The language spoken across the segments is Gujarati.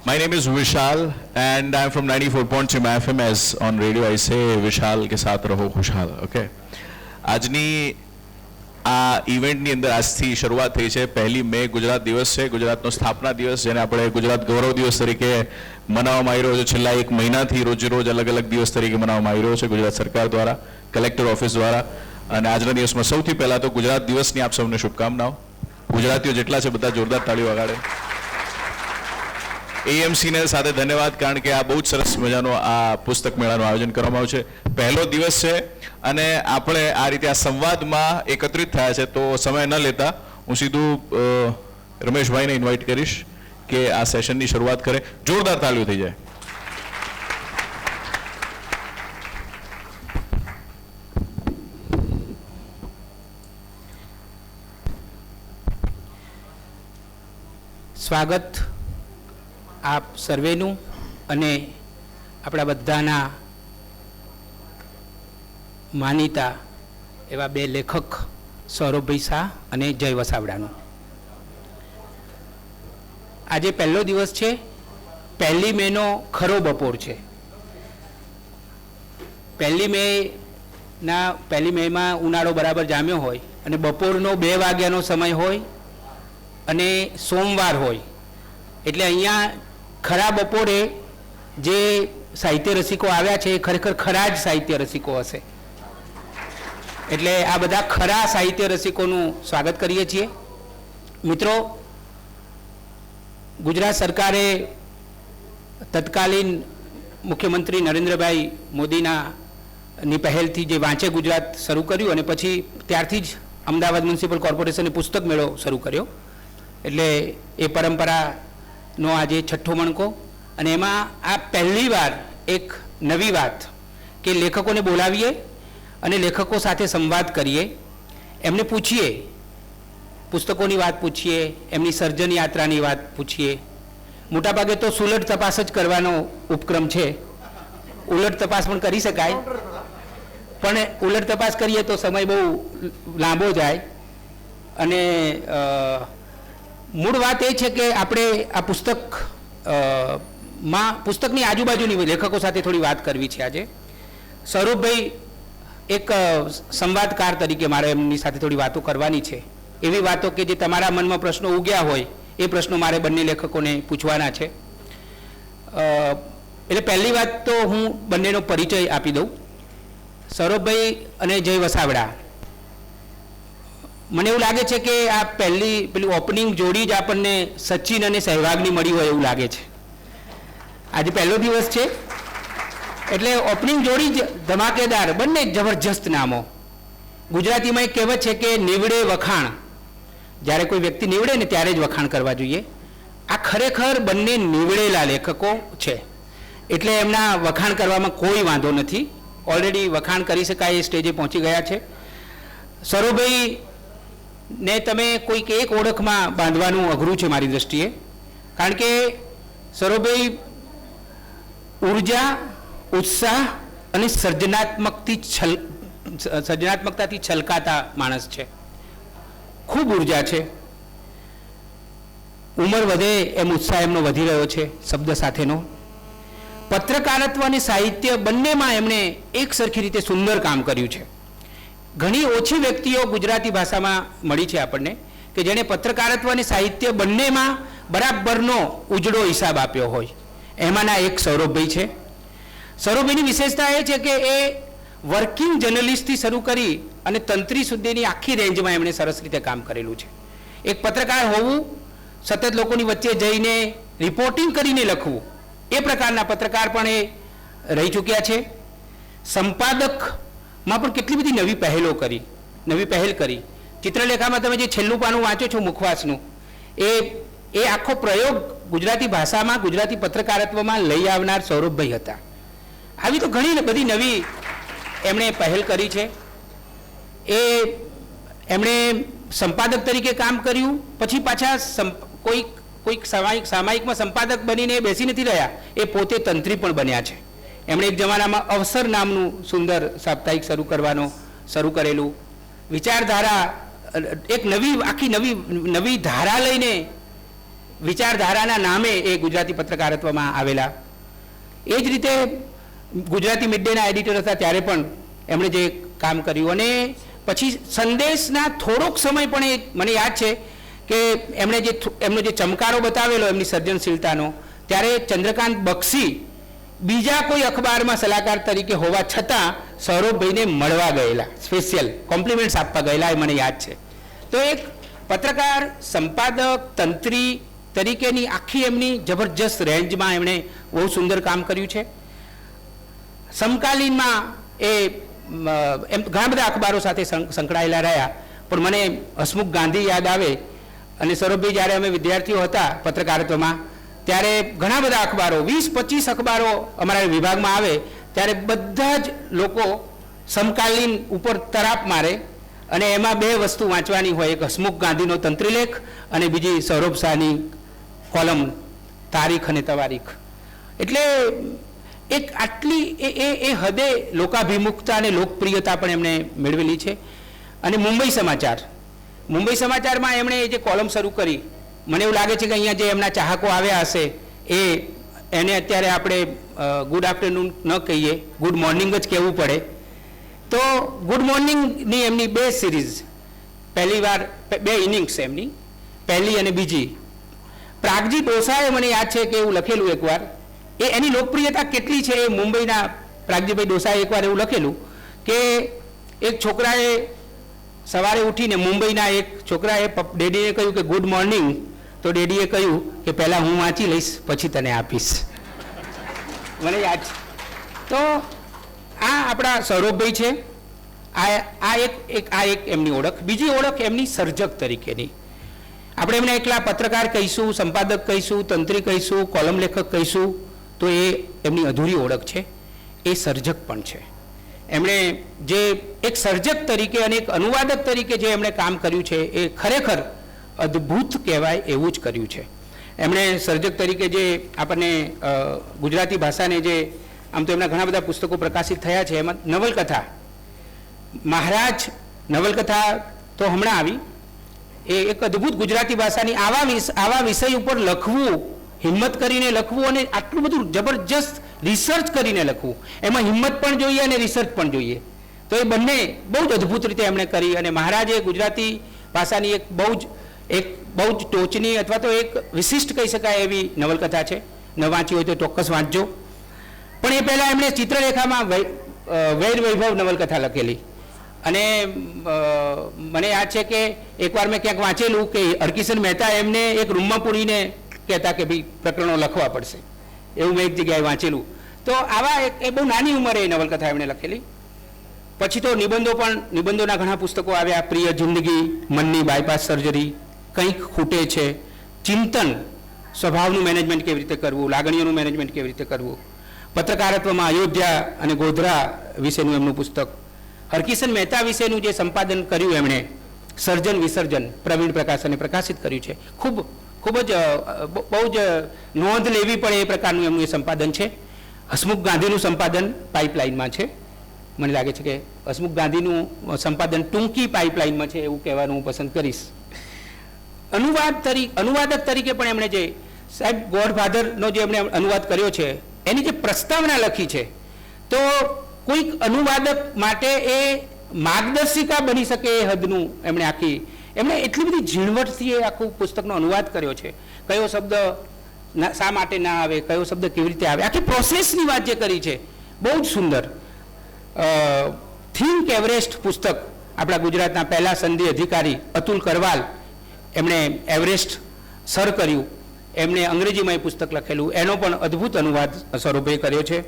My name is Vishal and I'm from 94.3 FM. As on radio I say Vishal के साथ रहो खुशहाल. Okay. આજની આ ઇવેન્ટની અંદર આજથી શરૂઆત થઈ છે. 1 મે ગુજરાત દિવસ છે, ગુજરાતનો સ્થાપના દિવસ, જેને આપણે ગુજરાત ગૌરવ દિવસ તરીકે મનાવવામાં આવી રહ્યો છે. છેલ્લા 1 મહિનાથી રોજ અલગ અલગ દિવસ તરીકે મનાવવામાં આવી રહ્યો છે ગુજરાત સરકાર દ્વારા, કલેક્ટર ઓફિસ દ્વારા. અને આજના દિવસમાં સૌથી પહેલાં તો ગુજરાત દિવસની આપ સૌને શુભકામનાઓ. ગુજરાતીઓ જેટલા છે બધા જોરદાર તાળીઓ વગાડે. એએમસીને સાથે ધન્યવાદ, કારણ કે આ બહુ જ સરસ મજાનો આ પુસ્તક મેળાનું આયોજન કરવામાં આવ્યું છે. પહેલો દિવસ છે અને આપણે આ રીતે આ સંવાદમાં એકત્રિત થયા છે, તો સમય ન લેતા હું સીધું રમેશભાઈને ઇન્વાઇટ કરીશ કે આ સેશનની શરૂઆત કરે. જોરદાર તાળીઓ થઈ જાય. સ્વાગત આપ સર્વેનું અને આપણા બધાના માનીતા એવા 2 લેખક સૌરભભાઈ શાહ અને જય વસાવડાનું. આજે પહેલો દિવસ છે. 1 મેનો ખરો બપોર છે. 1 મેમાં ઉનાળો બરાબર જામ્યો હોય અને બપોરનો 2 વાગ્યાનો સમય હોય અને સોમવાર હોય, એટલે અહીંયા ખરા બપોરે જે સાહિત્ય રસિકો આવ્યા છે એ ખરેખર ખરા જ સાહિત્ય રસિકો હશે. એટલે આ બધા ખરા સાહિત્ય રસિકોનું સ્વાગત કરીએ છીએ. મિત્રો, ગુજરાત સરકારે તત્કાલીન મુખ્યમંત્રી નરેન્દ્રભાઈ મોદીની પહેલથી જે વાંચે ગુજરાત શરૂ કર્યું અને પછી ત્યારથી જ અમદાવાદ મ્યુનિસિપલ કોર્પોરેશને પુસ્તક મેળો શરૂ કર્યો. એટલે એ પરંપરાનો આજે 6થો મણકો. અને એમાં આ પહેલીવાર એક નવી વાત કે લેખકોને બોલાવીએ અને લેખકો સાથે સંવાદ કરીએ, એમને પૂછીએ, પુસ્તકોની વાત પૂછીએ, એમની સર્જન યાત્રાની વાત પૂછીએ. મોટાભાગે તો સુલટ તપાસ જ કરવાનો ઉપક્રમ છે. ઉલટ તપાસ પણ કરી શકાય, પણ ઉલટ તપાસ કરીએ તો સમય બહુ લાંબો જાય. અને મૂળ વાત એ છે કે આપણે આ પુસ્તકની આજુબાજુની લેખકો સાથે થોડી વાત કરવી છે આજે. સૌરભભાઈ એક સંવાદકાર તરીકે મારે એમની સાથે થોડી વાતો કરવાની છે. એવી વાતો કે જે તમારા મનમાં પ્રશ્નો ઉગ્યા હોય એ પ્રશ્નો મારે બંને લેખકોને પૂછવાના છે. એટલે પહેલી વાત તો હું બંનેનો પરિચય આપી દઉં. સૌરભભાઈ અને જય વસાવડા, મને એવું લાગે છે કે આ પેલી ઓપનિંગ જોડી જ આપણને સચિન અને સહેવાગની મળી હોય એવું લાગે છે. આજે પહેલો દિવસ છે એટલે ઓપનિંગ જોડી જ ધમાકેદાર, બંને જબરજસ્ત નામો. ગુજરાતીમાં એક કહેવત છે કે નીવડે વખાણ, જ્યારે કોઈ વ્યક્તિ નીવડે ને ત્યારે જ વખાણ કરવા જોઈએ. આ ખરેખર બંને નીવડેલા લેખકો છે, એટલે એમના વખાણ કરવામાં કોઈ વાંધો નથી. ઓલરેડી વખાણ કરી શકાય એ સ્ટેજે પહોંચી ગયા છે. સૌરભભાઈ ને તમે કોઈક એક ઓળખમાં બાંધવાનું અઘરું છે મારી દ્રષ્ટિએ, કારણ કે સૌરભભાઈ ઉર્જા, ઉત્સાહ અને સર્જનાત્મકતાથી છલકાતા માણસ છે. ખૂબ ઉર્જા છે. ઉંમર વધે એમ ઉત્સાહ એમનો વધી રહ્યો છે શબ્દ સાથેનો. પત્રકારત્વ અને સાહિત્ય બંનેમાં એમણે એક સરખી રીતે સુંદર કામ કર્યું છે. ઘણી ઓછી વ્યક્તિઓ ગુજરાતી ભાષામાં મળી છે આપણને કે જેણે પત્રકારત્વ અને સાહિત્ય બંનેમાં બરાબરનો ઉજળો હિસાબ આપ્યો હોય. એમાંના એક સૌરભભાઈ છે. સૌરભભાઈની વિશેષતા એ છે કે એ વર્કિંગ જર્નલિસ્ટથી શરૂ કરી અને તંત્રી સુધીની આખી રેન્જમાં એમણે સરસ રીતે કામ કરેલું છે. એક પત્રકાર હોવું, સતત લોકોની વચ્ચે જઈને રિપોર્ટિંગ કરીને લખવું, એ પ્રકારના પત્રકાર પણ એ રહી ચૂક્યા છે. સંપાદકમાં પણ કેટલી બધી નવી પહેલ કરી. ચિત્રલેખામાં તમે જે છેલ્લું પાનું વાંચો છો મુખવાસનું, એ આખો પ્રયોગ ગુજરાતી ભાષામાં, ગુજરાતી પત્રકારત્વમાં લઈ આવનાર સૌરભભાઈ હતા. આવી તો ઘણી બધી નવી એમણે પહેલ કરી છે. એમણે સંપાદક તરીકે કામ કર્યું, પછી પાછા કોઈક સામાયિકમાં સંપાદક બનીને બેસી નથી રહ્યા, એ પોતે તંત્રી પણ બન્યા છે. એમણે એક જમાનામાં અવસર નામનું સુંદર સાપ્તાહિક શરૂ કરેલું. વિચારધારા, એક આખી નવી ધારા લઈને વિચારધારાના નામે એ ગુજરાતી પત્રકારત્વમાં આવેલા. એ જ રીતે ગુજરાતી મિડ ડેના એડિટર હતા ત્યારે પણ એમણે જે કામ કર્યું, અને પછી સંદેશના થોડોક સમય પણ એ મને યાદ છે કે એમનો જે ચમકારો બતાવેલો એમની સર્જનશીલતાનો, ત્યારે ચંદ્રકાંત બક્ષી બીજા કોઈ અખબારમાં સલાહકાર તરીકે હોવા છતાં સૌરભભાઈને મળવા ગયેલા, સ્પેશિયલ કોમ્પ્લિમેન્ટ્સ આપવા ગયેલા, એ મને યાદ છે. તો એક પત્રકાર, સંપાદક, તંત્રી તરીકેની આખી એમની જબરજસ્ત રેન્જમાં એમણે બહુ સુંદર કામ કર્યું છે. સમકાલીનમાં એ એમ ઘણા બધા અખબારો સાથે સંકળાયેલા રહ્યા, પણ મને હસમુખ ગાંધી યાદ આવે. અને સૌરભભાઈ જ્યારે અમે વિદ્યાર્થીઓ હતા પત્રકારત્વમાં, ત્યારે ઘણા બધા અખબારો, 20-25 અખબારો અમારા વિભાગમાં આવે, ત્યારે બધા જ લોકો સમકાલીન ઉપર તરાપ મારે, અને એમાં બે વસ્તુ વાંચવાની હોય, એક હસમુખ ગાંધીનો તંત્રીલેખ અને બીજી સૌરભ શાહની કોલમ તારીખ અને તવારીખ. એટલે એક આટલી એ હદે લોકાભિમુખતા અને લોકપ્રિયતા પણ એમણે મેળવેલી છે. અને મુંબઈ સમાચારમાં એમણે જે કોલમ શરૂ કરી, મને એવું લાગે છે કે અહીંયા જે એમના ચાહકો આવ્યા હશે એને અત્યારે આપણે ગુડ આફ્ટરનૂન ન કહીએ, ગુડ મોર્નિંગ જ કહેવું પડે. તો ગુડ મોર્નિંગની એમની 2 સિરીઝ, પહેલી વાર 2 ઇનિંગ્સ એમની, પહેલી અને બીજી. પ્રાગજી ડોસાએ મને યાદ છે કે એવું લખેલું એકવાર, એની લોકપ્રિયતા કેટલી છે એ મુંબઈના પ્રાગજીભાઈ ડોસાએ એકવાર એવું લખેલું કે એક છોકરાએ સવારે ઉઠીને, મુંબઈના એક છોકરાએ ડેડીને કહ્યું કે ગુડ મોર્નિંગ, તો ડેડીએ કહ્યું કે પહેલાં હું વાંચી લઈશ પછી તને આપીશ. મને યાદ છે. તો આ આપણા સૌરભભાઈ છે. આ એક એમની ઓળખ. બીજી ઓળખ એમની સર્જક તરીકેની. આપણે એમને એકલા પત્રકાર કહીશું, સંપાદક કહીશું, તંત્રી કહીશું, કોલમ લેખક કહીશું તો એ એમની અધૂરી ઓળખ છે. એ સર્જક પણ છે. એમણે જે એક સર્જક તરીકે અને એક અનુવાદક તરીકે જે એમણે કામ કર્યું છે એ ખરેખર અદ્ભુત કહેવાય એવું જ કર્યું છે. એમણે સર્જક તરીકે જે આપણને ગુજરાતી ભાષાને જે, આમ તો એમના ઘણા બધા પુસ્તકો પ્રકાશિત થયા છે, એમાં નવલકથા, મહારાજ નવલકથા તો હમણાં આવી, એ એક અદ્ભુત ગુજરાતી ભાષાની આવા વિષય ઉપર લખવું, હિંમત કરીને લખવું, અને આટલું બધું જબરજસ્ત રિસર્ચ કરીને લખવું, એમાં હિંમત પણ જોઈએ અને રિસર્ચ પણ જોઈએ. તો એ બંને બહુ જ અદ્ભુત રીતે એમણે કરી. અને મહારાજ એ ગુજરાતી ભાષાની એક બહુ જ ટોચની અથવા તો એક વિશિષ્ટ કહી શકાય એવી નવલકથા છે. ન વાંચી હોય તો ચોક્કસ વાંચજો. પણ એ પહેલાં એમણે ચિત્રલેખામાં વૈર વૈભવ નવલકથા લખેલી. અને મને યાદ છે કે એકવાર મેં ક્યાંક વાંચેલું કે હરકિશન મહેતા એમને એક રૂમમાં પૂરીને કહેતા કે ભાઈ પ્રકરણો લખવા પડશે, એવું મેં એક જગ્યાએ વાંચેલું. તો આવા એ બહુ નાની ઉંમરે એ નવલકથા એમણે લખેલી. પછી તો નિબંધોના ઘણા પુસ્તકો આવ્યા. પ્રિય જિંદગી, મનની બાયપાસ સર્જરી, કંઈક ખૂટે છે, ચિંતન, સ્વભાવનું મેનેજમેન્ટ કેવી રીતે કરવું, લાગણીઓનું મેનેજમેન્ટ કેવી રીતે કરવું, પત્રકારત્વમાં અયોધ્યા અને ગોધરા વિશેનું એમનું પુસ્તક, હરકિશન મહેતા વિશેનું જે સંપાદન કર્યું એમણે, સર્જન વિસર્જન, પ્રવીણ પ્રકાશને પ્રકાશિત કર્યું છે. ખૂબ જ બહુ જ નોંધ લેવી પડે એ પ્રકારનું એમનું એ સંપાદન છે. હસમુખ ગાંધીનું સંપાદન પાઇપલાઇનમાં છે. મને લાગે છે કે હસમુખ ગાંધીનું સંપાદન ટૂંકી પાઇપલાઇનમાં છે એવું કહેવાનું હું પસંદ કરીશ. અનુવાદક તરીકે પણ એમણે જે સાહેબ ગોડફાધરનો જે એમણે અનુવાદ કર્યો છે, એની જે પ્રસ્તાવના લખી છે, તો કોઈક અનુવાદક માટે એ માર્ગદર્શિકા બની શકે એ હદનું એમણે એટલી બધી ઝીણવટથી એ આખું પુસ્તકનો અનુવાદ કર્યો છે. કયો શબ્દ શા માટે ના આવે, કયો શબ્દ કેવી રીતે આવે, આખી પ્રોસેસની વાત જે કરી છે બહુ જ સુંદર. થિંક એવરેસ્ટ પુસ્તક આપણા ગુજરાતના પહેલા સંધિ અધિકારી અતુલ કરવાલ, એમણે એવરેસ્ટ સર કર્યું, એમણે અંગ્રેજીમાં એ પુસ્તક લખેલું, એનો પણ અદ્ભુત અનુવાદ સૌરભભાઈએ કર્યો છે.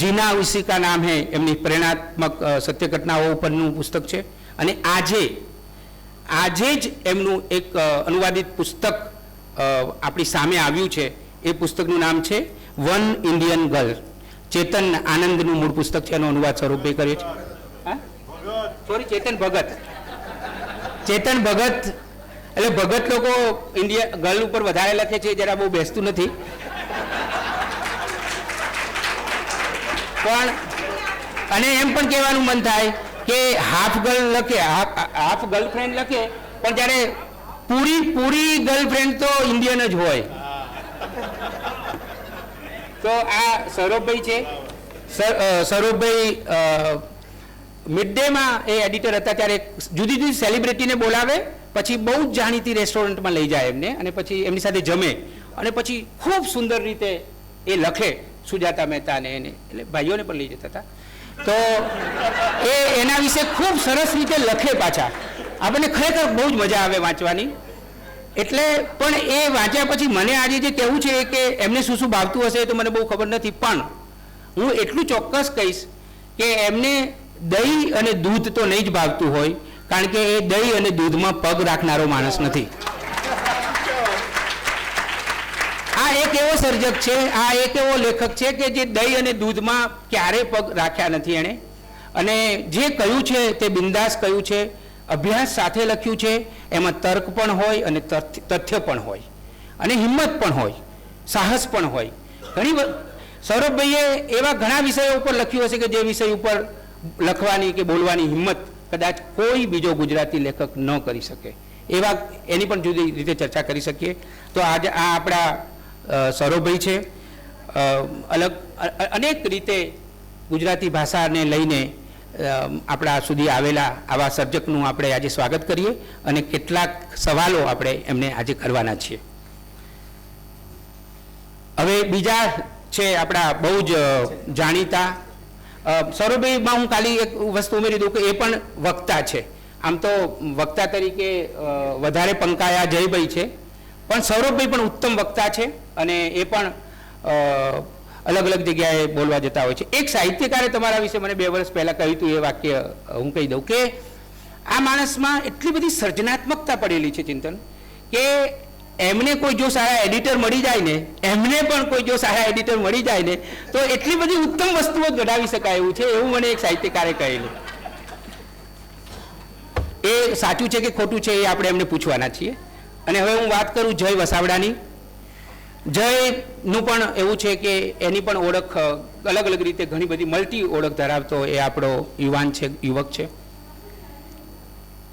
જીના ઉસી કા નામ હે, એમની પ્રેરણાત્મક સત્ય ઘટનાઓ ઉપરનું પુસ્તક છે. અને આજે જ એમનું એક અનુવાદિત પુસ્તક આપણી સામે આવ્યું છે. એ પુસ્તકનું નામ છે વન ઇન્ડિયન ગર્લ. ચેતન આનંદનું મૂળ પુસ્તક છે, એનો અનુવાદ સૌરભભાઈ કર્યો છે. સોરી, ચેતન ભગત. એટલે ભગત લોકો ઇન્ડિયા ગર્લ ઉપર વધારે લખે છે, જરા બહુ બેસતું નથી. પણ અને એમ પણ કહેવાનું મન થાય કે હાફ ગર્લ લખે, હાફ ગર્લફ્રેન્ડ લખે, પણ જ્યારે પૂરી ગર્લફ્રેન્ડ તો ઇન્ડિયન જ હોય. તો આ સૌરભભાઈ છે. સૌરભભાઈ મિડ ડેમાં એ એડિટર હતા ત્યારે જુદી જુદી સેલિબ્રિટીને બોલાવે, પછી બહુ જ જાણીતી રેસ્ટોરન્ટમાં લઈ જાય એમને, અને પછી એમની સાથે જમે, અને પછી ખૂબ સુંદર રીતે એ લખે સુજાતા મહેતાને એને, એટલે ભાઈઓને પણ લઈ જતા હતા. તો એ એના વિશે ખૂબ સરસ રીતે લખે પાછા. આપણને ખરેખર બહુ જ મજા આવે વાંચવાની. એટલે પણ એ વાંચ્યા પછી મને આજે જે કહેવું છે કે એમને શું શું ભાવતું હશે તો મને બહુ ખબર નથી, પણ હું એટલું ચોક્કસ કહીશ કે એમને દહીં અને દૂધ તો નહીં જ ભાવતું હોય, કારણ કે એ દહીં અને દૂધમાં પગ રાખનારો માણસ નથી. આ એક એવો સર્જક છે, આ એક એવો લેખક છે કે જે દહીં અને દૂધમાં ક્યારેય પગ રાખ્યા નથી એણે, અને જે કહ્યું છે તે બિંદાસ કહ્યું છે, અભ્યાસ સાથે લખ્યું છે, એમાં તર્ક પણ હોય અને તથ્ય પણ હોય, અને હિંમત પણ હોય, સાહસ પણ હોય. સૌરભભાઈએ એવા ઘણા વિષયો ઉપર લખ્યું હશે કે જે વિષય ઉપર લખવાની કે બોલવાની હિંમત કદાચ કોઈ બીજો ગુજરાતી લેખક ન કરી શકે. એવા એની પણ જુદી રીતે ચર્ચા કરી શકીએ. તો આજે આ આપણા સૌરભભાઈ છે. અનેક રીતે ગુજરાતી ભાષાને લઈને આપણા સુધી આવેલા આવા સર્જકનું આપણે આજે સ્વાગત કરીએ, અને કેટલાક સવાલો આપણે એમને આજે કરવાના છીએ. હવે બીજા છે આપણા બહુ જ જાણીતા સૌરભભાઈમાં હું ખાલી એક વસ્તુ ઉમેરી દઉં કે એ પણ વક્તા છે. આમ તો વક્તા તરીકે વધારે પંકાયા જયભાઈ છે, પણ સૌરભભાઈ પણ ઉત્તમ વક્તા છે, અને એ પણ અલગ અલગ જગ્યાએ બોલવા જતા હોય છે. એક સાહિત્યકારે તમારા વિશે મને 2 વર્ષ પહેલાં કહ્યું હતું, એ વાક્ય હું કહી દઉં કે આ માણસમાં એટલી બધી સર્જનાત્મકતા પડેલી છે ચિંતન, કે એમને કોઈ જો સારા એડિટર મળી જાય ને, એમને પણ કોઈ જો સારા એડિટર મળી જાય ને, તો એટલી બધી ઉત્તમ વસ્તુઓ ઘડાવી શકાય એવું છે, એવું મને એક સાહિત્યકારે કહેલું. એ સાચું છે કે ખોટું છે એ આપણે એમને પૂછવાના છીએ. અને હવે હું વાત કરું જય વસાવડાની. જયનું પણ એવું છે કે એની પણ ઓળખ અલગ અલગ રીતે ઘણી બધી મલ્ટી ઓળખ ધરાવતો એ આપણો યુવાન છે, યુવક છે.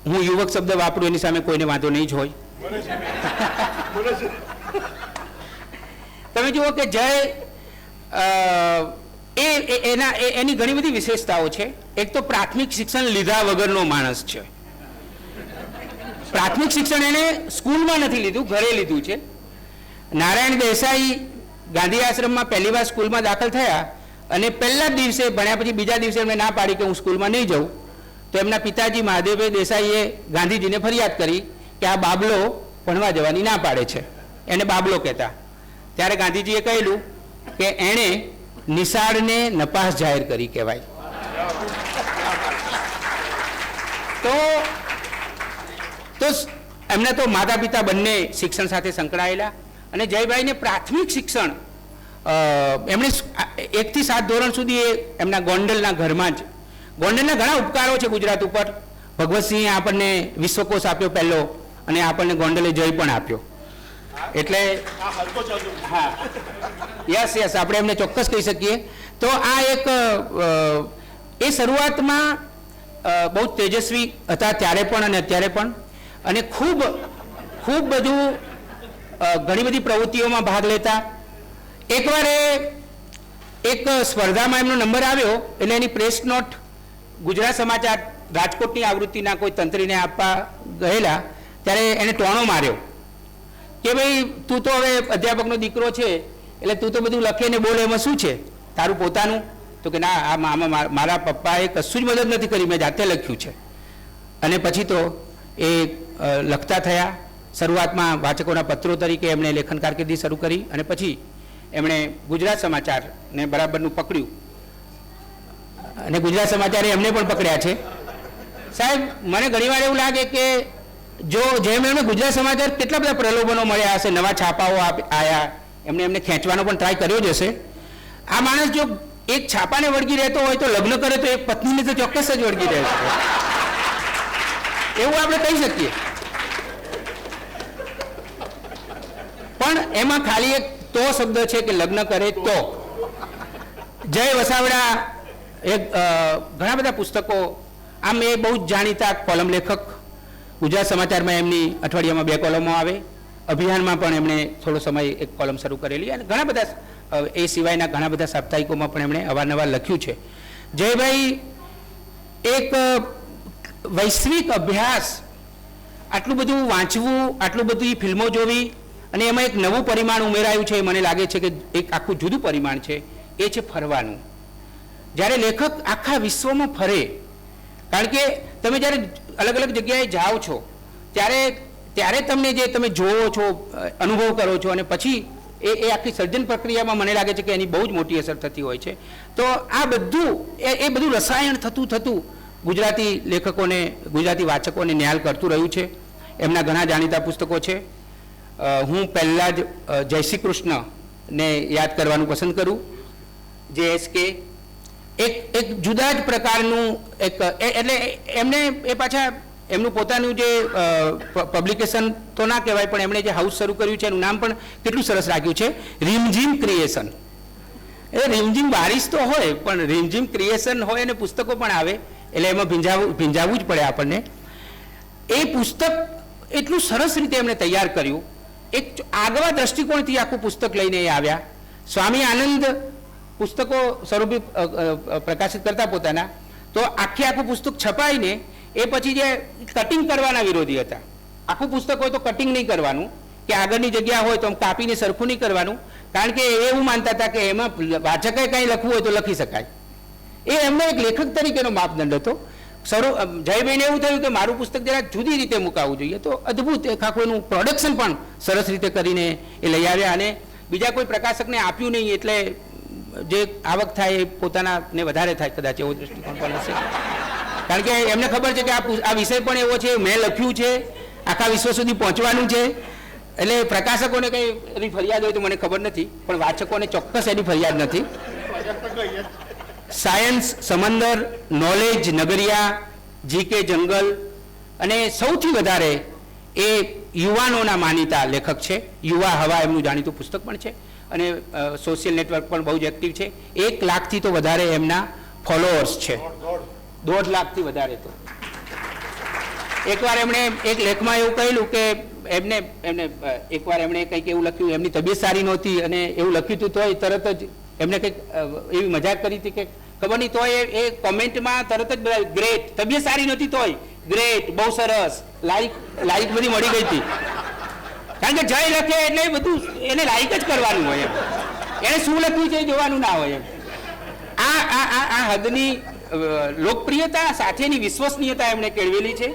હું યુવક શબ્દ વાપરું એની સામે કોઈને વાંધો નહીં જ હોય. તમે જુઓ કે જય એની ઘણી બધી વિશેષતાઓ છે. એક તો પ્રાથમિક શિક્ષણ લીધા વગરનો માણસ છે. પ્રાથમિક શિક્ષણ એને સ્કૂલમાં નથી લીધું, ઘરે લીધું છે. નારાયણ દેસાઈ ગાંધી આશ્રમમાં પહેલી વાર સ્કૂલમાં દાખલ થયા, અને પહેલા જ દિવસે ભણ્યા પછી બીજા દિવસે એમને ના પાડી કે હું સ્કૂલમાં નહીં જાઉં. તો એમના પિતાજી મહાદેવભાઈ દેસાઈએ ગાંધીજીને ફરિયાદ કરી કે આ બાબલો ભણવા જવાની ના પાડે છે, એને બાબલો કહેતા. ત્યારે ગાંધીજીએ કહેલું કે એણે નિશાળને નપાસ જાહેર કરી કહેવાય. તો એમને તો માતા પિતા બંને શિક્ષણ સાથે સંકળાયેલા, અને જયભાઈને પ્રાથમિક શિક્ષણ એમણે 1 થી 7 ધોરણ સુધી એમના ગોંડલના ઘરમાં જ. ગોંડલના ઘણા ઉપકારો છે ગુજરાત ઉપર. ભગવતસિંહે આપણને વિશ્વકોશ આપ્યો પહેલો, અને આપણને ગોંડલે જય પણ આપ્યો. એટલે હા, યસ આપણે એમને ચોક્કસ કહી શકીએ. તો આ એક એ શરૂઆતમાં બહુ તેજસ્વી હતા ત્યારે પણ અને અત્યારે પણ, અને ખૂબ બધું ઘણી બધી પ્રવૃત્તિઓમાં ભાગ લેતા. એકવાર એક સ્પર્ધામાં એમનો નંબર આવ્યો, એટલે એની પ્રેસ નોટ ગુજરાત સમાચાર રાજકોટની આવૃત્તિના કોઈ તંત્રીને આપવા ગયેલા, ત્યારે એને ટોણો માર્યો કે ભાઈ તું તો હવે અધ્યાપકનો દીકરો છે, એટલે તું તો બધું લખે ને બોલે, એમાં શું છે તારું પોતાનું? તો કે ના, આમાં મારા પપ્પાએ કશું જ મદદ નથી કરી, મેં જાતે લખ્યું છે. અને પછી તો એ લખતા થયા. શરૂઆતમાં વાચકોના પત્રો તરીકે એમણે લેખન કારકિર્દી શરૂ કરી, અને પછી એમણે ગુજરાત સમાચારને બરાબરનું પકડ્યું, અને ગુજરાત સમાચારે એમને પણ પકડ્યા છે. સાહેબ, મને ઘણીવાર એવું લાગે કે જેમ એમને ગુજરાત સમાચાર કેટલા બધા પ્રલોભનો મળ્યા હશે, નવા છાપાઓ આવ્યા, એમને ખેંચવાનો પણ ટ્રાય કર્યો જ હશે. આ માણસ જો એક છાપાને વળગી રહેતો હોય તો લગ્ન કરે તો એક પત્નીને તો ચોક્કસ જ વળગી રહે છે, એવું આપણે કહી શકીએ. પણ એમાં ખાલી એક તો શબ્દ છે કે લગ્ન કરે તો. જય વસાવડા એક ઘણા બધા પુસ્તકો, આમ એ બહુ જ જાણીતા કોલમ લેખક, ગુજરાત સમાચારમાં એમની અઠવાડિયામાં 2 કોલમો આવે, અભિયાનમાં પણ એમણે થોડો સમય એક કોલમ શરૂ કરેલી, અને ઘણા બધા એ સિવાયના ઘણા બધા સાપ્તાહિકોમાં પણ એમણે અવારનવાર લખ્યું છે. જયભાઈ એક વૈશ્વિક અભ્યાસ, આટલું બધું વાંચવું, આટલું બધી ફિલ્મો જોવી, અને એમાં એક નવું પરિમાણ ઉમેરાયું છે. મને લાગે છે કે એક આખું જુદું પરિમાણ છે, એ છે ફરવાનું. જ્યારે લેખક આખા વિશ્વમાં ફરે, કારણ કે તમે જ્યારે અલગ અલગ જગ્યાએ જાઓ છો ત્યારે તમને જે તમે જોવો છો, અનુભવ કરો છો, અને પછી એ આખી સર્જન પ્રક્રિયામાં મને લાગે છે કે એની બહુ જ મોટી અસર થતી હોય છે. તો આ બધું એ બધું રસાયણ થતું ગુજરાતી લેખકોને, ગુજરાતી વાચકોને ન્યાલ કરતું રહ્યું છે. એમના ઘણા જાણીતા પુસ્તકો છે. હું પહેલાં જ જય શ્રી કૃષ્ણને યાદ કરવાનું પસંદ કરું. JSK એક જુદા જ પ્રકારનું એટલે એમને એ પાછા એમનું પોતાનું જે પબ્લિકેશન તો ના કહેવાય, પણ એમણે જે હાઉસ શરૂ કર્યું છે એનું નામ પણ કેટલું સરસ રાખ્યું છે, રીમઝીમ ક્રિએશન. એ રીમઝીમ બારિશ તો હોય, પણ રીમઝીમ ક્રિએશન હોય અને પુસ્તકો પણ આવે, એટલે એમાં ભીંજાવવું જ પડે આપણને. એ પુસ્તક એટલું સરસ રીતે એમણે તૈયાર કર્યું. એક આગવા દ્રષ્ટિકોણથી આખું પુસ્તક લઈને એ આવ્યા. સ્વામી આનંદ પુસ્તકો સ્વરૂપે પ્રકાશિત કરતા પોતાના, તો આખું પુસ્તક છપાઈને એ પછી જે કટિંગ કરવાના વિરોધી હતા. આખું પુસ્તક હોય તો કટિંગ નહીં કરવાનું, કે આગળની જગ્યા હોય તો કાપીને સરખું નહીં કરવાનું, કારણ કે એવું માનતા હતા કે એમાં વાચકે કંઈ લખવું હોય તો લખી શકાય. એ એમનો એક લેખક તરીકેનો માપદંડ હતો. જયભાઈને એવું થયું કે મારું પુસ્તક જરા જુદી રીતે મુકાવવું જોઈએ, તો અદ્ભુત એક આખું એનું પ્રોડક્શન પણ સરસ રીતે કરીને એ લઈ આવ્યા, અને બીજા કોઈ પ્રકાશકને આપ્યું નહીં, એટલે જે આવક થાય એ પોતાનાને વધારે થાય કદાચ, એવો દૃષ્ટિકોણ પણ હશે. કારણ કે એમને ખબર છે કે આ વિષય પણ એવો છે, મેં લખ્યું છે, આખા વિશ્વ સુધી પહોંચવાનું છે, એટલે પ્રકાશકોને કંઈ એની ફરિયાદ હોય તો મને ખબર નથી, પણ વાચકોને ચોક્કસ એની ફરિયાદ નથી. સાયન્સ, સમંદર, નોલેજ, નગરિયા, GK જંગલ, અને સૌથી વધારે એ યુવાનોના માનીતા લેખક છે. યુવા હવા એમનું જાણીતું પુસ્તક પણ છે, અને સોશિયલ નેટવર્ક પણ બહુ જ એક્ટિવ છે. 1 લાખથી તો વધારે એમના ફોલોઅર્સ છે, 1.5 લાખથી વધારે. તો એકવાર એમણે એક લેખમાં એવું કહેલું કે એમને એકવાર એમણે કંઈક એવું લખ્યું, એમની તબિયત સારી નહોતી, અને એવું લખ્યું હતું તોય તરત જ એમને કંઈક એવી મજાક કરી હતી કે ખબર નહીં, તોય એ કોમેન્ટમાં તરત જ ગ્રેટ, તબિયત સારી નહોતી તોય ગ્રેટ, બહુ સરસ, લાઈક બધી મળી ગઈ હતી. કારણ કે જય લખે એટલે બધું એને લાઈક જ કરવાનું હોય, એને શું લખ્યું છે એ જોવાનું ના હોય. આ હદની લોકપ્રિયતા સાથેની વિશ્વસનીયતા એમણે કેળવેલી છે.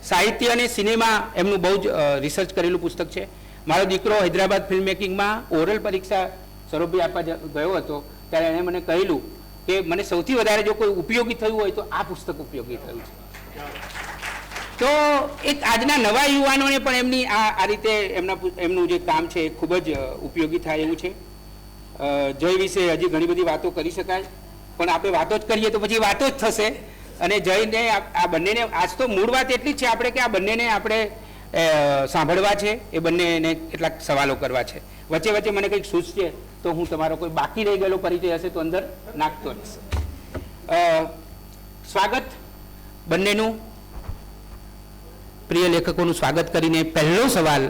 સાહિત્ય અને સિનેમા એમનું બહુ જ રિસર્ચ કરેલું પુસ્તક છે. મારો દીકરો હૈદરાબાદ ફિલ્મ મેકિંગમાં ઓરલ પરીક્ષા સ્વરૂપે આપવા ગયો હતો, ત્યારે એણે મને કહેલું કે મને સૌથી વધારે જો કોઈ ઉપયોગી થયું હોય તો આ પુસ્તક ઉપયોગી થયું છે. તો એક આજના નવા યુવાનોને પણ એમની આ રીતે એમનું જે કામ છે એ ખૂબ જ ઉપયોગી થાય એવું છે. જય વિશે હજી ઘણી બધી વાતો કરી શકાય, પણ આપણે વાતો જ કરીએ તો પછી વાતો જ થશે. અને જયને આ બંનેને આજ તો મૂળ વાત એટલી જ છે આપણે કે આ બંનેને આપણે સાંભળવા છે, એ બંનેને કેટલાક સવાલો કરવા છે. વચ્ચે વચ્ચે મને કંઈક સૂચશે તો હું તમારો કોઈ બાકી રહી ગયેલો પરિચય હશે તો અંદર નાખતો રહીશ. સ્વાગત બંનેનું. પ્રિય લેખકોનું સ્વાગત કરીને પહેલો સવાલ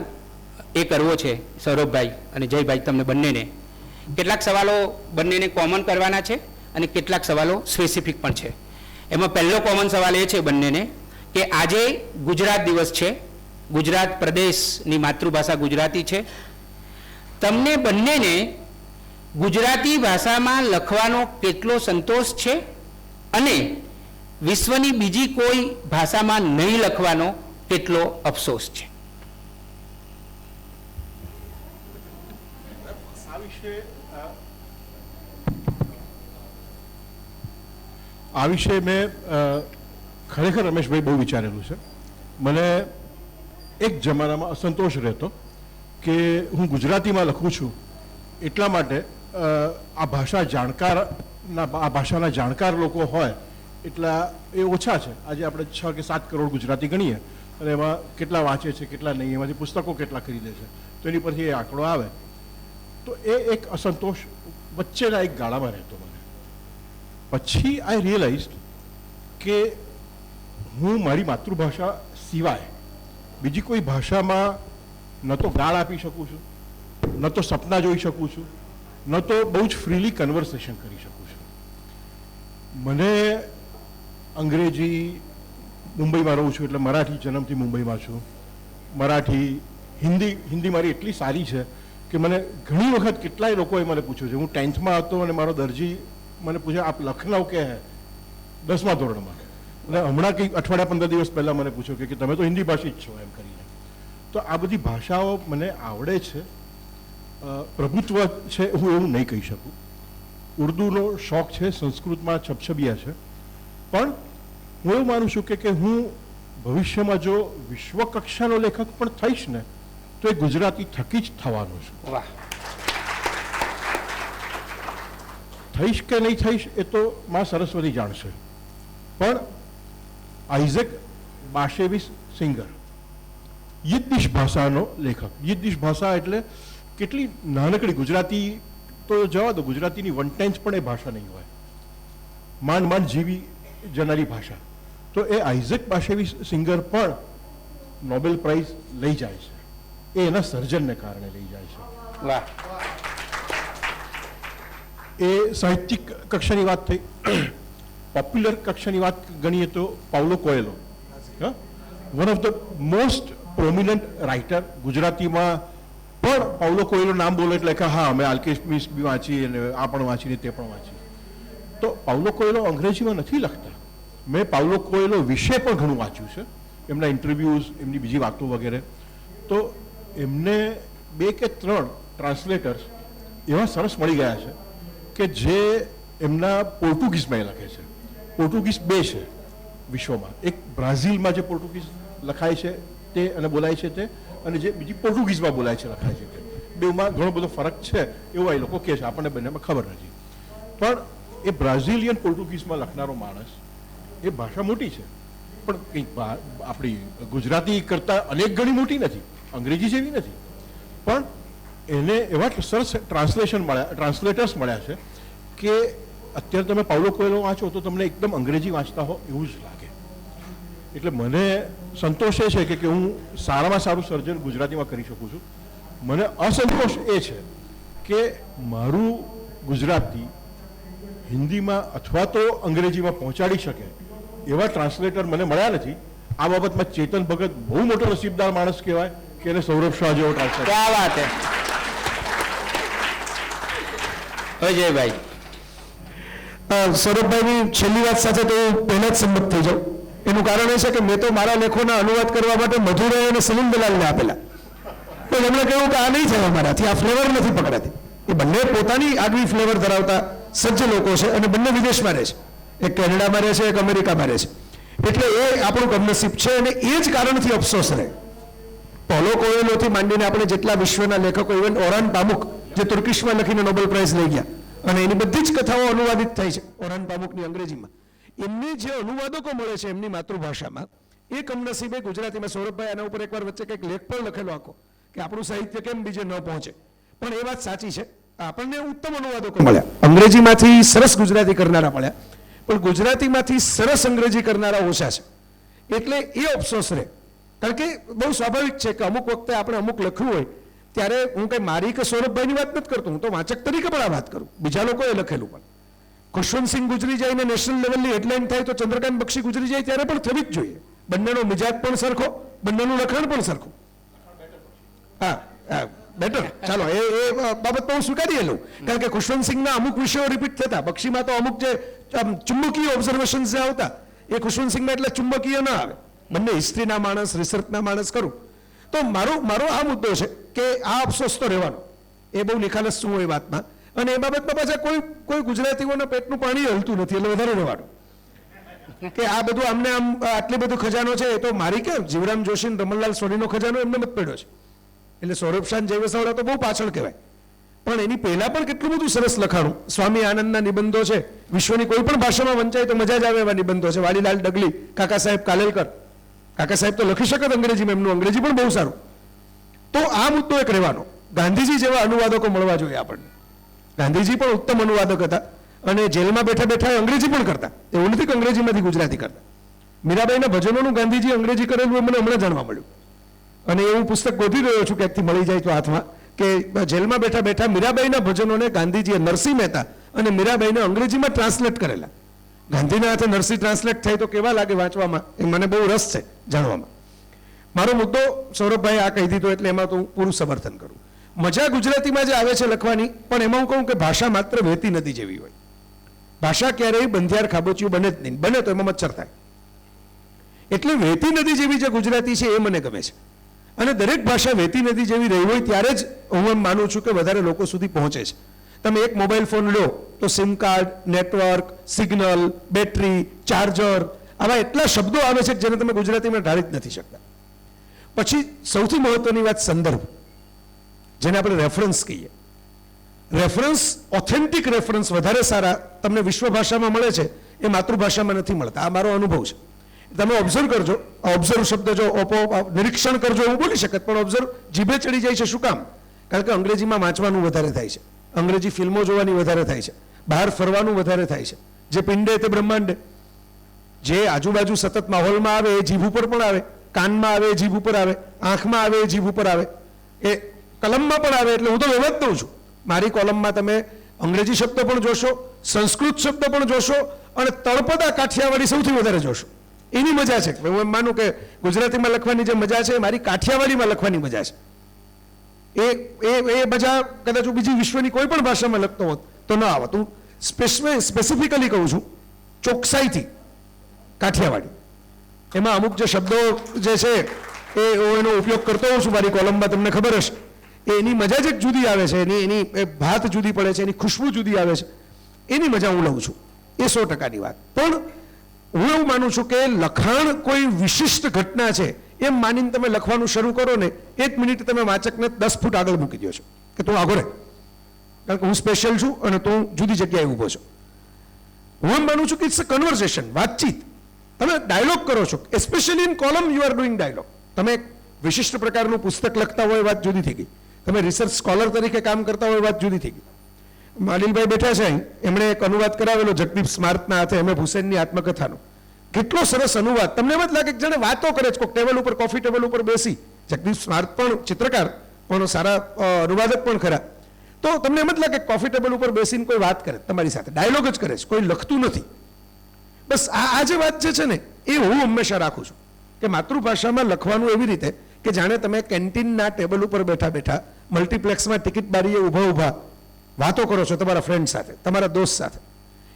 એ કરવો છે સૌરભભાઈ અને જયભાઈ, તમને બંનેને કેટલાક સવાલો બંનેને કોમન કરવાના છે અને કેટલાક સવાલો સ્પેસિફિક પણ છે. એમાં પહેલો કોમન સવાલ એ છે બંનેને કે આજે ગુજરાત દિવસ છે, ગુજરાત પ્રદેશની માતૃભાષા ગુજરાતી છે. તમને બંનેને ગુજરાતી ભાષામાં લખવાનો કેટલો સંતોષ છે અને વિશ્વની બીજી કોઈ ભાષામાં નહીં લખવાનો કેટલો અફસોસ છે? આ વિશે મેં ખરેખર રમેશભાઈ બહુ વિચારેલું છે. મને એક જમાનામાં અસંતોષ રહેતો કે હું ગુજરાતીમાં લખું છું એટલા માટે આ ભાષાના જાણકાર લોકો હોય એટલા એ ઓછા છે. આજે આપણે 6 કે 7 કરોડ ગુજરાતી ગણીએ અને એમાં કેટલા વાંચે છે કેટલા નહીં, એમાંથી પુસ્તકો કેટલા ખરીદે છે, તો એની પરથી એ આંકડો આવે. તો એ એક અસંતોષ વચ્ચેના એક ગાળામાં રહેતો મને. પછી આઈ રિયલાઇઝ કે હું મારી માતૃભાષા સિવાય બીજી કોઈ ભાષામાં ન તો ગાળ આપી શકું છું, ન તો સપના જોઈ શકું છું, ન તો બહુ જ ફ્રીલી કન્વર્સેશન કરી શકું છું. મને અંગ્રેજી, મુંબઈમાં રહું છું એટલે મરાઠી, જન્મથી મુંબઈમાં છું. મરાઠી, હિન્દી મારી એટલી સારી છે કે મને ઘણી વખત કેટલાય લોકોએ મને પૂછ્યું છે. હું 10th હતો અને મારો દરજી મને પૂછે આપ લખનઉ કે હે, 10મા ધોરણમાં. અને હમણાં કંઈક અઠવાડિયા 15 દિવસ પહેલાં મને પૂછ્યું કે તમે તો હિન્દી ભાષી જ છો એમ કરીને. તો આ બધી ભાષાઓ મને આવડે છે, પ્રભુત્વ છે હું એવું નહીં કહી શકું. ઉર્દૂનો શોખ છે, સંસ્કૃતમાં છબછબિયા છે. પણ હું એવું માનું છું કે હું ભવિષ્યમાં જો વિશ્વકક્ષાનો લેખક પણ થઈશ ને તો એ ગુજરાતી થકી જ થવાનો છું. વાહ. થઈશ કે નહીં થઈશ એ તો માં સરસ્વતી જાણશે. પણ આઇઝેક બાશેવિસ સિંગર, યિદ્દિશ ભાષાનો લેખક. યિદ્દિશ ભાષા એટલે કેટલી નાનકડી, ગુજરાતી તો જવા દો, ગુજરાતીની 1/10 પણ એ ભાષા નહીં હોય, માંડ માંડ જીવી જનારી ભાષા. તો એ આઇઝેક બાશેવિસ સિંગર પણ નોબેલ પ્રાઇઝ લઈ જાય છે. એ એના સર્જનને કારણે લઈ જાય છે. વાહ. એ સાહિત્યિક કક્ષાની વાત થઈ. પોપ્યુલર કક્ષાની વાત ગણીએ તો Paulo Coelho, one of the most prominent writer. ગુજરાતીમાં પણ પાઉલો કોએલો નામ બોલે એટલે કે હા અમે આલ્કેમિસ્ટ બી વાંચી અને આ પણ વાંચીને તે પણ વાંચી. તો પાઉલો કોએલો અંગ્રેજીમાં નથી લખતા. મેં પાઉલો કોએલો વિશે પણ ઘણું વાંચ્યું છે, એમના ઇન્ટરવ્યૂઝ, એમની બીજી વાતો વગેરે. તો એમને 2 કે 3 ટ્રાન્સલેટર્સ એવા સરસ મળી ગયા છે કે જે એમના પોર્ટુગીઝમાં એ લખે છે. પોર્ટુગીઝ 2 છે વિશ્વમાં, એક બ્રાઝિલમાં જે પોર્ટુગીઝ લખાય છે તે અને બોલાય છે તે, અને જે બીજી પોર્ટુગીઝમાં બોલાય છે લખાય છે તે. બેમાં ઘણો બધો ફરક છે એવું એ લોકો કહે છે, આપણને બંનેમાં ખબર નથી. પણ એ બ્રાઝિલિયન પોર્ટુગીઝમાં લખનારો માણસ, એ ભાષા મોટી છે પણ કંઈક આપણી ગુજરાતી કરતાં અનેક ગણી મોટી નથી, અંગ્રેજી જેવી નથી. પણ એને એવા સરસ ટ્રાન્સલેટર્સ મળ્યા છે કે અત્યારે તમે પાઉલો કોએલો વાંચો તો તમને એકદમ અંગ્રેજી વાંચતા હો એવું જ લાગે. એટલે મને સંતોષ એ છે કે હું સારામાં સારું સર્જન ગુજરાતીમાં કરી શકું છું. મને અસંતોષ એ છે કે મારું ગુજરાતી હિન્દીમાં અથવા તો અંગ્રેજીમાં પહોંચાડી શકે એવા ટ્રાન્સલેટર મને મળ્યા નથી. આ બાબતમાં ચેતન ભગત બહુ મોટો નસીબદાર માણસ કહેવાય કે એને સૌરભ શાહ જેવો ટ્રાન્સલેટર. ક્યાં વાત હે અજયભાઈ. સૌરભભાઈની છેલ્લી વાત સાથે તો પહેલા જ સંમત થઈ જાઉં. એનું કારણ એ છે કે મેં તો મારા લેખોના અનુવાદ કરવા માટે મધુરાય અને સલીમ દલાલને આપેલા, તો એમણે કહ્યું કે આ નહીં થાય અમારાથી, આ ફ્લેવર નથી પકડાતી. એ બંને પોતાની આગવી ફ્લેવર ધરાવતા સજ્જ લોકો છે અને બંને વિદેશમાં રહે છે. એક કેનેડામાં રહે છે, એક અમેરિકામાં રહે છે. એટલે એ આપણું કમનસીબ છે અને એ જ કારણથી અફસોસ રહે. paulo કોએલોથી માંડીને આપણે જેટલા વિશ્વના લેખકો, ઇવન ઓરાન પામુક જે તુર્કીશમાં લખીને નોબેલ પ્રાઇઝ લઈ ગયા અને એની બધી જ કથાઓ અનુવાદિત થઈ છે ઓરાન પામુકની અંગ્રેજીમાં. એમને જે અનુવાદકો મળે છે એમની માતૃભાષામાં, એ કમનસીબે ગુજરાતીમાં. સૌરભભાઈ આના ઉપર એકવાર વચ્ચે કંઈક લેખ પણ લખેલો આખો કે આપણું સાહિત્ય કેમ બીજે ન પહોંચે. પણ એ વાત સાચી છે, આપણને ઉત્તમ અનુવાદકો મળ્યા, અંગ્રેજીમાંથી સરસ ગુજરાતી કરનારા મળ્યા, પણ ગુજરાતીમાંથી સરસ અંગ્રેજી કરનારા ઓછા છે. એટલે એ અફસોસ રહે. કારણ કે બહુ સ્વાભાવિક છે કે અમુક વખતે આપણે અમુક લખ્યું હોય ત્યારે હું કંઈ મારી કે સૌરભભાઈની વાત નથી કરતો, હું તો વાંચક તરીકે પણ આ વાત કરું, બીજા લોકોએ લખેલું પણ. ખુશવંતસિંહ ગુજરી જાયને નેશનલ લેવલની હેડલાઇન થાય તો ચંદ્રકાંત બક્ષી ગુજરી જાય ત્યારે પણ થવી જ જોઈએ. બંનેનો મિજાજ પણ સરખો, બંનેનું લખાણ પણ સરખું. હા બેટર, ચાલો એ બાબત હું સ્વીકારી લઉં. કારણ કે ખુશવંતસિંહના અમુક વિષયો રિપીટ થતા, બક્ષીમાં તો અમુક જે ચુંબકીય ઓબ્ઝર્વેશન્સ જે આવતા એ ખુશવંતસિંહમાં એટલે ચુંબકીય ન આવે. બંને હિસ્ટ્રીના માણસ, રિસર્ચના માણસ કરું. તો મારો આ મુદ્દો છે કે આ અફસોસ તો રહેવાનો, એ બહુ નિખાલસ શું હોય વાતમાં. અને એ બાબતમાં પાછા કોઈ ગુજરાતીઓના પેટનું પાણી હલતું નથી, એટલે વધારે રહેવાનું કે આ બધું આમને આમ આટલી બધું ખજાનો છે. એ તો મારી કેમ જીવરામ જોશી, રમણલાલ સોનીનો ખજાનો એમને મત પડ્યો છે. એટલે સૌરભ શાહ, જયવસાવડા તો બહુ પાછળ કહેવાય, પણ એની પહેલા પણ કેટલું બધું સરસ લખાણું. સ્વામી આનંદના નિબંધો છે, વિશ્વની કોઈ પણ ભાષામાં વંચાય તો મજા જ આવે એવા નિબંધો છે. વાલીલાલ ડગલી, કાકા સાહેબ કાલેલકર, કાકા સાહેબ તો લખી શકે અંગ્રેજીમાં, એમનું અંગ્રેજી પણ બહુ સારું. તો આ મુદ્દો એક રહેવાનો. ગાંધીજી જેવા અનુવાદકો મળવા જોઈએ આપણને. ગાંધીજી પણ ઉત્તમ અનુવાદક હતા અને જેલમાં બેઠા બેઠા અંગ્રેજી પણ કરતા, એવું નથી કે અંગ્રેજીમાંથી ગુજરાતી કરતા. મીરાબાઈના ભજનોનું ગાંધીજી અંગ્રેજી કરેલું એ મને હમણાં જાણવા મળ્યું. અને એવું પુસ્તક ગોતી રહ્યો છું ક્યાંકથી મળી જાય તો હાથમાં, કે જેલમાં બેઠા બેઠા મીરાબાઈના ભજનોને ગાંધીજીએ નરસિંહ મહેતા અને મીરાબાઈને અંગ્રેજીમાં ટ્રાન્સલેટ કરેલા. ગાંધીના હાથે નરસિંહ ટ્રાન્સલેટ થાય તો કેવા લાગે વાંચવામાં, એ મને બહુ રસ છે જાણવામાં. મારો મુદ્દો સૌરભભાઈ આ કહી દીધો એટલે એમાં તો હું પૂરું સમર્થન કરું. મજા ગુજરાતીમાં જે આવે છે લખવાની, પણ એમાં હું કહું કે ભાષા માત્ર વહેતી નદી જેવી હોય. ભાષા ક્યારેય બંધિયાર ખાબોચિયું બને જ નહીં, બને તો એમાં મચ્છર થાય. એટલે વહેતી નદી જેવી જે ગુજરાતી છે એ મને ગમે છે. અને દરેક ભાષા વહેતી નદી જેવી રહી હોય ત્યારે જ હું એમ માનું છું કે વધારે લોકો સુધી પહોંચે છે. તમે એક મોબાઈલ ફોન લો તો sim card, network, signal, battery, charger, આવા એટલા શબ્દો આવે છે કે જેને તમે ગુજરાતીમાં ઢાળી જ નથી શકતા. પછી સૌથી મહત્વની વાત સંદર્ભ, જેને આપણે રેફરન્સ કહીએ. રેફરન્સ, ઓથેન્ટિક રેફરન્સ વધારે સારા તમને વિશ્વ ભાષામાં મળે છે, એ માતૃભાષામાં નથી મળતા. આ મારો અનુભવ છે. તમે ઓબ્ઝર્વ કરજો, ઓબ્ઝર્વ શબ્દ જો નિરીક્ષણ કરજો એવું બોલી શકત, પણ ઓબ્ઝર્વ જીભે ચડી જાય છે. શું કામ? કારણ કે અંગ્રેજીમાં વાંચવાનું વધારે થાય છે, અંગ્રેજી ફિલ્મો જોવાની વધારે થાય છે, બહાર ફરવાનું વધારે થાય છે. જે પિંડે તે બ્રહ્માંડે, જે આજુબાજુ સતત માહોલમાં આવે એ જીભ ઉપર પણ આવે, કાનમાં આવે એ જીભ ઉપર આવે, આંખમાં આવે એ જીભ ઉપર આવે, એ કલમમાં પણ આવે. એટલે હું તો વ્યવહાર દઉં છું. મારી કોલમમાં તમે અંગ્રેજી શબ્દ પણ જોશો, સંસ્કૃત શબ્દ પણ જોશો, અને તળપદા કાઠિયાવાડી સૌથી વધારે જોશો. એની મજા છે. હું એમ માનું કે ગુજરાતીમાં લખવાની જે મજા છે એ મારી કાઠિયાવાડીમાં લખવાની મજા છે. એ મજા કદાચ હું બીજી વિશ્વની કોઈ પણ ભાષામાં લખતો હોત તો ન આવત. હું સ્પેસિફિકલી કહું છું, ચોકસાઈથી કાઠિયાવાડી. એમાં અમુક જે શબ્દો જે છે એ હું એનો ઉપયોગ કરતો હોઉં છું મારી કોલમમાં, તમને ખબર હશે. એની મજા જ એક જુદી આવે છે, એની ભાત જુદી પડે છે, એની ખુશ્બુ જુદી આવે છે, એની મજા હું લઉં છું. એ 100%ની વાત. પણ હું એવું માનું છું કે લખાણ કોઈ વિશિષ્ટ ઘટના છે એમ માનીને તમે લખવાનું શરૂ કરો ને, 1 મિનિટ તમે વાચકને 10 ફૂટ આગળ મૂકી દો છો કે તું આગળ રહે, કારણ કે હું સ્પેશિયલ છું અને તું જુદી જગ્યાએ ઊભો છો. હું એમ માનું છું કે ઇટ્સ અ કન્વર્સેશન, વાતચીત. તમે ડાયલોગ કરો છો, especially in column you are doing dialogue. તમે એક વિશિષ્ટ પ્રકારનું પુસ્તક લખતા હોય વાત જુદી થઈ ગઈ, તમે રિસર્ચ સ્કોલર તરીકે કામ કરતા હોય વાત જુદી થઈ ગઈ. અનિલભાઈ બેઠા છે અહીં, એમણે એક અનુવાદ કરાવેલો જગદીપ સ્માર્ટના હાથે એમ. હુસેનની આત્મકથાનો. કેટલો સરસ અનુવાદ. તમને એમ જ લાગે કે જાણે વાતો કરે છે, કોઈ ટેબલ ઉપર, કોફી ટેબલ ઉપર બેસી. જગદીપ સ્માર્ટ પણ ચિત્રકાર, પણ સારા અનુવાદક પણ ખરા. તો તમને એમ જ લાગે કોફી ટેબલ ઉપર બેસીને કોઈ વાત કરે તમારી સાથે, ડાયલોગ જ કરે છે, કોઈ લખતું નથી. બસ આ જે વાત જે છે ને એ હું હંમેશા રાખું છું કે માતૃભાષામાં લખવાનું એવી રીતે કે જાણે તમે કેન્ટીનના ટેબલ ઉપર બેઠા બેઠા મલ્ટીપ્લેક્સમાં ટિકિટ બારીએ ઊભા ઊભા વાતો કરો છો તમારા ફ્રેન્ડ સાથે, તમારા દોસ્ત સાથે.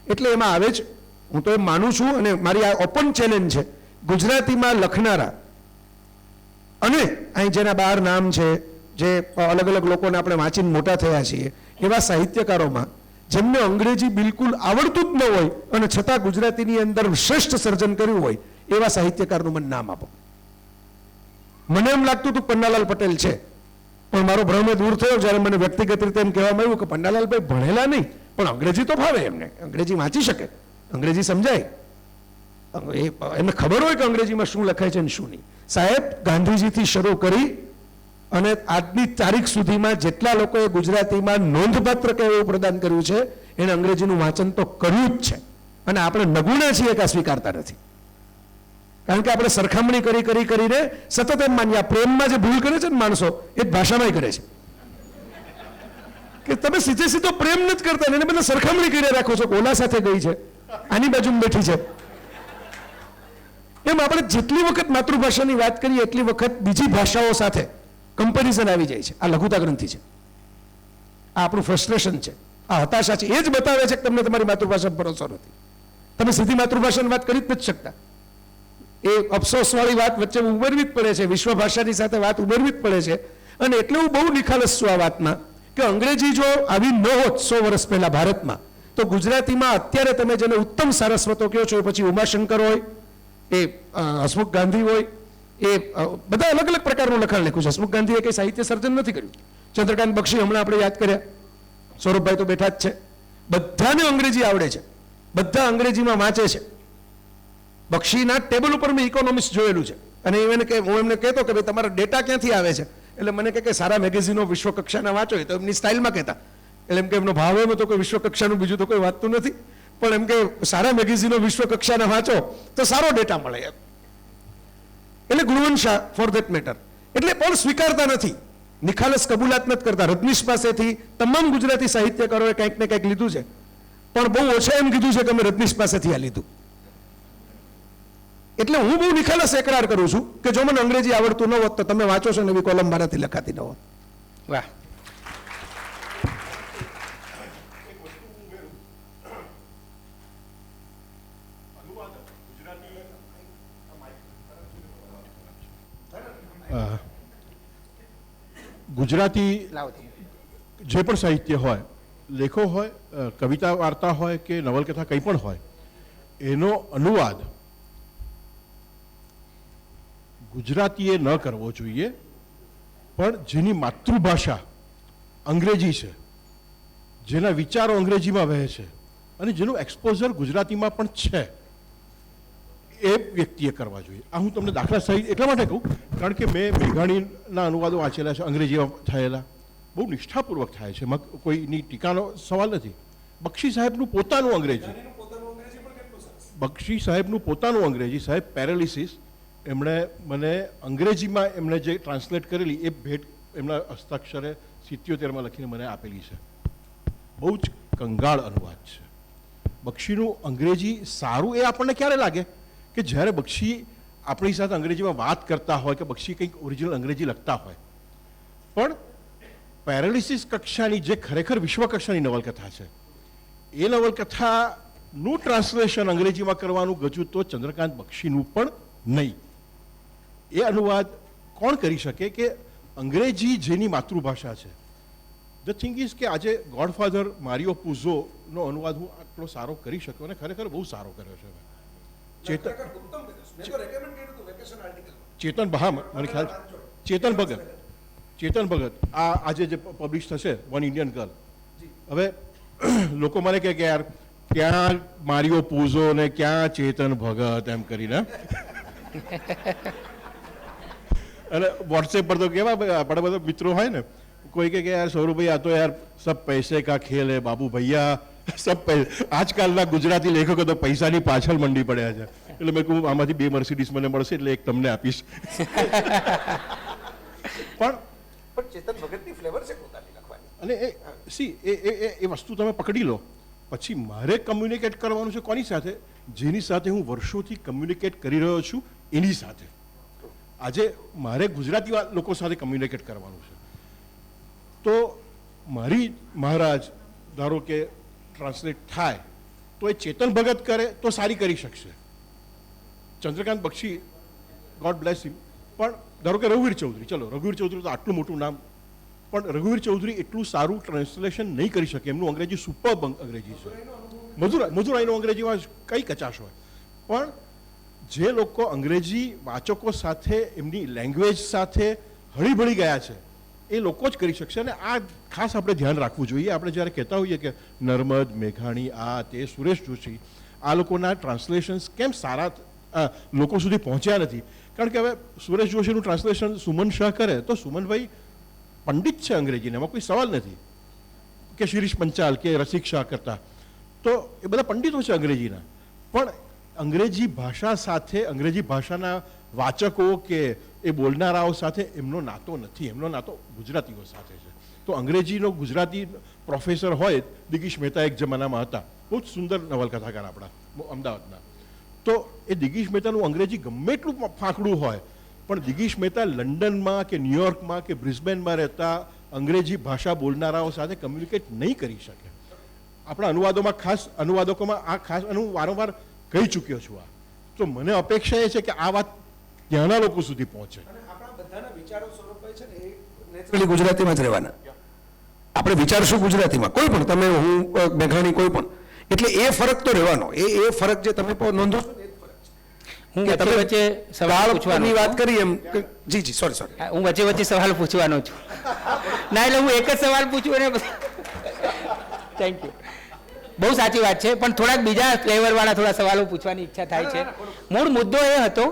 એટલે એમાં આવે જ, હું તો એમ માનું છું, અને મારી આ ઓપન ચેલેન્જ છે, ગુજરાતીમાં લખનારા અને અહીં જેના બહાર નામ છે, જે અલગ અલગ લોકોને આપણે વાંચીને મોટા થયા છીએ, એવા સાહિત્યકારોમાં જેમને અંગ્રેજી બિલકુલ આવડતું જ ન હોય અને છતાં ગુજરાતીની અંદર શ્રેષ્ઠ સર્જન કર્યું હોય, એવા સાહિત્યકારનું મને નામ આપો. મને એમ લાગતું હતું પન્નાલાલ પટેલ છે, પણ મારો ભ્રમ દૂર થયો જ્યારે મને વ્યક્તિગત રીતે એમ કહેવામાં આવ્યું કે પન્નાલાલભાઈ ભણેલા નહીં, પણ અંગ્રેજી તો ફાવે એમને, અંગ્રેજી વાંચી શકે, અંગ્રેજી સમજાય, એમને ખબર હોય કે અંગ્રેજીમાં શું લખાય છે અને શું નહીં. સાહેબ, ગાંધીજીથી શરૂ કરી અને આજની તારીખ સુધીમાં જેટલા લોકોએ ગુજરાતીમાં નોંધપાત્ર કહેવું પ્રદાન કર્યું છે, એને અંગ્રેજીનું વાંચન તો કર્યું જ છે. અને આપણે નગુણા છીએ કે સ્વીકારતા નથી, કારણ કે આપણે સરખામણી કરીને સતત એમ માનીએ. પ્રેમમાં જે ભૂલ કરે છે ને માણસો, એ જ ભાષામાં કરે છે કે તમે સીધો પ્રેમ નથી કરતા, એને બદલે સરખામણી કરી રાખો છો, ઓલા સાથે ગઈ છે, આની બાજુમાં બેઠી છે. એમ આપણે જેટલી વખત માતૃભાષાની વાત કરીએ એટલી વખત બીજી ભાષાઓ સાથે કમ્પેરિઝન આવી જાય છે. આ લઘુતા ગ્રંથિ છે, આ આપણું ફ્રસ્ટ્રેશન છે, આ હતાશા છે. એ જ બતાવે છે કે તમને તમારી માતૃભાષા પર ભરોસો નથી. તમે સીધી માતૃભાષાની વાત કરી જ નથી શકતા. એ અફસોસવાળી વાત વચ્ચે ઉમેરવી જ પડે છે, વિશ્વ ભાષાની સાથે વાત ઉમેરવી જ પડે છે. અને એટલે હું બહુ નિખાલસ છું આ વાતમાં કે અંગ્રેજી જો આવી ન હોત 100 વર્ષ પહેલા ભારતમાં, તો ગુજરાતીમાં અત્યારે તમે જેને ઉત્તમ સારસ્વતો કહો છો, પછી ઉમાશંકર હોય, એ હસમુખ ગાંધી હોય, એ બધા અલગ અલગ પ્રકારનું લખાણ લખ્યું છે. હસમુખ ગાંધીએ કંઈ સાહિત્ય સર્જન નથી કર્યું. ચંદ્રકાંત બક્ષી હમણાં આપણે યાદ કર્યા, સૌરભભાઈ તો બેઠા જ છે. બધાને અંગ્રેજી આવડે છે, બધા અંગ્રેજીમાં વાંચે છે. બક્ષીના ટેબલ ઉપર મેં ઇકોનોમિક્સ જોયેલું છે, અને હું એમને કહેતો કે ભાઈ તમારા ડેટા ક્યાંથી આવે છે, એટલે મને કહે કે સારા મેગેઝિનો વિશ્વ કક્ષાના વાંચો. એ તો એમની સ્ટાઇલમાં કહેતા, એટલે એમ કે એમનો ભાવ એમ હતો કે વિશ્વ કક્ષાનું બીજું તો કોઈ વાંચતું નથી, પણ એમ કે સારા મેગેઝિનો વિશ્વ કક્ષાના વાંચો તો સારો ડેટા મળે એમ. એટલે Gunvant Shah for that matter, એટલે પણ સ્વીકારતા નથી, નિખાલસ કબૂલાત નથી કરતા. રજનીશ પાસેથી તમામ ગુજરાતી સાહિત્યકારોએ કંઈક ને કંઈક લીધું છે, પણ બહુ ઓછા એમ કીધું છે કે અમે રજનીશ પાસેથી આ લીધું. એટલે હું બહુ નિખાલસ એકરાર કરું છું કે જો મને અંગ્રેજી આવડતું ન હોત તો તમે વાંચો છો ને એવી કોલમ મારાથી લખાતી ન હોત. વાહ. ગુજરાતી લાવો. જે પણ સાહિત્ય હોય, લેખો હોય, કવિતા વાર્તા હોય કે નવલકથા કંઈ પણ હોય, એનો અનુવાદ ગુજરાતીએ ન કરવો જોઈએ, પણ જેની માતૃભાષા અંગ્રેજી છે, જેના વિચારો અંગ્રેજીમાં વહે છે અને જેનું એક્સપોઝર ગુજરાતીમાં પણ છે, એ વ્યક્તિએ કરવા જોઈએ. આ હું તમને દાખલા સહિત એટલા માટે કહું કારણ કે મેં મેઘાણીના અનુવાદો વાંચેલા છે, અંગ્રેજીમાં થયેલા, બહુ નિષ્ઠાપૂર્વક થાય છે, કોઈની ટીકાનો સવાલ નથી. બક્ષી સાહેબનું પોતાનું અંગ્રેજી, બક્ષી સાહેબનું પોતાનું અંગ્રેજી, સાહેબ પેરાલિસિસ, એમણે મને અંગ્રેજીમાં એમણે જે ટ્રાન્સલેટ કરેલી એ ભેટ એમના હસ્તાક્ષરે 77માં લખીને મને આપેલી છે. બહુ જ કંગાળ અનુવાદ છે. બક્ષીનું અંગ્રેજી સારું એ આપણને ક્યારે લાગે કે જ્યારે બક્ષી આપણી સાથે અંગ્રેજીમાં વાત કરતા હોય કે બક્ષી કંઈક ઓરિજિનલ અંગ્રેજી લખતા હોય. પણ પેરાલિસિસ કક્ષાની જે ખરેખર વિશ્વ કક્ષાની નવલકથા છે, એ નવલકથાનું ટ્રાન્સલેશન અંગ્રેજીમાં કરવાનું ગજું તો ચંદ્રકાંત બક્ષીનું પણ નહીં. એ અનુવાદ કોણ કરી શકે કે અંગ્રેજી જેની માતૃભાષા છે. ધ થિંગ ઇઝ કે આજે ગોડફાધર મારિયો પુઝોનો અનુવાદ હું આટલો સારો કરી શક્યો અને ખરેખર બહુ સારો કર્યો છે. ચેતન હા મને ખ્યાલ છે. ચેતન ભગત આ આજે જે પબ્લિશ થશે વન ઇન્ડિયન ગર્લ, હવે લોકો મને કહે કે યાર ક્યાં મારિયો પૂઝો ને ક્યાં ચેતન ભગત એમ કરીને, અને વોટ્સએપ પર તો કેવા આપણા બધા મિત્રો હોય ને, કોઈ કે યાર સૌરભભાઈ આ તો યાર સબ પૈસે કા ખેલ હે બાબુ ભૈયા, સબ આજકાલના ગુજરાતી લેખકો તો પૈસાની પાછળ મંડી પડ્યા છે. એટલે મેં કહું આમાંથી 2 મર્સિડીઝ મને મળશે એટલે એક તમને આપીશ. પણ ચેતન ભગતની ફ્લેવર છે પોતાની લખવાની. અને એ વસ્તુ તમે પકડી લો, પછી મારે કમ્યુનિકેટ કરવાનું છે કોની સાથે? જેની સાથે હું વર્ષોથી કમ્યુનિકેટ કરી રહ્યો છું એની સાથે. આજે મારે ગુજરાતી લોકો સાથે કમ્યુનિકેટ કરવાનું છે, તો મારી મહારાજ ધારો કે ટ્રાન્સલેટ થાય તો એ ચેતન ભગત કરે તો સારી કરી શકશે. ચંદ્રકાંત બક્ષી ગોડ બ્લેસ હિમ, પણ ધારો કે રઘુવીર ચૌધરી, ચલો રઘુવીર ચૌધરી તો આટલું મોટું નામ, પણ રઘુવીર ચૌધરી એટલું સારું ટ્રાન્સલેશન નહીં કરી શકે. એમનું અંગ્રેજી સુપર્બ અંગ્રેજી છે, મધુરાઈનું અંગ્રેજીમાં કઈ કચાશ હોય, પણ જે લોકો અંગ્રેજી વાચકો સાથે એમની લેંગ્વેજ સાથે હળીભળી ગયા છે એ લોકો જ કરી શકશે. અને આ ખાસ આપણે ધ્યાન રાખવું જોઈએ. આપણે જ્યારે કહેતા હોઈએ કે નર્મદ, મેઘાણી, આ તે સુરેશ જોશી, આ લોકોના ટ્રાન્સલેશન્સ કેમ સારા લોકો સુધી પહોંચ્યા નથી? કારણ કે હવે સુરેશ જોશીનું ટ્રાન્સલેશન સુમન શાહ કરે તો સુમનભાઈ પંડિત છે અંગ્રેજીને, એમાં કોઈ સવાલ નથી, કે શિરીષ પંચાલ કે રસિક શાહ કરતા, તો એ બધા પંડિતો છે અંગ્રેજીના. પણ અંગ્રેજી ભાષા સાથે, અંગ્રેજી ભાષાના વાચકો કે એ બોલનારાઓ સાથે એમનો નાતો નથી, એમનો નાતો ગુજરાતીઓ સાથે છે. તો અંગ્રેજીનો ગુજરાતી પ્રોફેસર હોય, દિગીશ મહેતા એક જમાનામાં હતા, બહુ જ સુંદર નવલકથાકાર આપણા અમદાવાદના. તો એ દિગીશ મહેતાનું અંગ્રેજી ગમે એટલું ફાંકડું હોય, પણ દિગીશ મહેતા લંડનમાં કે ન્યુયોર્કમાં કે બ્રિસ્બેનમાં રહેતા અંગ્રેજી ભાષા બોલનારાઓ સાથે કમ્યુનિકેટ નહીં કરી શકે. આપણા અનુવાદોમાં ખાસ અનુવાદકોમાં આ ખાસ, અને હું વારંવાર કહી ચૂક્યો છું આ, તો મને અપેક્ષા એ છે કે આ વાત ત્યાંના લોકો સુધી પહોંચે. આપણા બધાના વિચારો સ્વરૂપે છે ને એ નેચરલી ગુજરાતીમાં જ રહેવાના. આપણે વિચારશું ગુજરાતીમાં, કોઈ પણ, તમે, હું, મેઘાણી, કોઈ પણ. એટલે એ ફરક તો રહેવાનો. એ ફરક જે તમે નોંધો છો, હું કે તમે વચ્ચે સવાલ પૂછવાની વાત કરી એમ. જી સોરી. હું વચ્ચે સવાલ પૂછવાનો છું. ના, એટલે હું એક જ સવાલ પૂછું અને થેન્ક યુ. બહુ સાચી વાત છે, પણ થોડાક બીજા ફ્લેવર વાળા થોડા સવાલો પૂછવાની ઈચ્છા થાય છે. મૂળ મુદ્દો એ હતો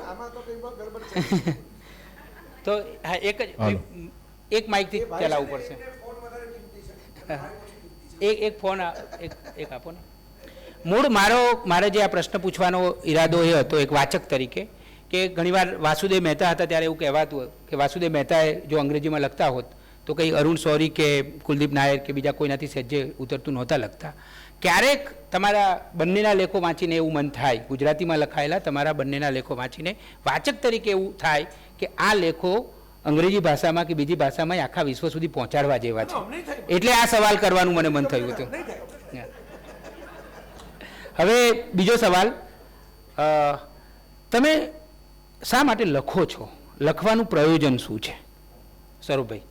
તો હા, એક માઇકથી ચલાવવું પડશે. એક ફોન એક આપો ને. મૂળ મારે જે આ પ્રશ્ન પૂછવાનો ઈરાદો એ હતો એક વાચક તરીકે, કે ઘણીવાર વાસુદેવ મહેતા હતા ત્યારે એવું કહેવાતું કે વાસુદેવ મહેતાએ જો અંગ્રેજીમાં લખતા હોત તો કંઈ અરુણ શૌરી કે કુલદીપ નાયર કે બીજા કોઈનાથી સહેજે ઉતરતું નહોતા લખતા. ક્યારેક તમારા બંનેના લેખો વાંચીને એવું મન થાય, ગુજરાતીમાં લખાયેલા તમારા બંનેના લેખો વાંચીને વાચક તરીકે એવું થાય કે આ લેખો અંગ્રેજી ભાષામાં કે બીજી ભાષામાં આખા વિશ્વ સુધી પહોંચાડવા જેવા છે, એટલે આ સવાલ કરવાનું મને મન થયું હતું. હવે બીજો સવાલ, તમે શા માટે લખો છો? લખવાનું પ્રયોજન શું છે? સ્વરૂપભાઈ.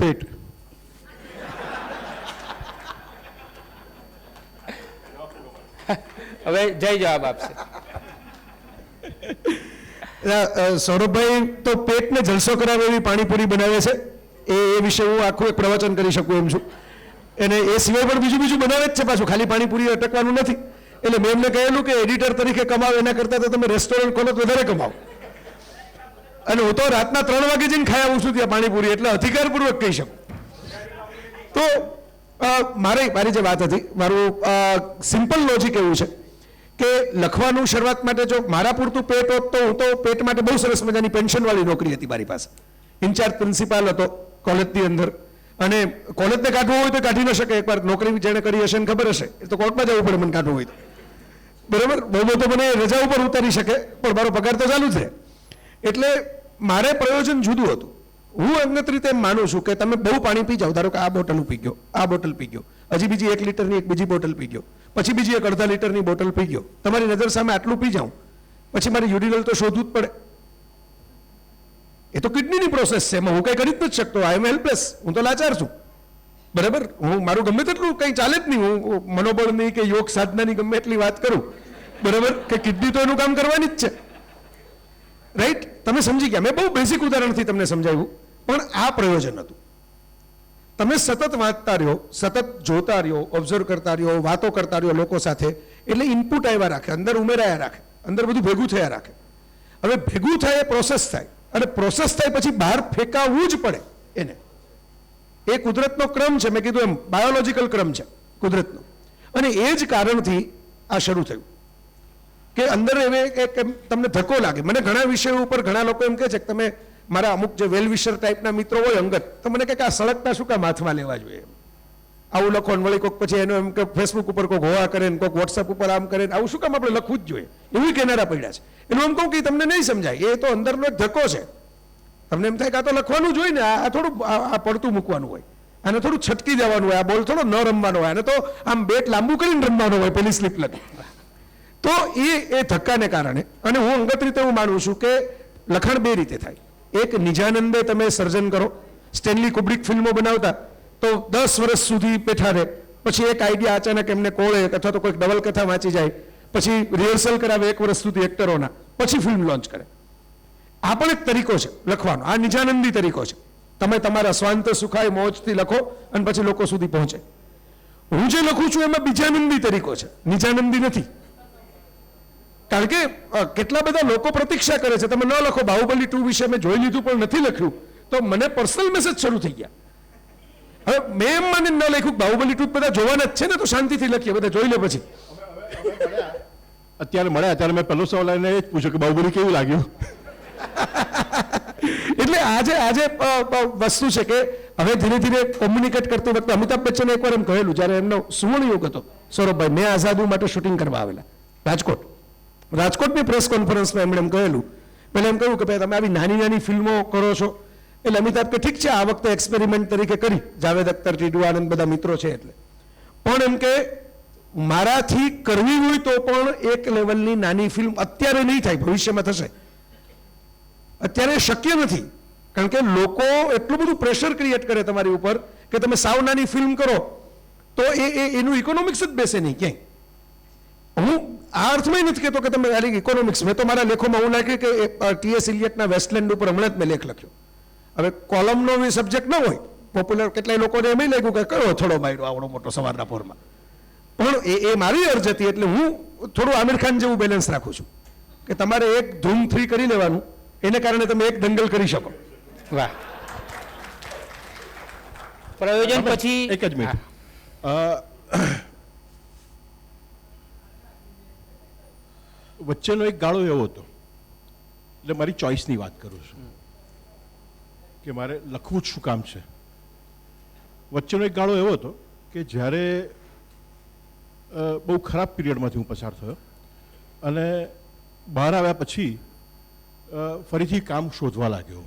પેટ. હવે જય જવાબ આપશે. સૌરભભાઈ તો પેટને જલસો કરાવે એવી પાણીપુરી બનાવે છે. એ વિશે હું આખું એક પ્રવચન કરી શકું એમ છું. અને એ સિવાય પણ બીજું બનાવે જ છે પાછું, ખાલી પાણીપુરી અટકવાનું નથી. એટલે મેં એમને કહેલું કે એડિટર તરીકે કમાવો એના કરતાં તો તમે રેસ્ટોરન્ટ ખોલો તો વધારે કમાવો. અને હું તો રાતના 3 વાગે જઈને ખાઈ આવું છું ત્યાં પાણીપુરી, એટલે અધિકારપૂર્વક કહી શકું. તો મારી જે વાત હતી, મારું સિમ્પલ લોજિક એવું છે કે લખવાનું શરૂઆત માટે જો મારા પૂરતું પેટ હોત તો હું તો પેટ માટે બહુ સરસ મજાની પેન્શનવાળી નોકરી હતી મારી પાસે. ઇન્ચાર્જ પ્રિન્સિપાલ હતો કોલેજની અંદર, અને કોલેજને કાઢવું હોય તો કાઢી ન શકે. એકવાર નોકરી જેણે કરી હશે ને ખબર હશે, એ તો કોર્ટમાં જવું પડે મને કાઢવું હોય તો. બરાબર, બહુ તો મને રજા ઉપર ઉતારી શકે, પણ મારો પગાર તો ચાલુ જ રહે. એટલે મારે પ્રયોજન જુદું હતું. હું અંગત રીતે એમ માનું છું કે તમે બહુ પાણી પી જાઓ, ધારો કે આ બોટલ પી ગયો, આ બોટલ પી ગયો, હજી બીજી 1 લીટરની એક બીજી બોટલ પી ગયો, પછી બીજી 1 અડધા લીટરની બોટલ પી ગયો, તમારી નજર સામે આટલું પી જાઉં, પછી મારે યુરિનલ તો શોધવું જ પડે. એ તો કિડનીની પ્રોસેસ છે, એમાં હું કંઈ કરી જ નથી શકતો. આઈ એમ હેલ્પલેસ, હું તો લાચાર છું. બરાબર, હું મારું ગમે તેટલું કંઈ ચાલે જ નહીં, હું મનોબળની કે યોગ સાધનાની ગમે એટલી વાત કરું, બરાબર, કે કિડની તો એનું કામ કરવાની જ છે. રાઈટ, તમે સમજી ગયા. મેં બહુ બેઝિક ઉદાહરણથી તમને સમજાવ્યું, પણ આ પ્રયોજન હતું. તમે સતત વાંચતા રહ્યો, સતત જોતા રહ્યો, ઓબ્ઝર્વ કરતા રહ્યો, વાતો કરતા રહ્યો લોકો સાથે, એટલે ઇનપુટ આવ્યા રાખે, અંદર ઉમેરાયા રાખે, અંદર બધું ભેગું થયા રાખે. હવે ભેગું થાય એ પ્રોસેસ થાય, અને પ્રોસેસ થાય પછી બહાર ફેંકાવવું જ પડે એને. એ કુદરતનો ક્રમ છે, મેં કીધું એમ બાયોલોજીકલ ક્રમ છે કુદરતનો. અને એ જ કારણથી આ શરૂ થયું કે અંદર એક તમને ધક્કો લાગે. મને ઘણા વિષયો ઉપર ઘણા લોકો એમ કહે છે કે તમે મારા અમુક જે વેલવિશર ટાઈપના મિત્રો હોય અંગત, તો મને કહે કે આ સળગતા શું કામ હાથમાં લેવા જોઈએ, આવું લખો ને વળી કોઈક પછી એનો એમ કે ફેસબુક ઉપર કોઈક હોવા કરે ને કોઈક વોટ્સઅપ ઉપર આમ કરે, આવું શું કામ આપણે લખવું જ જોઈએ, એવું કહેનારા પડ્યા છે. એનું એમ કહું કે તમને નહીં સમજાય, એ તો અંદરનો એક ધક્કો છે. તમને એમ થાય કે આ તો લખવાનું જ હોય ને, આ થોડું આ પડતું મૂકવાનું હોય, આને થોડું છટકી દેવાનું હોય, આ બોલ થોડો ન રમવાનો હોય, આને તો આમ બેટ લાંબુ કરીને રમવાનો હોય પેલી સ્લીપ લગી. તો એ ધક્કાને કારણે, અને હું અંગત રીતે હું માનું છું કે લખાણ 2 રીતે થાય. એક નિજાનંદે તમે સર્જન કરો. સ્ટેનલી કુબ્રિક ફિલ્મો બનાવતા તો 10 વર્ષ સુધી બેઠા રહે, પછી એક આઈડિયા અચાનક એમને કોળે, અથવા તો કોઈક નવલકથા વાંચી જાય, પછી રિહર્સલ કરાવે 1 વર્ષ સુધી એક્ટરોના, પછી ફિલ્મ લોન્ચ કરે. આ પણ એક તરીકો છે લખવાનો, આ નિજાનંદી તરીકો છે. તમે તમારા સ્વાંત સુખાય મોજથી લખો અને પછી લોકો સુધી પહોંચે. હું જે લખું છું એમાં બીજાનંદી તરીકો છે, નિજાનંદી નથી. કારણ કે કેટલા બધા લોકો પ્રતીક્ષા કરે છે, તમે ન લખો. બાહુબલી 2 વિશે મેં જોઈ લીધું પણ નથી લખ્યું, તો મને પર્સનલ મેસેજ શરૂ થઈ ગયા. હવે મેં એમ માને ન લખ્યું, બાહુબલી 2 બધા જોવાના જ છે ને, તો શાંતિથી લખીએ, બધા જોઈ લે. પછી અત્યારે ત્યારે મેં પહેલો સવાલ એને એ જ પૂછ્યો કે બાહુબલી કેવું લાગ્યું. એટલે આજે વસ્તુ છે કે હવે ધીરે ધીરે કોમ્યુનિકેટ કરતી વખતે અમિતાભ બચ્ચને એકવાર એમ કહેલું, જ્યારે એમનો સુવર્ણ યુગ હતો, સૌરભભાઈ, મેં આઝાદુ માટે શૂટિંગ કરવા આવેલા રાજકોટની પ્રેસ કોન્ફરન્સમાં એમણે એમ કહેલું, પહેલાં એમ કહ્યું કે ભાઈ તમે આવી નાની નાની ફિલ્મો કરો છો. એટલે અમિતાભ કે ઠીક છે, આ વખતે એક્સપેરિમેન્ટ તરીકે કરી, જાવેદ અખ્તર, ટીડુ આનંદ બધા મિત્રો છે એટલે, પણ એમ કે મારાથી કરવી હોય તો પણ એક લેવલની નાની ફિલ્મ અત્યારે નહીં થાય, ભવિષ્યમાં થશે. અત્યારે શક્ય નથી, કારણ કે લોકો એટલું બધું પ્રેશર ક્રિએટ કરે તમારી ઉપર કે તમે સાવ નાની ફિલ્મ કરો તો એનું ઇકોનોમિક્સ જ બેસે નહીં ક્યાંય. હું આ અર્થમાં નથી કહેતો કે તમે ઇકોનોમિક્સ, મેં તો મારા લેખોમાં હું લખ્યું કે ટી.એસ. ઇલિયટના વેસ્ટલેન્ડ ઉપર હમણાં જ મેં લેખ લખ્યો. હવે કોલમનો સબ્જેક્ટ ન હોય, પોપ્યુલર કેટલાય લોકોને એમ લાગ્યું કે કયો થોડો માર્યો આવડો મોટો સવારના પોરમાં, પણ એ મારી અર્જ હતી. એટલે હું થોડું આમિર ખાન જેવું બેલેન્સ રાખું છું કે તમારે એક ધૂમ 3 કરી લેવાનું, એને કારણે તમે એક દંગલ કરી શકો. વાહ. પ્રયોજન પછી એક જ મિનિટ. વચ્ચેનો એક ગાળો એવો હતો, એટલે મારી ચોઈસની વાત કરું છું કે મારે લખવું જ શું કામ છે. વચ્ચેનો એક ગાળો એવો હતો કે જ્યારે બહુ ખરાબ પિરિયડમાંથી હું પસાર થયો અને બહાર આવ્યા પછી ફરીથી કામ શોધવા લાગ્યો.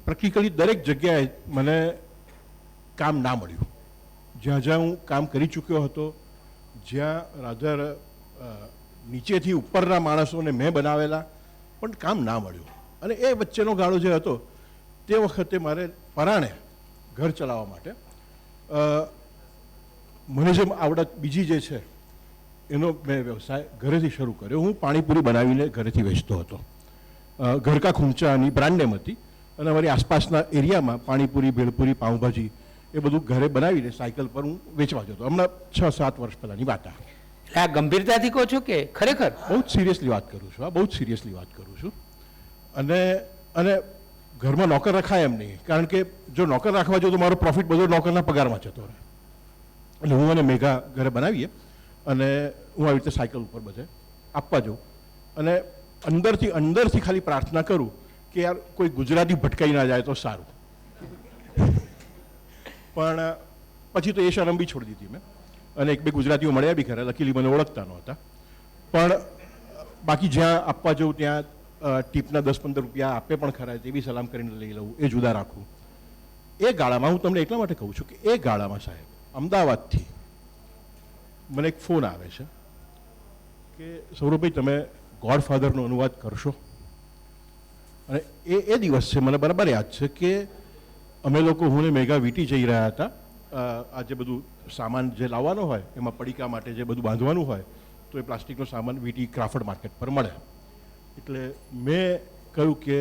પ્રેક્ટિકલી દરેક જગ્યાએ મને કામ ના મળ્યું. જ્યાં જ્યાં હું કામ કરી ચૂક્યો હતો, જ્યાં રાધર નીચેથી ઉપરના માણસોને મેં બનાવેલા, પણ કામ ના મળ્યું. અને એ વચ્ચેનો ગાળો જે હતો તે વખતે મારે પરાણે ઘર ચલાવવા માટે મને જે આવડત બીજી જે છે એનો મેં વ્યવસાય ઘરેથી શરૂ કર્યો. હું પાણીપુરી બનાવીને ઘરેથી વેચતો હતો. ઘરકા ખૂંચાની બ્રાન્ડ નેમ હતી અને અમારી આસપાસના એરિયામાં પાણીપુરી, ભેળપુરી, પાઉંભાજી એ બધું ઘરે બનાવીને સાયકલ પર હું વેચવા જતો. હમણાં 6-7 વર્ષ પહેલાંની વાત આ. એટલે આ ગંભીરતાથી કહો છો કે ખરેખર? બહુ જ સિરિયસલી વાત કરું છું. બહુ જ સિરિયસલી વાત કરું છું. અને ઘરમાં નોકર રખાય એમ નહીં, કારણ કે જો નોકર રાખવા જો તો મારો પ્રોફિટ બધો નોકરના પગારમાં જતો રહે. એટલે હું અને મેઘા ઘરે બનાવીએ અને હું આવી રીતે સાયકલ ઉપર બધે આપવા જાઉં અને અંદરથી ખાલી પ્રાર્થના કરું કે યાર કોઈ ગુજરાતી ભટકાઈ ના જાય તો સારું. પણ પછી તો એ શરમ બી છોડી દીધી મેં અને એક બે ગુજરાતીઓ મળ્યા બી ખરા, લકીલી મને ઓળખતા નહોતા. પણ બાકી જ્યાં આપવા જાઉં ત્યાં ટીપના 10-15 રૂપિયા આપે પણ ખરા, તે બી સલામ કરીને લઈ લઉં, એ જુદા રાખું. એ ગાળામાં હું તમને એટલા માટે કહું છું કે એ ગાળામાં સાહેબ અમદાવાદથી મને એક ફોન આવે છે કે સૌરભભાઈ તમે ગોડફાધરનો અનુવાદ કરશો? અને એ દિવસ છે, મને બરાબર યાદ છે કે અમે લોકો હું ને મેઘા વીટી જઈ રહ્યા હતા. આ જે બધું સામાન જે લાવવાનો હોય એમાં પડીકા માટે જે બધું બાંધવાનું હોય તો એ પ્લાસ્ટિકનો સામાન વીટી ક્રાફર્ડ માર્કેટ પર મળે. એટલે મેં કહ્યું કે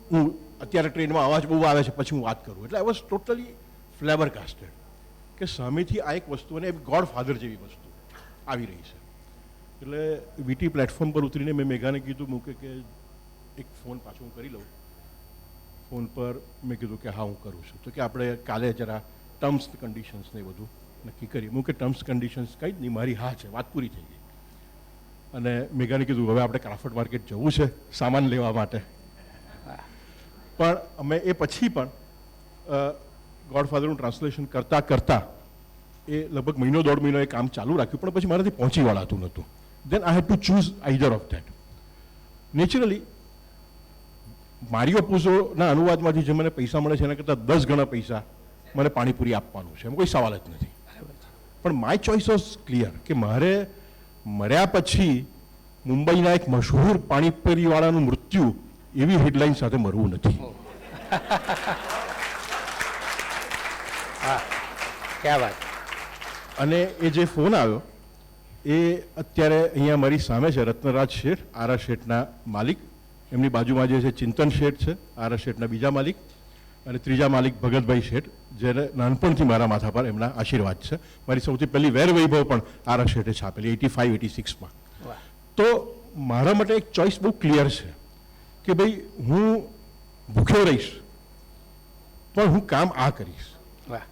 હું અત્યારે ટ્રેનમાં અવાજ બહુ આવે છે પછી હું વાત કરું. એટલે આઈ વોઝ ટોટલી ફ્લેવર કાસ્ટેડ કે સામેથી આ એક વસ્તુ અને ગોડફાધર જેવી વસ્તુ આવી રહી છે. એટલે વીટી પ્લેટફોર્મ પર ઉતરીને મેં મેઘાને કીધું મૂકે કે એક ફોન પાછો હું કરી લઉં. ફોન પર મેં કીધું કે હા હું કરું છું. તો કે આપણે કાલે જરા ટર્મ્સ કન્ડિશન્સને એ બધું નક્કી કરીએ. હું કે ટર્મ્સ કન્ડિશન્સ કંઈ જ નહીં, મારી હા છે, વાત પૂરી થઈ ગઈ. અને મેઘાને કીધું હવે આપણે ક્રાફર્ડ માર્કેટ જવું છે સામાન લેવા માટે. પણ અમે એ પછી પણ ગોડફાધરનું ટ્રાન્સલેશન કરતાં એ લગભગ 1.5 મહિનો એ કામ ચાલુ રાખ્યું, પણ પછી મારાથી પહોંચી વળાતું નહોતું. Then I had to choose either of that. Naturally Mario પુઝોના અનુવાદમાંથી જે મને પૈસા મળે છે એના કરતાં 10 ગણા પૈસા મને પાણીપુરી આપવાનું છે, એમાં કોઈ સવાલ જ નથી. પણ માય ચોઇસ વોઝ ક્લિયર કે મારે મર્યા પછી મુંબઈના એક મશહૂર પાણીપુરીવાળાનું મૃત્યુ એવી હેડલાઇન સાથે મરવું નથી. ક્યાં વાત. અને એ જે ફોન આવ્યો એ અત્યારે અહીંયા મારી સામે છે રત્નરાજ શેઠ, આરા શેઠના માલિક. એમની બાજુમાં જે છે ચિંતન શેઠ છે, આરા શેઠના બીજા માલિક, અને ત્રીજા માલિક ભગતભાઈ શેઠ, જેને નાનપણથી મારા માથા પર એમના આશીર્વાદ છે. મારી સૌથી પહેલી વેર વૈભવ પણ આરા શેઠે છાપેલી 85-86માં. તો મારા માટે એક ચોઇસ બહુ ક્લિયર છે કે ભાઈ હું ભૂખ્યો રહીશ પણ હું કામ આ કરીશ,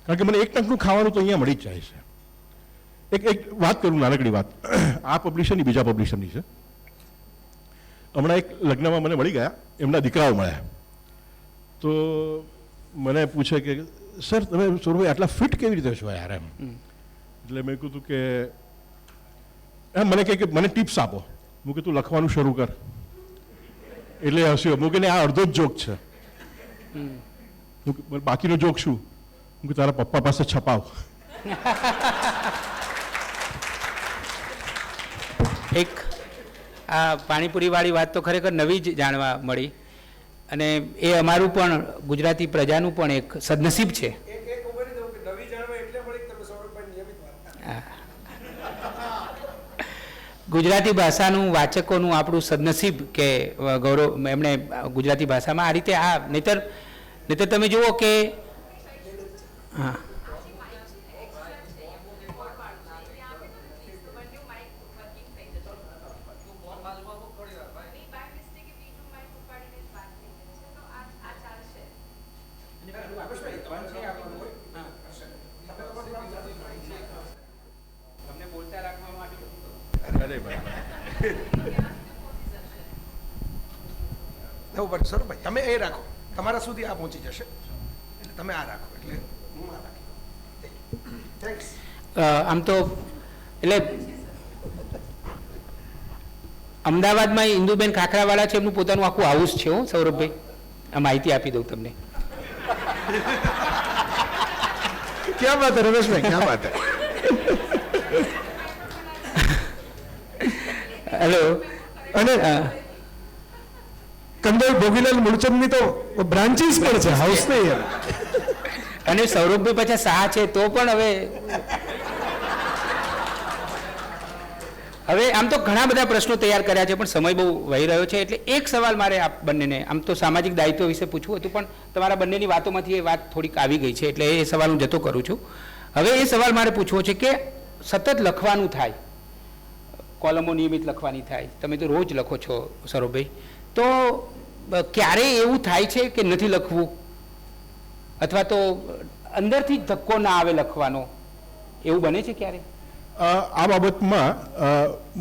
કારણ કે મને એક ટંકનું ખાવાનું તો અહીંયા મળી જ જાય છે. એક વાત કરું, નાનકડી વાત. આ પબ્લિશરની બીજા પબ્લિશરની છે. હમણાં એક લગ્નમાં મને મળી ગયા, એમના દીકરાઓ મળ્યા. તો મને પૂછે કે સર તમે સૌરભભાઈ આટલા ફિટ કેવી રીતે છો યાર એમ. એટલે મેં કીધું કે એમ મને કહે કે મને ટિપ્સ આપો. હું કે તું લખવાનું શરૂ કર. એટલે હસ્યો. હું કે આ અડધો જ જોક છે. બાકીનો જોક શું? હું કે તારા પપ્પા પાસે છપાવ. એક આ પાણીપુરીવાળી વાત તો ખરેખર નવી જ જાણવા મળી, અને એ અમારું પણ ગુજરાતી પ્રજાનું પણ એક સદનસીબ છે. એક ઉમેરી દઉં કે નવી જાણવા એટલે મળી કે તમે સૌરભભાઈ નિયમિત વાત. ગુજરાતી ભાષાનું વાચકોનું આપણું સદનસીબ કે ગૌરવ, એમણે ગુજરાતી ભાષામાં આ રીતે આ નહીતર તમે જુઓ કે હા બરાબર સૌરભભાઈ તમે એ રાખો, તમારા સુધી આ પહોંચી જશે એટલે તમે આ રાખો એટલે હું આ રાખી. થેન્ક્સ. આમ તો એટલે અમદાવાદમાં ઇન્દુબેન ખાખરાવાળા છે, એમનું પોતાનું આખું હાઉસ છે. હું સૌરભભાઈ આ માહિતી આપી દઉં તમને. ક્યાં વાત હે રમેશભાઈ, ક્યાં વાત હે. હેલો. અને કંદોઈ ભોગીલાલ મૂળચંદની તો બ્રાન્ચીસ પણ છે, હાઉસ નહીં એમ. અને સૌરભભાઈ પાછા શાહ છે તો પણ હવે આમ તો ઘણા બધા પ્રશ્નો તૈયાર કર્યા છે, પણ સમય બહુ વહી રહ્યો છે. એટલે એક સવાલ મારે આપ બંનેને, આમ તો સામાજિક દાયિત્વ વિશે પૂછવું હતું, પણ તમારા બંનેની વાતોમાંથી એ વાત થોડીક આવી ગઈ છે, એટલે એ સવાલ હું જતો કરું છું. હવે એ સવાલ મારે પૂછવો છે કે સતત લખવાનું થાય, કોલમો નિયમિત લખવાની થાય, તમે તો રોજ લખો છો સૌરભભાઈ, તો ક્યારે એવું થાય છે કે નથી લખવું, અથવા તો અંદરથી જ ધક્કો ના આવે લખવાનો, એવું બને છે ક્યારે? આ બાબતમાં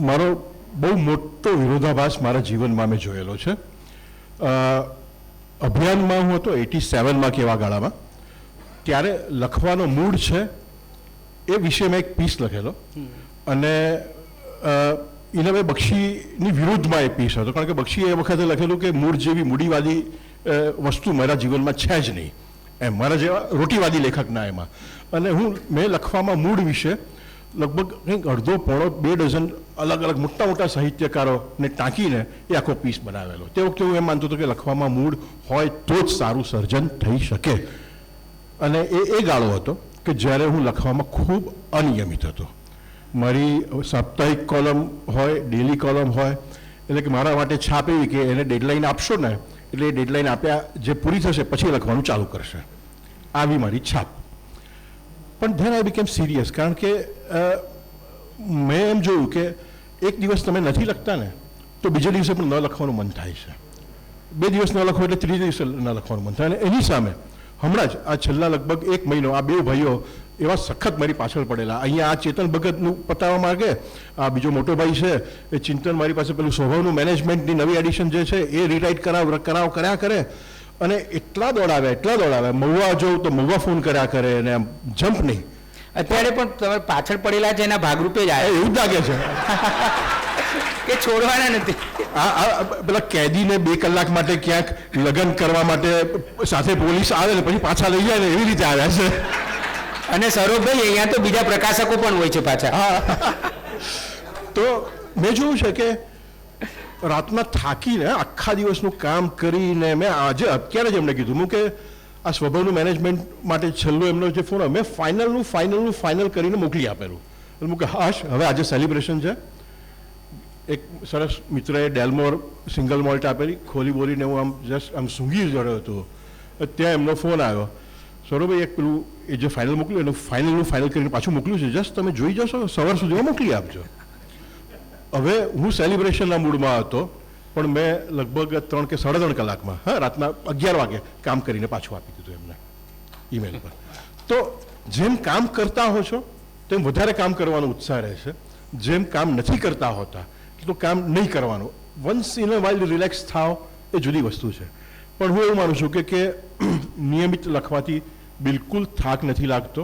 મારો બહુ મોટો વિરોધાભાસ મારા જીવનમાં મેં જોયેલો છે. અભિયાનમાં હું હતો 87માં કેવા ગાળામાં, ત્યારે લખવાનો મૂડ છે એ વિશે મેં એક પીસ લખેલો, અને ઇનવે બક્ષીની વિરુદ્ધમાં એ પીસ હતો, કારણ કે બક્ષીએ એ વખતે લખેલું કે મૂળ જેવી મૂડીવાદી વસ્તુ મારા જીવનમાં છે જ નહીં, એમ મારા જેવા રોટીવાદી લેખક ના એમાં. અને મેં લખવામાં મૂળ વિશે લગભગ કંઈક અડધો પોણો 2 ડઝન અલગ અલગ મોટા મોટા સાહિત્યકારોને ટાંકીને એ આખો પીસ બનાવેલો. તે વખતે હું એમ માનતો હતો કે લખવામાં મૂળ હોય તો જ સારું સર્જન થઈ શકે. અને એ ગાળો હતો કે જ્યારે હું લખવામાં ખૂબ અનિયમિત હતો. મારી સાપ્તાહિક કોલમ હોય, ડેલી કોલમ હોય, એટલે કે મારા માટે છાપ એવી કે એને ડેડલાઇન આપશો ને એટલે એ ડેડલાઇન આપ્યા જે પૂરી થશે પછી લખવાનું ચાલુ કરશે, આવી મારી છાપ. પણ ધેન આઈ બીકેમ સિરિયસ, કારણ કે મેં એમ જોયું કે એક દિવસ તમે નથી લખતા ને તો બીજા દિવસે પણ ન લખવાનું મન થાય છે, 2 દિવસ ન લખો એટલે ત્રીજા દિવસે ન લખવાનું મન થાય. અને એની સામે હમણાં જ આ છેલ્લા લગભગ 1 મહિનો આ 2 ભાઈઓ એવા સખત મારી પાછળ પડેલા. અહીંયા આ ચેતન ભગતનું પતાવવા માંગે, આ બીજો મોટો ભાઈ છે એ ચિંતન મારી પાસે પેલું સ્વભાવનું મેનેજમેન્ટની નવી એડિશન જે છે એ રીરાઇટ કર્યા કરે, અને એટલા દોડાવ્યા મહુવા જોઉં તો મહુવા ફોન કર્યા કરે, અને આમ જમ્પ નહીં. અત્યારે પણ તમારે પાછળ પડેલા છે એના ભાગરૂપે જ આવ્યા એવું જ લાગે છે કે છોડવાના નથી. આ પેલા કેદીને 2 કલાક માટે ક્યાંક લગ્ન કરવા માટે સાથે પોલીસ આવે ને પછી પાછા લઈ જાય ને એવી રીતે આવ્યા છે. અને સૌરભભાઈ અહીંયા તો બીજા પ્રકાશકો પણ હોય છે પાછા. તો મેં જોયું છે કે રાતના થાકીને આખા દિવસનું કામ કરીને મેં આજે અત્યારે જ એમને કીધું કે આ સ્વભાવનું મેનેજમેન્ટ માટે છેલ્લો એમનો જે ફોન મેં ફાઇનલ કરીને મોકલી આપેલું. એટલે કે હાશ હવે આજે સેલિબ્રેશન છે. એક સરસ મિત્રએ ડેલમોર સિંગલ મોલ્ટ આપેલી, ખોલી બોલીને હું આમ જસ્ટ આમ સૂંઘી જડ્યો હતો. ત્યાં એમનો ફોન આવ્યો, સૌરભભાઈ એક પેલું એ જે ફાઇનલ મોકલ્યું એનું ફાઇનલ કરીને પાછું મોકલ્યું છે, જસ્ટ તમે જોઈ જશો, સવાર સુધીમાં મોકલી આપજો. હવે હું સેલિબ્રેશનના મૂડમાં હતો, પણ મેં લગભગ 3 કે 3.5 કલાકમાં રાતના 11 વાગે કામ કરીને પાછું આપી દીધું એમને ઈમેલ પર. તો જેમ કામ કરતા હો છો તેમ વધારે કામ કરવાનો ઉત્સાહ રહે છે, જેમ કામ નથી કરતા હોતા તો કામ નહીં કરવાનું. Once in a wild relax થાવ એ જુદી વસ્તુ છે. પણ હું એવું માનું છું કે નિયમિત લખવાથી બિલકુલ થાક નથી લાગતો.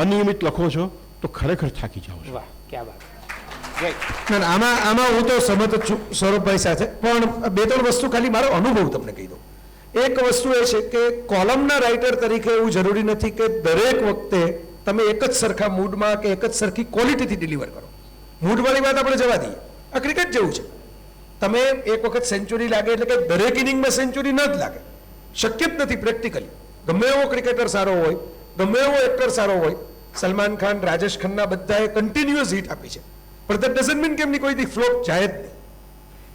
અનિયમિત લખો છો તો ખરેખર થાકી જાઓ છો. વાહ, ક્યા વાત. આમાં હું તો સહમત જ છું સૌરભભાઈ સાથે, પણ 2-3 વસ્તુ ખાલી મારો અનુભવ તમને કહી દઉં. એક વસ્તુ એ છે કે કોલમના રાઇટર તરીકે એવું જરૂરી નથી કે દરેક વખતે તમે એક જ સરખા મૂડમાં કે એક જ સરખી ક્વોલિટીથી ડિલિવર કરો. મૂડવાળી વાત આપણે જવા દઈએ, આ ક્રિકેટ જેવું છે. તમે એક વખત સેન્ચુરી લાગે એટલે કે દરેક ઇનિંગમાં સેન્ચુરી ન જ લાગે, શક્ય જ નથી પ્રેક્ટિકલી. ગમે એવો ક્રિકેટર સારો હોય, ગમે એવો એક્ટર સારો હોય, સલમાન ખાન, રાજેશ ખન્ના બધાએ કન્ટિન્યુઅસ હિટ આપી છે, પણ દેટ ડઝન્ટ મીન કે એમની કોઈથી ફ્લોપ જાય જ નહીં.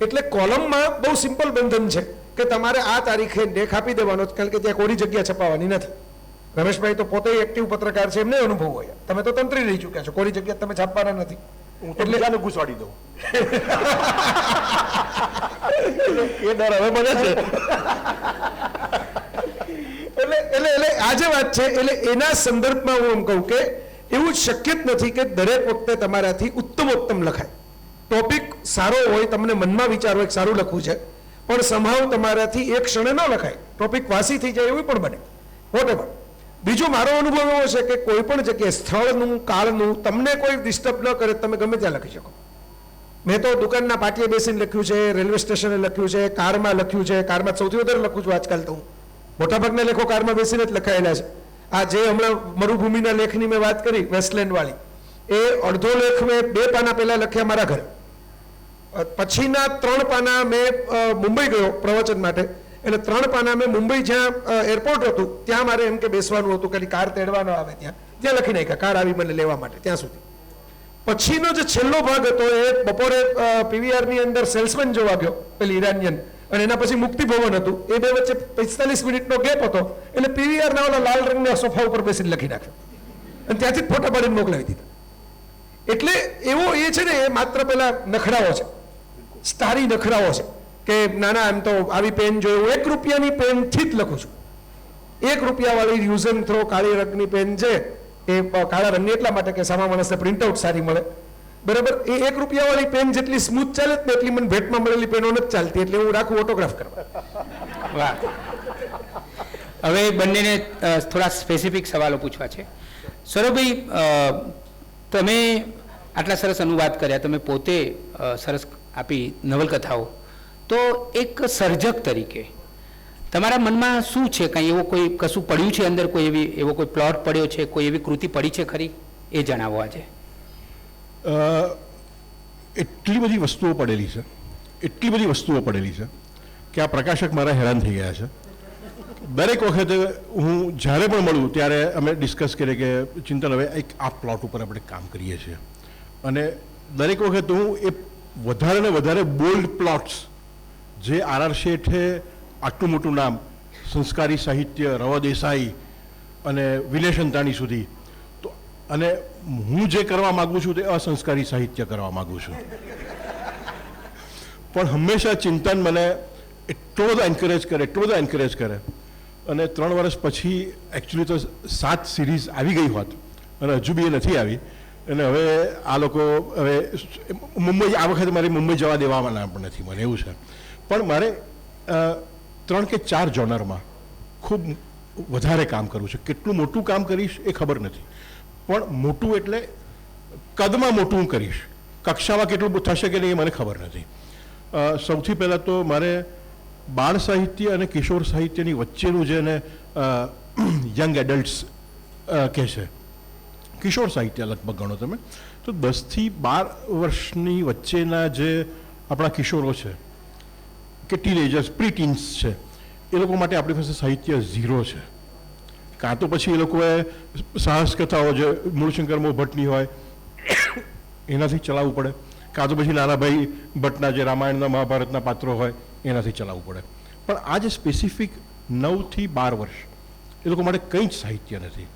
એટલે કોલમમાં બહુ સિમ્પલ બંધન છે કે તમારે આ તારીખે લેખ આપી દેવાનો, કારણ કે ત્યાં કોરી જગ્યા છપાવવાની નથી. રમેશભાઈ તો પોતે એક્ટિવ પત્રકાર છે, એમને અનુભવ હોય. તમે તો તંત્રી રહી ચૂક્યા છો, કોરી જગ્યા તમે છાપવાના નથી. હું તો બીજાને ઘૂસવાડી દઉં એ ડર હવે મને છે. એટલે આ જે વાત છે, એટલે એના સંદર્ભમાં હું એમ કહું કે એવું શક્ય જ નથી કે દરેક વખતે તમારાથી ઉત્તમોત્તમ લખાય. ટોપિક સારો હોય, તમને મનમાં વિચાર હોય કે સારું લખવું છે, પણ સંભાવ તમારાથી એક ક્ષણે ન લખાય, ટોપિક વાસી થઈ જાય એવું પણ બને, વોટેવર. બીજો મારો અનુભવ એવો છે કે કોઈ પણ જગ્યાએ સ્થળનું, કાળનું તમને કોઈ ડિસ્ટર્બ ન કરે, તમે ગમે ત્યાં લખી શકો. મેં તો દુકાનના પાટીએ બેસીને લખ્યું છે, રેલવે સ્ટેશને લખ્યું છે, કારમાં લખ્યું છે. કારમાં સૌથી વધારે લખું છું આજકાલ તો હું. મોટાભાગના લેખો કારમાં બેસીને જ લખાયેલા છે. આ જે હમણાં મરુભૂમિના લેખની મેં વાત કરી, વેસ્ટલેન્ડ વાળી, એ અડધો લેખ મેં 2 પાના પહેલા લખ્યા મારા ઘરે. પછીના 3 પાના મેં મુંબઈ ગયો પ્રવચન માટે, એટલે 3 પાના મેં મુંબઈ જ્યાં એરપોર્ટ હતું ત્યાં મારે એમ કે બેસવાનું હતું, કે કાર તેડવાનો આવે ત્યાં લખી નાખ્યા, કાર આવી મને લેવા માટે, ત્યાં સુધી. પછીનો જે છેલ્લો ભાગ હતો એ બપોરે PVR ની અંદર સેલ્સમેન જોવા ગયો, પેલી ઈરાનિયન, અને એના પછી મુક્તિ ભવન હતું. એ બે વચ્ચે 45 મિનિટનો ગેપ હતો, એટલે PVR ના ઓલા લાલ રંગના સોફા ઉપર બેસીને લખી નાખ્યો, અને ત્યાંથી જ ફોટા પાડીને મોકલાવી દીધા. એટલે એવો એ છે ને, એ માત્ર પેલા નખરાઓ છે, સ્ટારી નખરાઓ છે, કે નાના એમ તો આવી પેન જોયું, 1 રૂપિયાની પેનથી જ લખું છું. 1 રૂપિયાવાળી યુઝ એન્ડ થ્રો કાળી રંગની પેન છે, એ કાળા રંગની એટલા માટે કે સામા માણસને પ્રિન્ટઆઉટ સારી મળે, બરાબર. એ 1 રૂપિયાવાળી પેન જેટલી સ્મૂથ ચાલે ને એટલી મને ભેટમાં મળેલી પેનો નથી ચાલતી, એટલે હું રાખું ઓટોગ્રાફ કરવા. વાહ. હવે બંનેને થોડા સ્પેસિફિક સવાલો પૂછવા છે. સૌરભભાઈ, તમે આટલા સરસ અનુવાદ કર્યા, તમે પોતે સરસ આપી નવલકથાઓ, તો એક સર્જક તરીકે તમારા મનમાં શું છે? કંઈ એવો કોઈ કશું પડ્યું છે અંદર, કોઈ એવો કોઈ પ્લોટ પડ્યો છે, કોઈ એવી કૃતિ પડી છે ખરી? એ જણાવો આજે. એટલી બધી વસ્તુઓ પડેલી છે કે આ પ્રકાશક મારા હેરાન થઈ ગયા છે. દરેક વખતે હું જ્યારે પણ મળું ત્યારે અમે ડિસ્કસ કરીએ કે ચિંતન, હવે એક આ પ્લોટ ઉપર આપણે કામ કરીએ છીએ, અને દરેક વખતે હું એ વધારે ને વધારે બોલ્ડ પ્લોટ્સ, જે R.R. શેઠે આટલું મોટું નામ, સંસ્કારી સાહિત્ય, રવ દેસાઈ અને વિનેશ અંતાણી સુધી, તો અને હું જે કરવા માગું છું તે અસંસ્કારી સાહિત્ય કરવા માગું છું. પણ હંમેશા ચિંતન મને એટલો બધો એન્કરેજ કરે, અને 3 વર્ષ પછી એકચ્યુઅલી તો 7 સિરીઝ આવી ગઈ હોત, અને હજુ બી એ નથી આવી. અને હવે આ લોકો હવે મુંબઈ, આ વખતે મારે મુંબઈ જવા દેવાના પણ નથી મને, એવું છે. પણ મારે 3 કે 4 જોનરમાં ખૂબ વધારે કામ કરવું છે. કેટલું મોટું કામ કરીશ એ ખબર નથી, પણ મોટું એટલે કદમાં મોટું કરીશ, કક્ષામાં કેટલું થશે કે નહીં એ મને ખબર નથી. સૌથી પહેલાં તો મારે બાળ સાહિત્ય અને કિશોર સાહિત્યની વચ્ચેનું જેને યંગ એડલ્ટ્સ કહે છે, કિશોર સાહિત્ય લગભગ ગણો તમે, તો 10 થી 12 વર્ષની વચ્ચેના જે આપણા કિશોરો છે કે ટીનેજર્સ, પ્રી ટીન્સ છે, એ લોકો માટે આપણી પાસે સાહિત્ય ઝીરો છે. કાં તો પછી એ લોકોએ સાહસ કથાઓ જે મૂળશંકર મોહ ભટ્ટની હોય એનાથી ચલાવવું પડે, કાં તો પછી નાનાભાઈ ભટ્ટના જે રામાયણના મહાભારતના પાત્રો હોય એનાથી ચલાવવું પડે. પણ આ જે સ્પેસિફિક 9 થી 12 વર્ષ, એ લોકો માટે કંઈ જ સાહિત્ય નથી.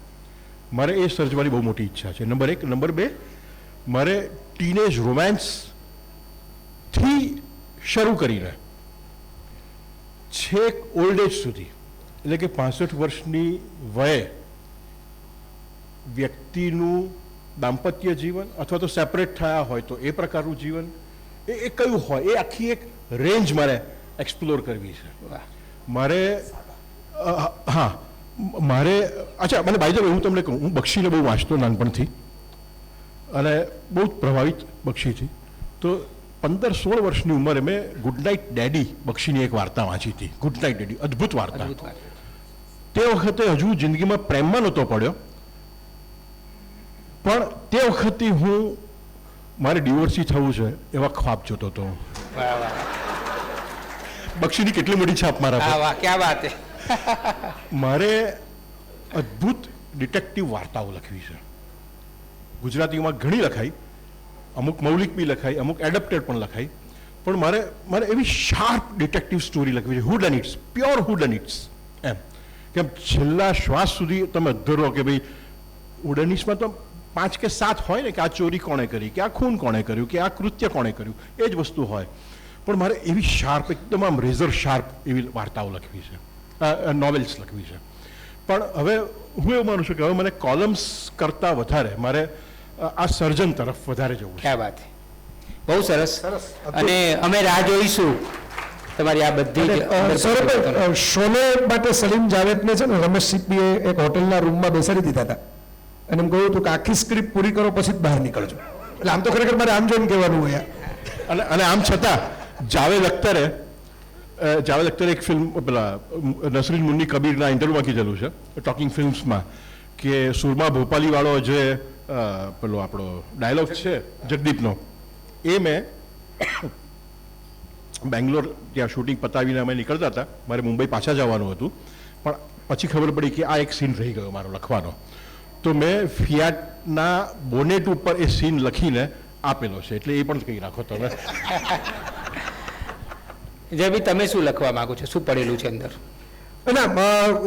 મારે એ સર્જવાની બહુ મોટી ઈચ્છા છે, નંબર 1. નંબર 2, મારે ટીનેજ રોમાન્સથી શરૂ કરીને છેક ઓલ્ડ એજ સુધી, એટલે કે 65 વર્ષની વયે વ્યક્તિનું દાંપત્ય જીવન અથવા તો સેપરેટ થયા હોય તો એ પ્રકારનું જીવન, એ કયું હોય, એ આખી એક રેન્જ મારે એક્સપ્લોર કરવી છે. મારે અચ્છા, મને બાય ધ વે હું તમને કહું, હું બક્ષીને બહુ વાંચતો નાનપણથી, અને બહુ જ પ્રભાવિત બક્ષીથી. તો 15-16 વર્ષની ઉંમરે મેં ગુડ નાઇટ ડેડી બક્ષીની એક વાર્તા વાંચી હતી. ગુડ નાઇટ ડેડી, અદ્ભુત વાર્તા. તે વખતે હજુ જિંદગીમાં પ્રેમમાં નહોતો પડ્યો, પણ તે વખતે હું મારે ડિવોર્સી થવું છે એવા ખ્વાબ જોતો હતો. બક્ષીની કેટલી મોટી છાપ મારા પર. મારે અદ્ભુત ડિટેક્ટિવ વાર્તાઓ લખવી છે. ગુજરાતીમાં ઘણી લખાઈ, અમુક મૌલિક બી લખાઈ, અમુક એડપ્ટેડ પણ લખાઈ, પણ મારે એવી શાર્પ ડિટેક્ટિવ સ્ટોરી લખવી છે, whodunits, pure whodunits. એમ કેમ છેલ્લા શ્વાસ સુધી તમે અધરો કે ભાઈ ઉડનીસમાં તો 5 કે 7 હોય ને, કે આ ચોરી કોણે કરી, કે આ ખૂન કોણે કર્યું, કે આ કૃત્ય કોણે કર્યું, એ જ વસ્તુ હોય. પણ મારે એવી શાર્પ, એકદમ આમ રેઝર શાર્પ એવી વાર્તાઓ લખવી છે, નોવેલ્સ લખવી છે. પણ હવે હું એવું માનું છું કે હવે મને કોલમ્સ કરતાં વધારે મારે આ સર્જન તરફ વધારે જવું છે. ક્યાં વાત. બહુ સરસ. અને અમે રાહ જોઈશું તમારી આ બધી જ સૌરભભાઈ, શોલે માટે સલીમ જાવેદને છે ને રમેશ સિપ્પીએ એક હોટલના રૂમમાં બેસાડી દીધા હતા અને એમ કહ્યું હતું કે આખી સ્ક્રિપ્ટ પૂરી કરો પછી જ બહાર નીકળજો. એટલે આમ તો ખરેખર મારે આમ જોઈને કહેવાનું હોય. અને આમ છતાં જાવેદ અખ્તરે એક ફિલ્મ પેલા નસરીન મુન્ની કબીરના ઇન્ટરવ્યુમાં કીધેલું છે ટોકિંગ ફિલ્મ્સમાં કે સુરમા ભોપાલીવાળો જે પેલો આપણો ડાયલોગ છે જગદીપનો એ મેં બેંગ્લોર ત્યાં શૂટિંગ પતાવીને અમે નીકળતા હતા, મારે મુંબઈ પાછા જવાનું હતું, પણ પછી ખબર પડી કે આ એક સીન રહી ગયો મારો લખવાનો, તો મેં ફિયાટના બોનેટ ઉપર એ સીન લખીને આપેલો છે, એટલે એ પણ કહી રાખો તમે. જયભાઈ, તમે શું લખવા માંગો છો? શું પડેલું છે અંદર? ના,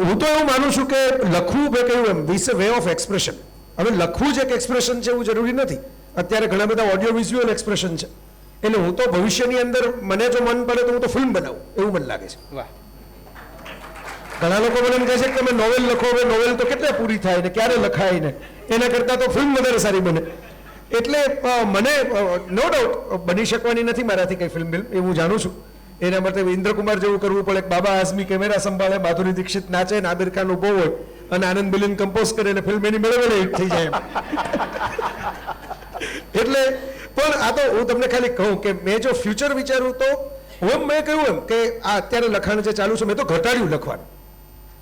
હું તો એવું માનું છું કે લખવું મેં કહ્યું એમ વિસ વે ઓફ એક્સપ્રેશન. હવે લખવું જ એક એક્સપ્રેશન છે એવું જરૂરી નથી. અત્યારે ઘણા બધા ઓડિયો વિઝ્યુઅલ એક્સપ્રેશન છે, એટલે હું તો ભવિષ્યની અંદર મને જો મન પડે તો હું તો ફિલ્મ બનાવું એવું મને લાગે છે. વાહ. ઘણા લોકો મને એમ કહે છે કે તમે નોવેલ લખો, હવે નોવેલ તો કેટલા પૂરી થાય ને ક્યારે લખાય ને, એના કરતાં તો ફિલ્મ વધારે સારી બને. એટલે મને નો ડાઉટ બની શકવાની નથી મારાથી કંઈ ફિલ્મ એ હું જાણું છું. એના માટે ઇન્દ્રકુમાર જેવું કરવું પડે, બાબા આઝમી કેમેરા સંભાળે, માધુરી દીક્ષિત નાચે, નાદિર ખાન ઉભો હોય અને આનંદ બિલીન કમ્પોઝ કરે એટલે ફિલ્મ એની મેળવેલે હિટ થઈ જાય. એટલે પણ આ તો હું તમને ખાલી કહું કે મેં જો ફ્યુચર વિચારું તો મેં કહ્યું એમ કે આ અત્યારે લખાણ જે ચાલુ છે મેં તો ઘટાડ્યું લખવાનું.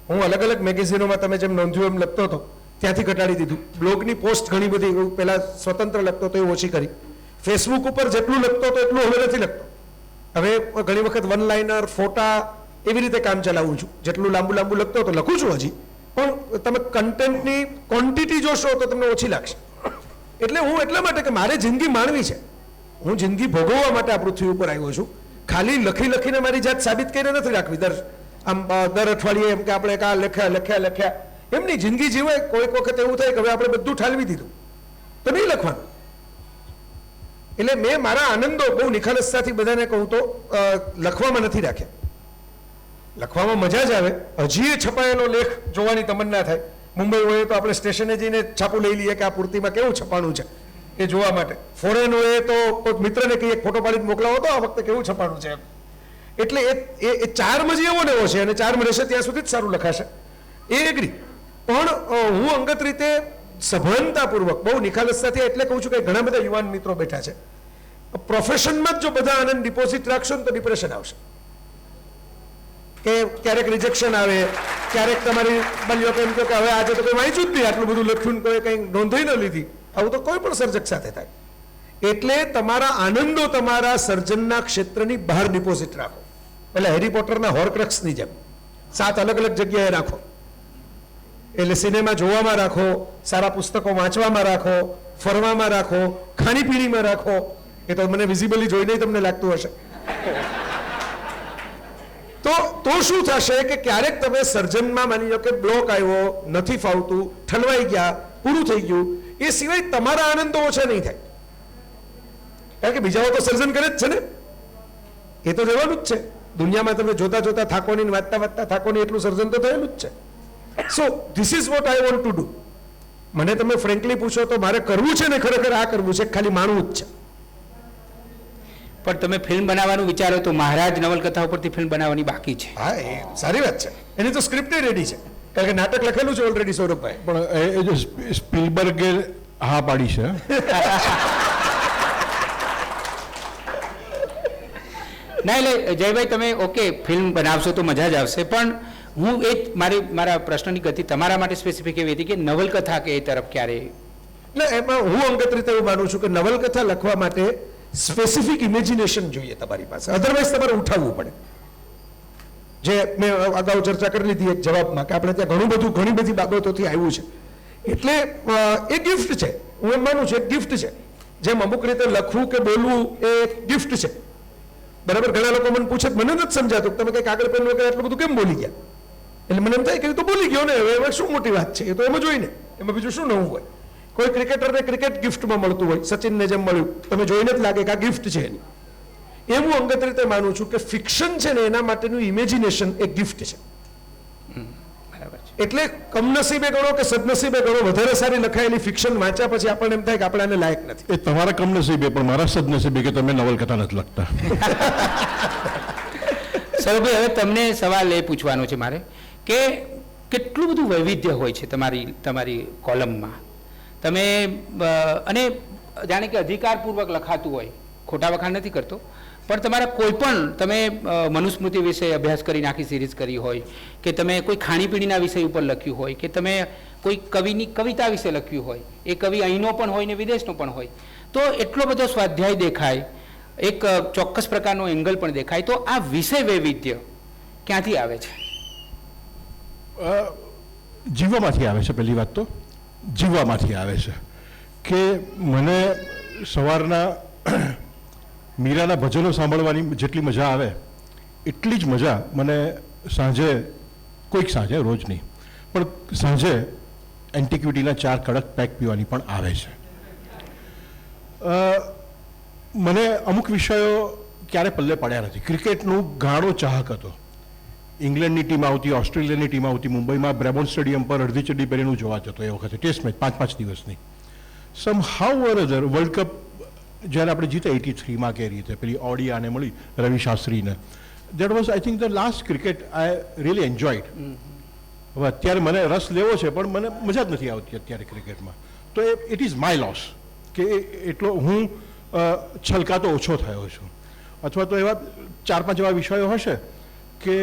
હું અલગ અલગ મેગેઝિનોમાં તમે જેમ નોંધ્યું એમ લખતો હતો ત્યાંથી ઘટાડી દીધું. બ્લોગની પોસ્ટ ઘણી બધી પહેલા સ્વતંત્ર લખતો તો એ ઓછી કરી. ફેસબુક ઉપર જેટલું લખતો હતો એટલું હવે નથી લખતો. હવે ઘણી વખત વન લાઇનર, ફોટા એવી રીતે કામ ચલાવું છું. જેટલું લાંબુ લખતો હતો લખું છું હજી, પણ તમે કન્ટેન્ટની ક્વોન્ટિટી જોશો તો તમને ઓછી લાગશે. એટલે હું એટલા માટે કે મારે જિંદગી માણવી છે, હું જિંદગી ભોગવવા માટે આ પૃથ્વી ઉપર આવ્યો છું. ખાલી લખીને મારી જાત સાબિત કરીને નથી રાખવી. દર અઠવાડિયે એમ કે આપણે કા લખ્યા એમની જિંદગી જીવાય. કોઈક વખત એવું થાય કે હવે આપણે બધું ઠાલવી દીધું તો નહીં લખવાનું. એટલે મેં મારા આનંદો બહુ નિખાલસતાથી બધાને કહું તો લખવામાં નથી રાખ્યા. લખવામાં મજા જ આવે. હજી એ છપાયેલો લેખ જોવાની તમન્ના થાય. મુંબઈ હોય તો આપણે સ્ટેશને જઈને છાપું લઈ લઈએ કે આ પૂર્તિમાં કેવું છપાણું છે એ જોવા માટે. ફોરેન હોય તો કોઈ મિત્રને કહીએ ફોટો પાડીને મોકલાવો તો આ વખતે કેવું છપાણું છે એમ. એટલે એ ચાર્મ જ એવો ને એવો છે અને ચાર્મ રહેશે ત્યાં સુધી જ સારું લખાશે, એ એગ્રી. પણ હું અંગત રીતે સભાનતાપૂર્વક બહુ નિખાલસતાથી એટલે કહું છું કે ઘણા બધા યુવાન મિત્રો બેઠા છે. પ્રોફેશનમાં જ જો બધા આનંદ ડિપોઝિટ રાખશો ને તો ડિપ્રેશન આવશે. કે ક્યારેક રિજેક્શન આવે, ક્યારેક તમારી બન્યો કે એમ કહો કે હવે આજે તો કંઈ વાંચ્યું જ નહીં, આટલું બધું લખ્યું ને કંઈ નોંધાઈ ન લીધી. આવું તો કોઈ પણ સર્જક સાથે થાય. એટલે તમારા આનંદો તમારા સર્જનના ક્ષેત્રની બહાર ડિપોઝિટ રાખો. એટલે હેરી પોટરના હોર્ક્રક્સની જેમ 7 અલગ અલગ જગ્યાએ રાખો. એટલે સિનેમા જોવામાં રાખો, સારા પુસ્તકો વાંચવામાં રાખો, ફરવામાં રાખો, ખાણીપીણીમાં રાખો. એ તો મને વિઝિબલી જોઈને તમને લાગતું હશે. તો શું થશે કે ક્યારેક તમે સર્જનમાં માની લો કે બ્લોક આવ્યો, નથી ફાવતું, ઠલવાઈ ગયા, પૂરું થઈ ગયું, એ સિવાય તમારા આનંદો ઓછા નહીં થાય. કારણ કે બીજાઓ તો સર્જન કરે જ છે ને, એ તો રહેવાનું જ છે. દુનિયામાં તમે જોતા જોતા થાકો નહીં, વાંચતા થાકો નહીં, એટલું સર્જન તો થયેલું જ છે. So this is what I want to do. મને તમે ફ્રેન્કલી પૂછો તો મારે કરવું છે ને ખરેખર આ કરવું છે, ખાલી માણવું જ છે. પણ તમે ફિલ્મ બનાવવાનું વિચારો તો મહારાજ નવલકથા ઉપરથી ફિલ્મ બનાવવાની બાકી છે. હા, એ સારી વાત છે. એની તો સ્ક્રિપ્ટ રેડી છે, કારણ કે નાટક લખેલું છે ઓલરેડી સૌરભભાઈ. પણ એ જે સ્પીલબર્ગે હા પાડી છે. ના, એટલે જયભાઈ તમે ઓકે ફિલ્મ બનાવશો તો મજા જ આવશે, પણ હું એ જ મારા પ્રશ્નની ગતિ તમારા માટે સ્પેસિફિક એવી હતી કે નવલકથા કે એ તરફ ક્યારે? એટલે એમાં હું અંગત રીતે એવું માનું છું કે નવલકથા લખવા માટે સ્પેસિફિક ઇમેજિનેશન જોઈએ તમારી પાસે, અધરવાઇઝ તમારે ઉઠાવવું પડે. જે મેં અગાઉ ચર્ચા કરી લીધી એક જવાબમાં કે આપણે ત્યાં ઘણી બધી બાબતોથી આવ્યું છે. એટલે એ ગિફ્ટ છે, હું એમ માનું છું એક ગિફ્ટ છે. જેમ અમુક રીતે લખવું કે બોલવું એ ગિફ્ટ છે, બરાબર. ઘણા લોકો મને પૂછે, મને નથી સમજાતું તમે કંઈક આગળ પેન વગર આટલું બધું કેમ બોલી ગયા. એટલે મને એમ થાય કે તો બોલી ગયો ને, હવે શું મોટી વાત છે, એ તો એમ જ હોય ને, એમાં બીજું શું નવું હોય. કોઈ ક્રિકેટરને ક્રિકેટ ગિફ્ટમાં મળતું હોય, સચિનને જેમ મળ્યું, તમે જોઈને જ લાગે કે આ ગિફ્ટ છે એની. એમ હું અંગત રીતે માનું છું કે ફિક્શન છે ને એના માટેનું ઇમેજિનેશન એક ગિફ્ટ છે. બરાબર છે. એટલે કમનસીબે ગણો કે સદનસીબે ગણો વધારે સારી લખાયેલી ફિક્શન વાંચ્યા પછી આપણને એમ થાય કે આપણે આને લાયક નથી. એ તમારા કમનસીબે પણ મારા સદનસીબે કે તમે નવલકથા નથી લખતા. સૌરભભાઈ, હવે તમને સવાલ એ પૂછવાનો છે મારે કે કેટલું બધું વૈવિધ્ય હોય છે તમારી કોલમમાં. તમે અને જાણે કે અધિકારપૂર્વક લખાતું હોય, ખોટા વખાણ નથી કરતો, પણ તમારા કોઈ પણ તમે મનુસ્મૃતિ વિશે અભ્યાસ કરીને આખી સિરીઝ કરી હોય, કે તમે કોઈ ખાણીપીણીના વિષય ઉપર લખ્યું હોય, કે તમે કોઈ કવિની કવિતા વિશે લખ્યું હોય, એ કવિ અહીંનો પણ હોય ને વિદેશનો પણ હોય, તો એટલો બધો સ્વાધ્યાય દેખાય, એક ચોક્કસ પ્રકારનો એંગલ પણ દેખાય. તો આ વિષય વૈવિધ્ય ક્યાંથી આવે છે? જીવવામાંથી આવે છે. પહેલી વાત તો જીવવામાંથી આવે છે કે મને સવારના મીરાના ભજનો સાંભળવાની જેટલી મજા આવે એટલી જ મજા મને સાંજે, કોઈક સાંજે, રોજ નહીં, પણ સાંજે એન્ટિક્વિટીના 4 કડક પેક પીવાની પણ આવે છે. મને અમુક વિષયો ક્યારે પલ્લે પડ્યા નથી. ક્રિકેટનું ગાણો ચાહક હતો. ઇંગ્લેન્ડની ટીમ આવતી, ઓસ્ટ્રેલિયાની ટીમ આવતી, મુંબઈમાં બ્રેબોર્ન સ્ટેડિયમ પર અડધી ચડ્ડી પહેરીને જોવા જતો એ વખતે ટેસ્ટ મેચ 5-5 દિવસની. Somehow or other world cup જ્યારે આપણે જીતે 83માં કે રીતે પેલી ઓડિયાને મળી રવિ શાસ્ત્રીને, that was I think the last cricket I really enjoyed. હવે અત્યારે મને રસ લેવો છે પણ મને મજા જ નથી આવતી અત્યારે ક્રિકેટમાં. તો ઇટ ઇઝ માય લોસ કે એટલો હું છલકાતો ઓછો થયો છું. અથવા તો એવા 4-5 એવા વિષયો હશે કે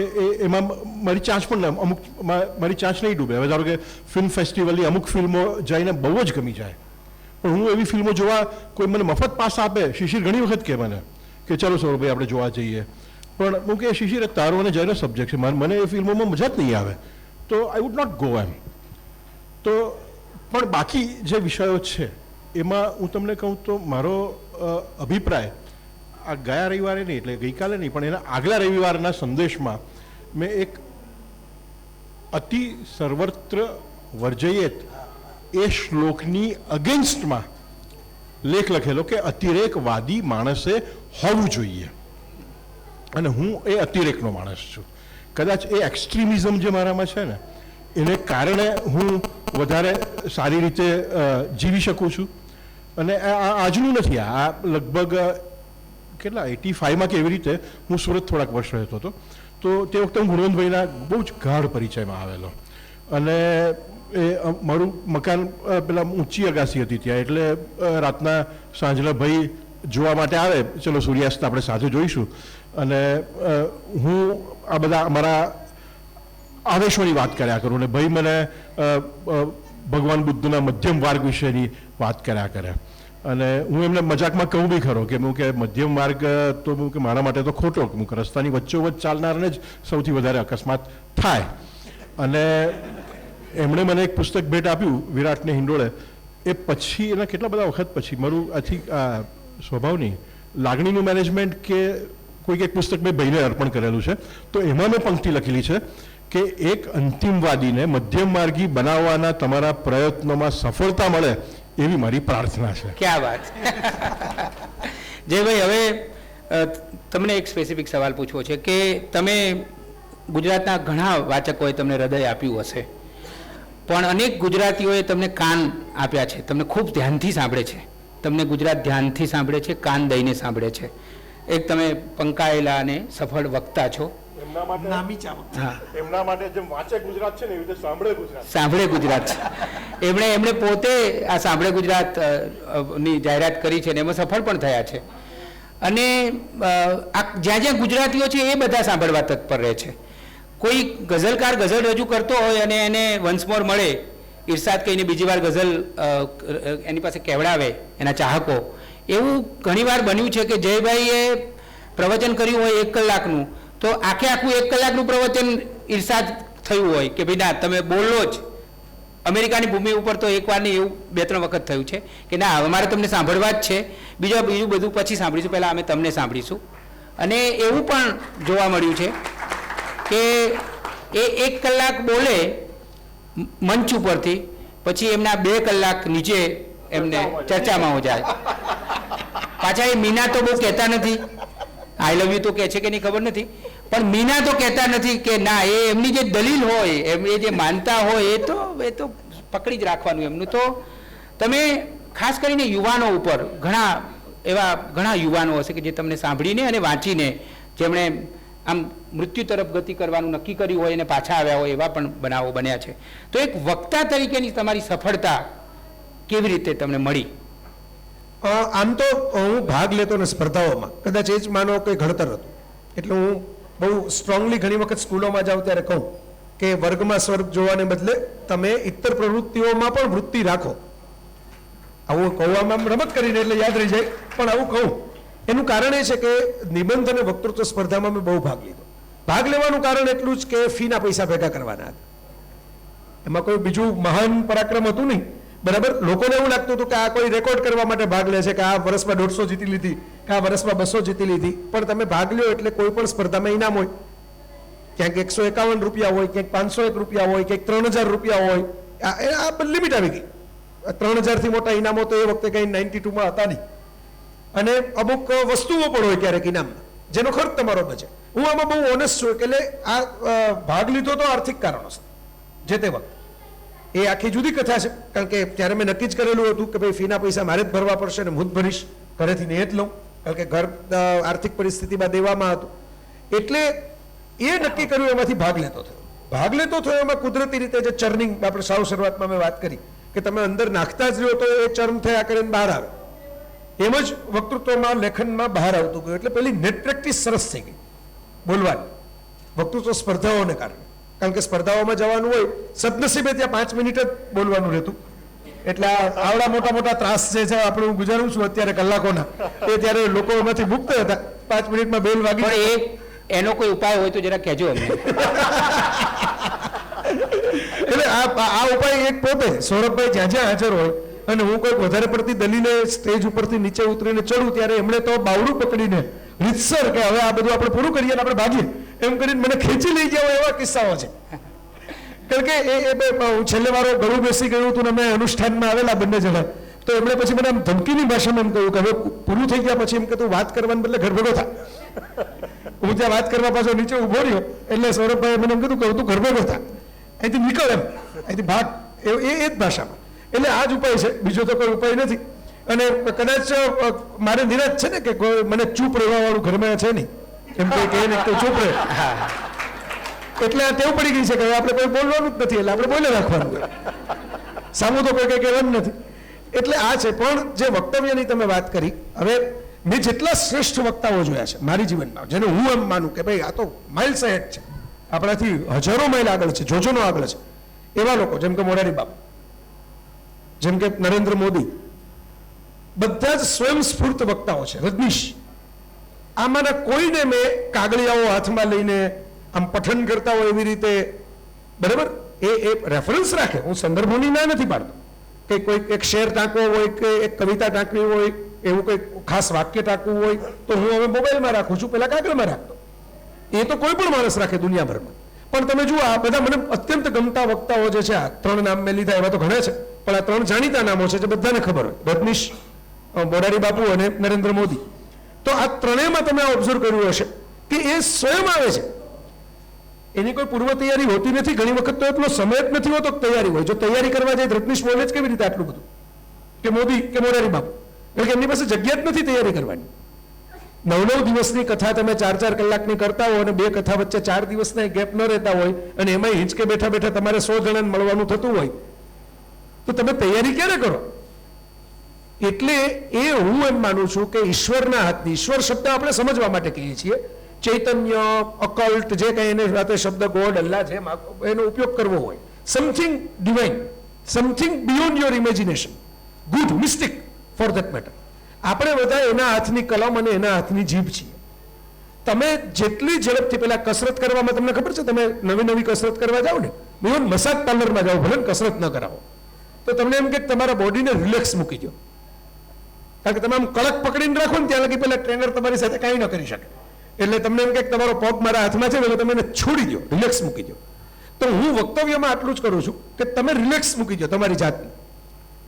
એમાં મારી ચાંચ પણ અમુક મારી ચાંચ નહીં ડૂબે. હવે ધારો કે ફિલ્મ ફેસ્ટિવલની અમુક ફિલ્મો જઈને બહુ જ ગમી જાય, પણ હું એવી ફિલ્મો જોવા, કોઈ મને મફત પાસ આપે, શિશિર ઘણી વખત કહે મને કે ચાલો સૌરભભાઈ આપણે જોવા જઈએ, પણ હું કે શિશિર તારો અને જયનો સબ્જેક્ટ છે, મને એ ફિલ્મોમાં મજા જ નહીં આવે, તો આઈ વુડ નોટ ગો એમ. તો પણ બાકી જે વિષયો છે એમાં હું તમને કહું તો મારો અભિપ્રાય આ ગયા રવિવારે નહીં, એટલે ગઈકાલે નહીં, પણ એના આગલા રવિવારના સંદેશમાં મેં એક અતિ સર્વત્ર વર્જયેત એ શ્લોકની અગેન્સ્ટમાં લેખ લખેલો કે અતિરેકવાદી માણસે હોવું જોઈએ, અને હું એ અતિરેકનો માણસ છું. કદાચ એ એક્સ્ટ્રીમિઝમ જે મારામાં છે ને એને કારણે હું વધારે સારી રીતે જીવી શકું છું. અને આ આજનું નથી, આ લગભગ કેટલા 85માં કે એવી રીતે હું સુરત થોડાક વર્ષ રહેતો હતો, તો તે વખતે હું ગુણવંતભાઈના બહુ જ ગાઢ પરિચયમાં આવેલો. અને એ મારું મકાન પેલા ઊંચી અગાસી હતી ત્યાં, એટલે રાતના સાંજના ભાઈ જોવા માટે આવે, ચલો સૂર્યાસ્ત આપણે સાથે જોઈશું. અને હું આ બધા અમારા આવેશોની વાત કર્યા કરું, અને ભાઈ મને ભગવાન બુદ્ધના મધ્યમ માર્ગ વિશેની વાત કર્યા કરે. અને હું એમને મજાકમાં કહું બી ખરો કે હું કે મધ્યમ માર્ગ તો હું કે મારા માટે તો ખોટો, હું કે રસ્તાની વચ્ચોવચ્ચ ચાલનારને જ સૌથી વધારે અકસ્માત થાય. અને એમણે મને એક પુસ્તક ભેટ આપ્યું, વિરાટને હિંડોળે. એ પછી એના કેટલા બધા વખત પછી મારું આથી સ્વભાવની લાગણીનું મેનેજમેન્ટ કે કોઈક એક પુસ્તક મેં ભાઈને અર્પણ કરેલું છે, તો એમાં મેં પંક્તિ લખેલી છે કે એક અંતિમવાદીને મધ્યમ માર્ગી બનાવવાના તમારા પ્રયત્નોમાં સફળતા મળે એવી મારી પ્રાર્થના છે. ક્યાં વાત. જયભાઈ, હવે તમને એક સ્પેસિફિક સવાલ પૂછવો છે કે તમે ગુજરાતના ઘણા વાચકોએ તમને હૃદય આપ્યું હશે, પણ અનેક ગુજરાતીઓએ તમને કાન આપ્યા છે, તમને ખૂબ ધ્યાનથી સાંભળે છે, તમને ગુજરાત ધ્યાનથી સાંભળે છે, કાન દઈને સાંભળે છે. એક તમે પંકાયેલા અને સફળ વક્તા છો. એમના માટે જેમ વાંચે ગુજરાત છે ને એવી રીતે સાંભળે ગુજરાત છે. એમણે પોતે આ સાંભળે ગુજરાત ની જાહેરાત કરી છે ને એમાં સફળ પણ થયા છે. અને જ્યાં જ્યાં ગુજરાતીઓ છે એ બધા સાંભળવા તત્પર રહે છે. કોઈ ગઝલકાર ગઝલ રજૂ કરતો હોય અને એને વન્સ મોર મળે, ઇરશાદ કહીને બીજી વાર ગઝલ એની પાસે કહેવડાવે એના ચાહકો, એવું ઘણીવાર બન્યું છે કે જયભાઈએ પ્રવચન કર્યું હોય 1 કલાકનું, તો આખું 1 કલાકનું પ્રવચન ઇરશાદ થયું હોય કે ભાઈ ના તમે બોલો જ. અમેરિકાની ભૂમિ ઉપર તો એકવાર નહીં, એવું 2-3 વખત થયું છે કે ના અમારે તમને સાંભળવા જ છે, બીજું બધું પછી સાંભળીશું, પહેલાં અમે તમને સાંભળીશું. અને એવું પણ જોવા મળ્યું છે કે એ 1 કલાક બોલે મંચ ઉપરથી, પછી એમના 2 કલાક નીચે એમને ચર્ચામાં હો જાય. પાછા એ મીના તો બહુ કહેતા નથી, આઈ લવ યુ તો કહે છે કે નહીં ખબર નથી, પણ મીના તો કહેતા નથી કે ના, એ એમની જે દલીલ હોય, એ જે માનતા હોય એ તો પકડી જ રાખવાનું એમનું. તો તમે ખાસ કરીને યુવાનો ઉપર ઘણા યુવાનો હશે કે જે તમને સાંભળીને અને વાંચીને જેમણે આમ મૃત્યુ તરફ ગતિ કરવાનું નક્કી કર્યું હોય અને પાછા આવ્યા હોય એવા પણ બનાવો બન્યા છે. તો એક વક્તા તરીકેની તમારી સફળતા કેવી રીતે તમને મળી? આમ તો હું ભાગ લેતો ને સ્પર્ધાઓમાં, કદાચ એ જ માનો કે ઘડતર હતું. એટલે હું બહુ સ્ટ્રોંગલી ઘણી વખત સ્કૂલોમાં જાઉં ત્યારે કહું કે વર્ગમાં સ્વર્ગ જોવાને બદલે તમે ઇતર પ્રવૃત્તિઓમાં પણ વૃત્તિ રાખો. આવું કહેવામાં રમત કરીને એટલે યાદ રહી જાય, પણ આવું કહું એનું કારણ એ છે કે નિબંધ અને વક્તૃત્વ સ્પર્ધામાં મેં બહુ ભાગ લીધો. ભાગ લેવાનું કારણ એટલું જ કે ફીના પૈસા ભેગા કરવાના હતા. એમાં કોઈ બીજું મહાન પરાક્રમ હતું નહીં, બરાબર. લોકોને એવું લાગતું હતું કે આ કોઈ રેકોર્ડ કરવા માટે ભાગ લે છે, કે આ વર્ષમાં 150 જીતી લીધી, કે આ વર્ષમાં 200 જીતી લીધી. પણ તમે ભાગ લ્યો એટલે કોઈ પણ સ્પર્ધામાં ઇનામ હોય. ક્યાંક 151 રૂપિયા હોય, ક્યાંક 501 રૂપિયા હોય, ક્યાંક 3000 રૂપિયા હોય. આ લિમિટ આવી ગઈ. 3000 થી મોટા ઇનામો તો એ વખતે કઈ 92માં હતા નહીં. અને અમુક વસ્તુઓ પણ હોય ક્યારેક ઇનામમાં, જેનો ખર્ચ તમારો બચે. હું આમાં બહુ ઓનેસ્ટ છું. એટલે આ ભાગ લીધો તો આર્થિક કારણોસર જે તે વખતે. એ આખી જુદી કથા છે, કારણ કે ત્યારે મેં નક્કી જ કરેલું હતું કે ભાઈ ફીના પૈસા મારે જ ભરવા પડશે અને હું જ ભરીશ, ઘરેથી ને જ લઉં, કારણ કે ઘર આર્થિક પરિસ્થિતિમાં દેવામાં હતું. એટલે એ નક્કી કર્યું, એમાંથી ભાગ લેતો થયો. ભાગ લેતો થયો એમાં કુદરતી રીતે જે ચર્નિંગ આપણે સાવ શરૂઆતમાં મેં વાત કરી કે તમે અંદર નાખતા જ રહ્યો તો એ ચર્ન થયા કરીને બહાર આવે. એમ જ વક્તૃત્વમાં લેખનમાં બહાર આવતું ગયું. એટલે પેલી નેટ પ્રેક્ટિસ સરસ થઈ ગઈ બોલવાની, વક્તૃત્વ સ્પર્ધાઓને કારણે. કારણ કે સ્પર્ધાઓમાં જવાનું હોય, સદનસીબે ત્યાં 5 મિનિટ જ બોલવાનું રહેતું. એટલે આવડા મોટા મોટા ત્રાસ જે છે આપણે, હું ગુજારું છું અત્યારે કલાકોના, એ ત્યારે લોકો એમાંથી મુક્ત હતા. 5 મિનિટમાં બેલ વાગી. પણ એનો કોઈ ઉપાય હોય તો જરા કહેજો અમને. એટલે આ ઉપાય એક પોતે સૌરભભાઈ જ્યાં જ્યાં હાજર હોય અને હું કોઈક વધારે પડતી દલીલે સ્ટેજ ઉપરથી નીચે ઉતરીને ચડું ત્યારે એમણે તો બાવડું પકડીને રીતસર કે હવે આ બધું આપણે પૂરું કરીએ અને આપણે ભાગીએ એમ કરીને મને ખેંચી લઈ ગયા એવા કિસ્સાઓ છે. કારણ કે એ છેલ્લે મારો ગળું બેસી ગયું હતું ને અમે અનુષ્ઠાનમાં આવેલા બંને જણા, તો એમણે પછી મને આમ ધમકીની ભાષામાં એમ કહ્યું કે હવે પૂરું થઈ ગયા પછી એમ કે તું વાત કરવાને બદલે ઘર ભેગો થા. હું ત્યાં વાત કરવા પાછો નીચે ઉભો રહ્યો એટલે સૌરભભાઈ મને એમ કીધું કે તું ઘર ભેગો થા, અહીંથી નીકળ, એમ અહીંથી ભાગ, એ જ ભાષામાં. એટલે આ જ ઉપાય છે, બીજો તો કોઈ ઉપાય નથી. અને કદાચ મારે નિરાશ છે ને કે કોઈ મને ચૂપ રહેવા વાળું ઘરમાં છે નહીં, એમ કે ચૂપ રહે. એટલે આ ટેવ પડી ગઈ છે કે આપણે કોઈ બોલવાનું જ નથી, એટલે આપણે બોલે રાખવાનું, સામું તો કોઈ કઈ કહેવાનું નથી. એટલે આ છે. પણ જે વક્તવ્યની તમે વાત કરી, હવે મેં જેટલા શ્રેષ્ઠ વક્તાઓ જોયા છે મારી જીવનમાં, જેને હું એમ માનું કે ભાઈ આ તો માઇલ્સ અહેડ છે, આપણાથી હજારો માઇલ આગળ છે, જોજોનો આગળ છે, એવા લોકો જેમ કે મોરારી બાપુ, જેમ કે નરેન્દ્ર મોદી, બધા જ સ્વયંસ્ફૂર્ત વક્તાઓ છે. રજનીશ, આમાંના કોઈને મેં કાગળિયાઓ હાથમાં લઈને આમ પઠન કરતા હોય એવી રીતે, બરાબર, એ રેફરન્સ રાખે. હું સંદર્ભોની ના નથી પાડતો કે કોઈ એક શેર ટાંકવો હોય કે એક કવિતા ટાંકવી હોય, એવું કોઈ ખાસ વાક્ય ટાંકવું હોય તો હું હવે મોબાઈલમાં રાખું છું, પેલા કાગળમાં રાખતો. એ તો કોઈ પણ માણસ રાખે દુનિયાભરમાં. પણ તમે જુઓ આ બધા મને અત્યંત ગમતા વક્તાઓ જે છે, આ 3 નામ મેં લીધા, એવા તો ઘણા છે, પણ આ 3 જાણીતા નામો છે જે બધાને ખબર હોય, રજનીશ, મોરારી બાપુ અને નરેન્દ્ર મોદી. તો આ ત્રણેયમાં તમે આ ઓબ્ઝર્વ કર્યું હશે કે એ સ્વયં આવે છે, એની કોઈ પૂર્વ તૈયારી હોતી નથી. ઘણી વખત તો એટલો સમય જ નથી હોતો તૈયારી હોય. જો તૈયારી કરવા જાય રજનીશ બોલે જ કેવી રીતે આટલું બધું, કે મોદી કે મોરારી બાપુ, કારણ કે એમની પાસે જગ્યા જ નથી તૈયારી કરવાની. 9 દિવસની કથા તમે 4 કલાકની કરતા હો અને 2 કથા વચ્ચે 4 દિવસના ગેપ ન રહેતા હોય અને એમાં હિંચકે બેઠા બેઠા તમારે 100 જણાને મળવાનું થતું હોય તો તમે તૈયારી ક્યારે કરો? એટલે એ હું એમ માનું છું કે ઈશ્વરના હાથની, ઈશ્વર શબ્દ આપણે સમજવા માટે કહીએ છીએ, ચૈતન્ય, અકલ્ટ, જે કંઈ એને સાથે શબ્દ ગોડ, અલ્લાહ છે, એનો ઉપયોગ કરવો હોય, something divine, something beyond your imagination, good, mistake for that matter. આપણે બધા એના હાથની કલમ અને એના હાથની જીભ છીએ. તમે જેટલી ઝડપથી, પેલા કસરત કરવામાં તમને ખબર છે, તમે નવી કસરત કરવા જાઓ ને, ઇવન મસાજ પાર્લરમાં જાઓ, ભલે કસરત ન કરાવો, તો તમને એમ કે તમારા બોડીને રિલેક્સ મૂકી દો. કારણ કે તમે આમ કડક પકડીને રાખો ને ત્યાં લગી પેલા ટ્રેનર તમારી સાથે કાંઈ ન કરી શકે. એટલે તમને એમ કે તમારો પગ મારા હાથમાં છે એટલે તમે એને છોડી દો, રિલેક્સ મૂકી દો. તો હું વક્તવ્યમાં આટલું જ કરું છું કે તમે રિલેક્સ મૂકી દો તમારી જાતને.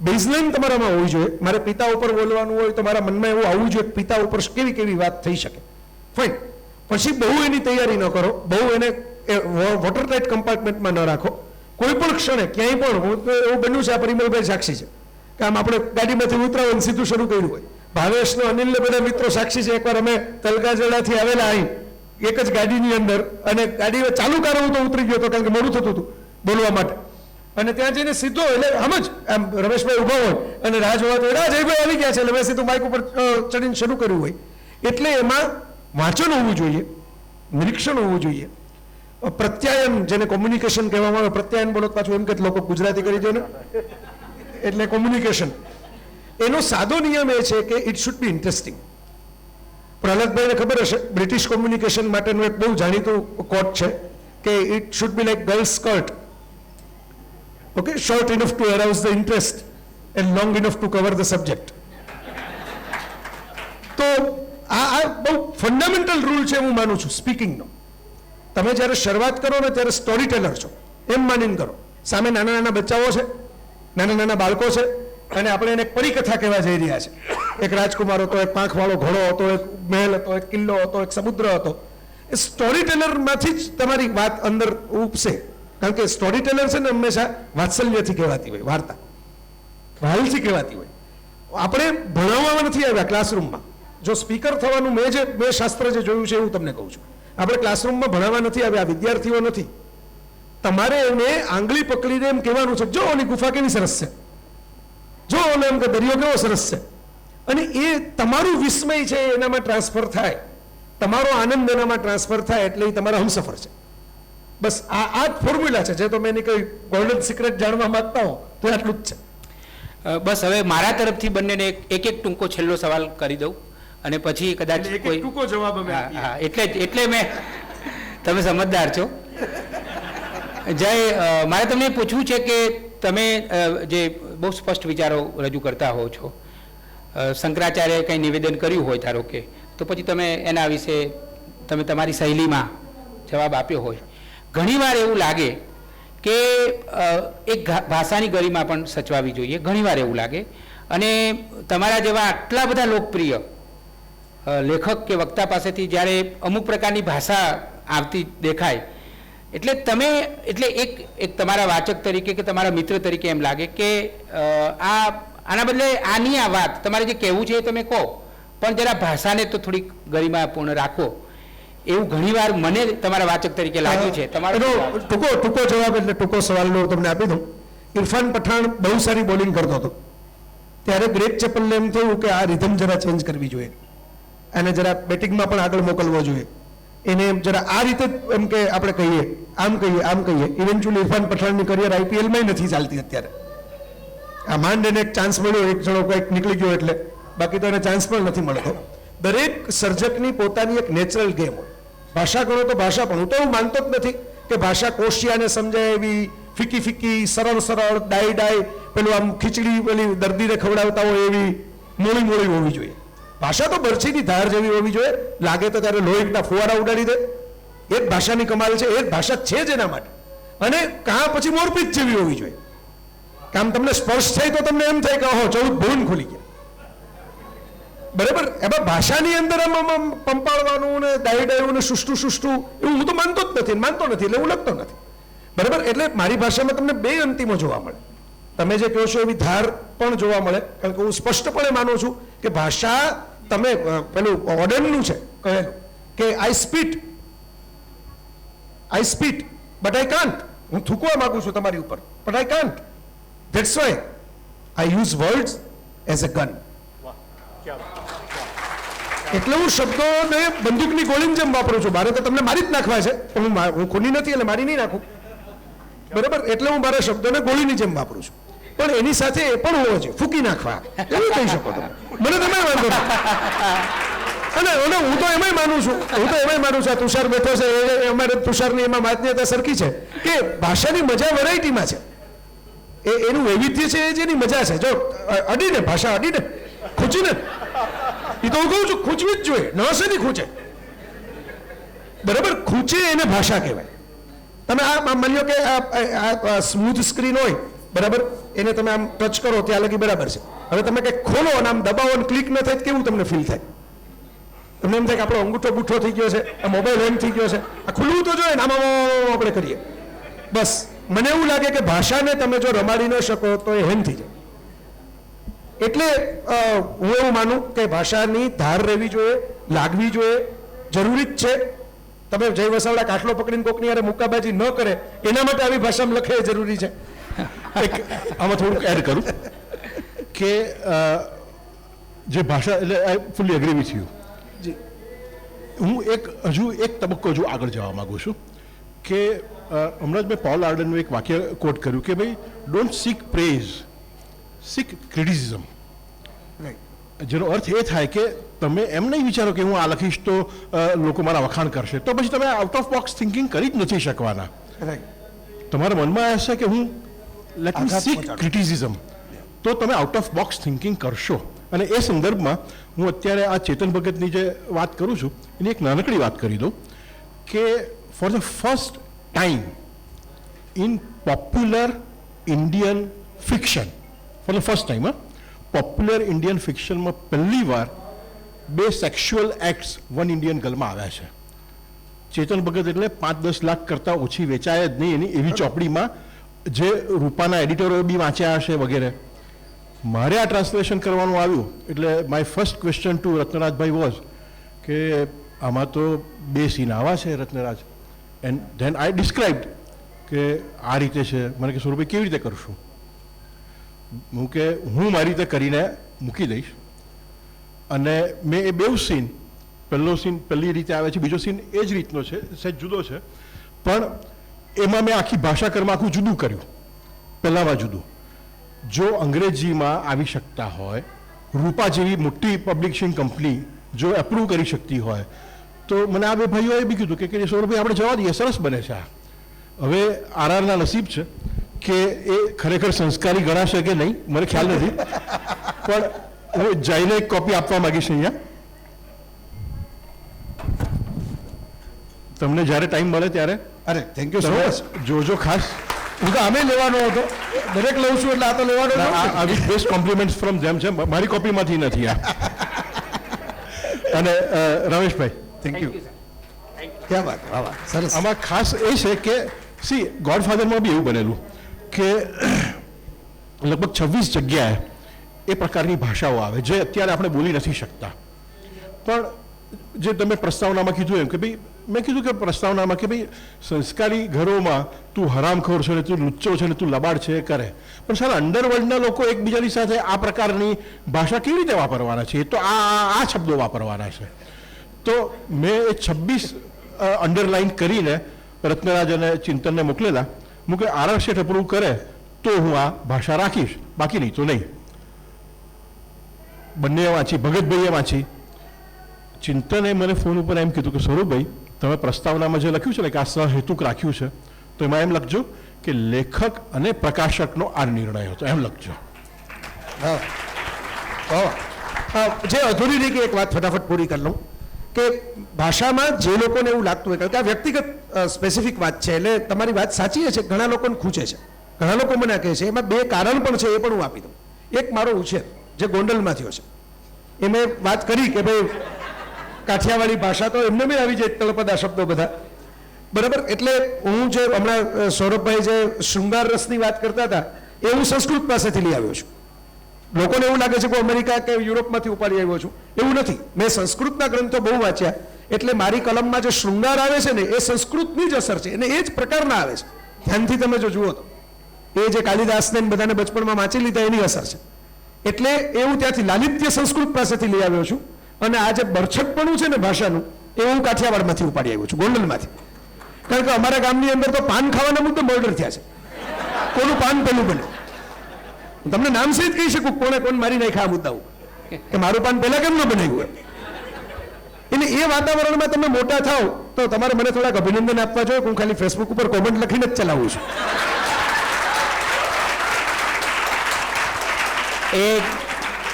બેઝલાઇન તમારામાં હોવી જોઈએ. મારે પિતા ઉપર બોલવાનું હોય તો મારા મનમાં એવું આવવું જોઈએ પિતા ઉપર કેવી કેવી વાત થઈ શકે, ફાઇન. પછી બહુ એની તૈયારી ન કરો, બહુ એને વોટર ટાઇટ કમ્પાર્ટમેન્ટમાં ન રાખો. કોઈ પણ ક્ષણે ક્યાંય પણ એવું બન્યું છે, આ પરિમલભાઈ સાક્ષી છે કે આમ આપણે ગાડીમાંથી ઉતરાવું સીધું શરૂ કર્યું હોય. ભાવેશનો અનિલને બધા મિત્રો સાક્ષી છે. એકવાર અમે તલગાજડાથી આવેલા અહીં એક જ ગાડીની અંદર, અને ગાડી ચાલુ કરાવું તો ઉતરી ગયો હતો કારણ કે મોડું થતું હતું બોલવા માટે, અને ત્યાં જઈને સીધો એટલે આમ જ આમ રમેશભાઈ ઊભા હોય અને રાહ જોવા તો જયભાઈ આવી ગયા છે એટલે મેં સીધું બાઇક ઉપર ચડીને શરૂ કર્યું હોય. એટલે એમાં વાંચન હોવું જોઈએ, નિરીક્ષણ હોવું જોઈએ, પ્રત્યાયન જેને કોમ્યુનિકેશન કહેવામાં આવે. પ્રત્યાયન બોલો પાછું એમ કે લોકો ગુજરાતી કરી દે ને, એટલે કોમ્યુનિકેશન એનો સાદો નિયમ એ છે કે ઇટ શુડ બી ઇન્ટરેસ્ટિંગ. પ્રહલાદભાઈને ખબર હશે, બ્રિટિશ કોમ્યુનિકેશન માટેનું એક બહુ જાણીતું કોટ છે કે it should be like girls skirt. Okay, short enough to arouse the interest and long enough to cover the subject. તો આ બહુ ફંડામેન્ટલ રૂલ છે હું માનું છું સ્પીકિંગનો. તમે જ્યારે શરૂઆત કરો ને ત્યારે સ્ટોરી ટેલર છો એમ માનીને કરો. સામે નાના નાના બચ્ચાઓ છે, નાના નાના બાળકો છે, અને આપણે એને એક પરિકથા કહેવા જઈ રહ્યા છે. એક રાજકુમાર હતો, એક પાંખવાળો ઘોડો હતો, એક મહેલ હતો, એક કિલ્લો હતો, એક સમુદ્ર હતો. એ સ્ટોરી ટેલરમાંથી જ તમારી વાત અંદર ઉપસે. કારણ કે સ્ટોરી ટેલર છે ને હંમેશા વાત્સલ્યથી કહેવાતી હોય, વાર્તા વહાલથી કહેવાતી હોય. આપણે ભણાવવા નથી આવ્યા ક્લાસરૂમમાં. જો સ્પીકર થવાનું મેં શાસ્ત્ર જે જોયું છે એવું તમને કહું છું. આપણે ક્લાસરૂમમાં ભણાવવા નથી આવ્યા, વિદ્યાર્થીઓ નથી. તમારે એને આંગળી પકડીને એમ કહેવાનું છે, જો ઓલી ગુફા કેવી સરસ છે, જો ઓલો એમ કે દરિયો કેવો સરસ છે, અને એ તમારું વિસ્મય છે એનામાં ટ્રાન્સફર થાય, તમારો આનંદ એનામાં ટ્રાન્સફર થાય, એટલે એ તમારા હમસફર છે. બસ આ જ ફોર્મ્યુલા છે. જે તો મેં એની કોઈ ગોલ્ડન સિક્રેટ જાણવા માંગતા હો તો આટલું જ છે. બસ હવે મારા તરફથી બંનેને એક ટૂંકો છેલ્લો સવાલ કરી દઉં, અને પછી કદાચ કોઈ ટૂંકો જવાબ અમે હા હા, એટલે મેં તમે સમજદાર છો. જય, મારે તમને પૂછવું છે કે તમે જે બહુ સ્પષ્ટ વિચારો રજૂ કરતા હો છો, શંકરાચાર્યએ કંઈ નિવેદન કર્યું હોય ધારો કે, તો પછી તમે એના વિશે તમે તમારી શૈલીમાં જવાબ આપ્યો હોય. ઘણીવાર એવું લાગે કે એક ભાષાની ગરિમા પણ સચવાવી જોઈએ, ઘણીવાર એવું લાગે. અને તમારા જેવા આટલા બધા લોકપ્રિય લેખક કે વક્તા પાસેથી જ્યારે અમુક પ્રકારની ભાષા આવતી દેખાય, એટલે તમે એક તમારા વાચક તરીકે કે તમારા મિત્ર તરીકે એમ લાગે કે આના બદલે આની આ વાત તમારે જે કહેવું છે એ તમે કહો, પણ જરા ભાષાને તો થોડીક ગરિમાપૂર્ણ રાખો, એવું ઘણીવાર મને તમારા વાચક તરીકે લાગ્યું છે. તમારો ટૂંકો જવાબ એટલે ટૂંકો સવાલનો તમને આપી દઉં. ઇરફાન પઠાણ બહુ સારી બોલિંગ કરતો હતો, ત્યારે ગ્રેગ ચેપલને એમ થયું કે આ રિધમ જરા ચેન્જ કરવી જોઈએ, અને જરા બેટિંગમાં પણ આગળ મોકલવો જોઈએ, એને જરા આ રીતે એમ કે આપણે કહીએ, આમ કહીએ. ઇવેન્ચ્યુઅલી ઇરફાન પઠાણની કરિયર આઈપીએલમાં નથી ચાલતી અત્યારે. આ માંડ એને એક ચાન્સ મળ્યો, એક જણો કંઈક નીકળી ગયો એટલે, બાકી તો એને ચાન્સ પણ નથી મળતો. દરેક સર્જકની પોતાની એક નેચરલ ગેમ હોય. ભાષા ગણો તો ભાષા પણ, હું તો એવું માનતો જ નથી કે ભાષા કોશિયાને સમજાય એવી ફીકી સરળ ડાય પેલું આમ ખીચડી પેલી દર્દીને ખવડાવતા હોય એવી મોળી હોવી જોઈએ. ભાષા તો બરછીની ધાર જેવી હોવી જોઈએ, લાગે તો ત્યારે લોહીના ફુવારા ઉડાડી દે. એ જ ભાષાની કમાલ છે, એ જ ભાષા છે જ એના માટે. અને કાં પછી મોરપીંછ જેવી હોવી જોઈએ. કામ તમને સ્પર્શ થાય તો તમને એમ થાય કે ઓહો 14 ભુવન ખુલી ગયા. બરાબર, એમાં ભાષાની અંદર આમ પંપાળવાનું ને ડાયું ને સુષ્ટું એવું હું તો માનતો જ નથી, એટલે હું લખતો નથી. બરાબર, એટલે મારી ભાષામાં તમને બે અંતિમો જોવા મળે. તમે જે કહો છો એવી ધાર પણ જોવા મળે, કારણ કે હું સ્પષ્ટપણે માનું છું કે ભાષા તમે પેલું ઓડનનું છે કહેલું કે આઈ સ્પીટ બટ આઈ કાન્ટ. હું થૂકવા માંગુ છું તમારી ઉપર, but I can't. That's why I use words as a gun. એટલે હું શબ્દોને બંદૂકની ગોળીની જેમ વાપરું છું. મારે તો તમને મારી જ નાખવા છે, પણ હું ખૂની નથી એટલે મારી નહીં નાખું. બરાબર, એટલે હું મારા શબ્દોને ગોળીની જેમ વાપરું છું. પણ એની સાથે એ પણ હોવો છે ફૂકી નાખવા, એવું કહી શકો તમે. મને તમે વાંધો અને હું તો એમાંય માનું છું આ તુષાર બેઠો છે એ અમારે તુષારની એમાં માન્યતા સરખી છે કે ભાષાની મજા વેરાયટીમાં છે. એનું વૈવિધ્ય છે, એ જેની મજા છે. જો અડીને ભાષા અડીને ખૂંચીને, એ તો હું કહું છું ખૂંચવી જ જોઈએ, ન હશે નહીં ખૂંચે. બરાબર, ખૂંચે એને ભાષા કહેવાય. તમે આ માની લો કે આ સ્મૂથ સ્ક્રીન હોય, બરાબર, એને તમે આમ ટચ કરો ત્યાં લગી બરાબર છે. હવે તમે કંઈક ખોલો અને આમ દબાવો અને ક્લિક ન થાય કેવું તમને ફીલ થાય? તમને એમ થાય કે આપણો અંગૂઠો બૂઠો થઈ ગયો છે, આ મોબાઈલ હેંગ થઈ ગયો છે, આ ખુલવું તો જોઈએ ને, આમાં આપણે કરીએ. બસ મને એવું લાગે કે ભાષાને તમે જો રમાડી ન શકો તો એ હેંગ થઈ જાય. એટલે હું એવું માનું કે ભાષાની ધાર રહેવી જોઈએ, લાગવી જોઈએ, જરૂરી જ છે. તમે જય વસાવડા કાટલો પકડીને કોકની યારે મુક્કાબાજી ન કરે એના માટે આવી ભાષામાં લખે એ જરૂરી છે. આમાં થોડુંક એડ કરું કે જે ભાષા એટલે આઈ ફુલી એગ્રી વિથ યુ. હું હજુ એક તબક્કો હજુ આગળ જવા માંગુ છું કે હમણાં જ મેં પોલ આર્ડનનું એક વાક્ય કોટ કર્યું કે ભાઈ don't seek praise, seek criticism. જેનો અર્થ એ થાય કે તમે એમ નહીં વિચારો કે હું આ લખીશ તો લોકો મારા વખાણ કરશે, તો પછી તમે આઉટ ઓફ બોક્સ થિંકિંગ કરી જ નથી શકવાના. તમારા મનમાં હશે કે હું લેટ મી સીક ક્રિટિસિઝમ, તો તમે આઉટ ઓફ બોક્સ થિંકિંગ કરશો. અને એ સંદર્ભમાં હું અત્યારે આ ચેતન ભગતની જે વાત કરું છું એની એક નાનકડી વાત કરી દઉં કે for the first time in popular Indian fiction, for the first time popular Indian ફિક્શનમાં પહેલી વાર 2 સેક્સ્યુઅલ એક્ટ્સ વન ઇન્ડિયન ગર્લમાં આવ્યા છે. ચેતન ભગત એટલે 5-10 લાખ કરતાં ઓછી વેચાય જ નહીં એની એવી ચોપડીમાં, જે રૂપાના એડિટરોએ બી વાંચ્યા હશે વગેરે. મારે આ ટ્રાન્સલેશન કરવાનું આવ્યું એટલે માય ફર્સ્ટ ક્વેશ્ચન ટુ રત્નરાજભાઈ વોઝ કે આમાં તો 2 સીન આવા છે Ratnaraj, and then I described કે આ રીતે છે. મને કે સૌરભભાઈ કેવી રીતે કરશું? હું કે હું મારી રીતે કરીને મૂકી દઈશ. અને મેં એ 2 સીન, પહેલો સીન પહેલી રીતે આવે છે, બીજો સીન એ જ રીતનો છે, સહેજ જુદો છે, પણ એમાં મેં આખી ભાષાકરમાં આખું જુદું કર્યું. પહેલામાં જુદું. જો અંગ્રેજીમાં આવી શકતા હોય, રૂપા જેવી મોટી પબ્લિશિંગ કંપની જો એપ્રૂવ કરી શકતી હોય, તો મને આ 2 ભાઈઓએ બી કીધું કે સૌરભભાઈ આપણે જવા દઈએ, સરસ બને છે આ. હવે આરઆરના નસીબ છે કે એ ખરેખર સંસ્કારી ગણાશે કે નહીં મને ખ્યાલ નથી, પણ હું જઈને એક કોપી આપવા માંગીશ અહીંયા. તમને જ્યારે ટાઈમ મળે ત્યારે. અરે થેન્ક યુ સો મચ. જોજો ખાસ. હું તો આમે લેવાનો હતો, દરેક લઉં છું એટલે આ તો લેવાનો આવી બેસ્ટ કોમ્પ્લિમેન્ટ્સ ફ્રોમ ધેમ છે, મારી કોપીમાંથી નથી આ. અને રમેશભાઈ થેન્ક યુ. ક્યાં વાત, વાહ વાહ, સરસ. આમાં ખાસ એ છે કે સી ગોડફાધરમાં બી એવું બનેલું કે લગભગ 26 જગ્યાએ એ પ્રકારની ભાષાઓ આવે જે અત્યારે આપણે બોલી નથી શકતા. પણ જે તમે પ્રસ્તાવનામાં કીધું એમ કે ભાઈ, મેં કીધું કે પ્રસ્તાવનામાં કે ભાઈ સંસ્કારી ઘરોમાં તું હરામખોર છે ને, તું લુચ્ચો છે ને, તું લબાડ છે એ કરે, પણ સર અંડરવર્લ્ડના લોકો એકબીજાની સાથે આ પ્રકારની ભાષા કેવી રીતે વાપરવાના છે? તો આ શબ્દો વાપરવાના છે. તો મેં એ 26 અંડરલાઇન કરીને રત્નરાજ અને ચિંતનને મોકલેલા. હું કે આર શેઠ અપ્રૂવ કરે તો હું આ ભાષા રાખીશ, બાકી નહીં તો નહીં. બંને વાંચી, ભગતભાઈએ વાંચી. ચિંતને મને ફોન ઉપર એમ કીધું કે સૌરભભાઈ તમે પ્રસ્તાવનામાં જે લખ્યું છે ને કે આ સહેતુક રાખ્યું છે, તો એમાં એમ લખજો કે લેખક અને પ્રકાશકનો આ નિર્ણય હતો, એમ લખજો. જે અધૂરી રહી ગઈ એક વાત ફટાફટ પૂરી કરી લઉં કે ભાષામાં જે લોકોને એવું લાગતું હોય કે આ વ્યક્તિગત સ્પેસિફિક વાત છે, એટલે તમારી વાત સાચી છે, ઘણા લોકોને ખૂંચે છે, ઘણા લોકો મને કહે છે. એમાં 2 કારણ પણ છે, એ પણ હું આપી દઉં. એક મારો ઉછેર જે ગોંડલમાં થયો છે, એ મેં વાત કરી કે ભાઈ કાઠિયાવાડી ભાષા તો એમને બી આવી જાય તળપદા શબ્દો બધા, બરાબર. એટલે હું જે હમણાં સૌરભભાઈ જે શૃંગાર રસની વાત કરતા હતા એ હું સંસ્કૃત પાસેથી લઈ આવ્યો છું. લોકોને એવું લાગે છે કે અમેરિકા કે યુરોપમાંથી ઉપાડી આવ્યો છું, એવું નથી. મેં સંસ્કૃતના ગ્રંથો બહુ વાંચ્યા, એટલે મારી કલમમાં જે શૃંગાર આવે છે ને એ સંસ્કૃતની જ અસર છે, અને એ જ પ્રકારના આવે છે. ધ્યાનથી તમે જો જુઓ તો એ જે કાલિદાસને બધાને બચપણમાં વાંચી લીધા એની અસર છે. એટલે એવું ત્યાંથી લાલિત્ય સંસ્કૃત પાસેથી લઈ આવ્યો છું. અને આ જે બરછટપણું છે ને ભાષાનું, એ હું કાઠિયાવાડમાંથી ઉપાડી આવ્યો છું, ગોંડલમાંથી. કારણ કે અમારા ગામની અંદર તો પાન ખાવાના મુદ્દે મર્ડર થયા છે. કોનું પાન પેલું બને, હું તમને નામ સહિત કહી શકું કોને કોણ મારી નાખ્યા આ મુદ્દાઓ, કે મારું પાન પહેલા કેમ ન બનાવ્યું. એટલે એ વાતાવરણમાં તમે મોટા થાવ તો તમારે મને થોડાક અભિનંદન આપવા જોઈએ. હું ખાલી ફેસબુક ઉપર કોમેન્ટ લખીને જ ચલાવું છું.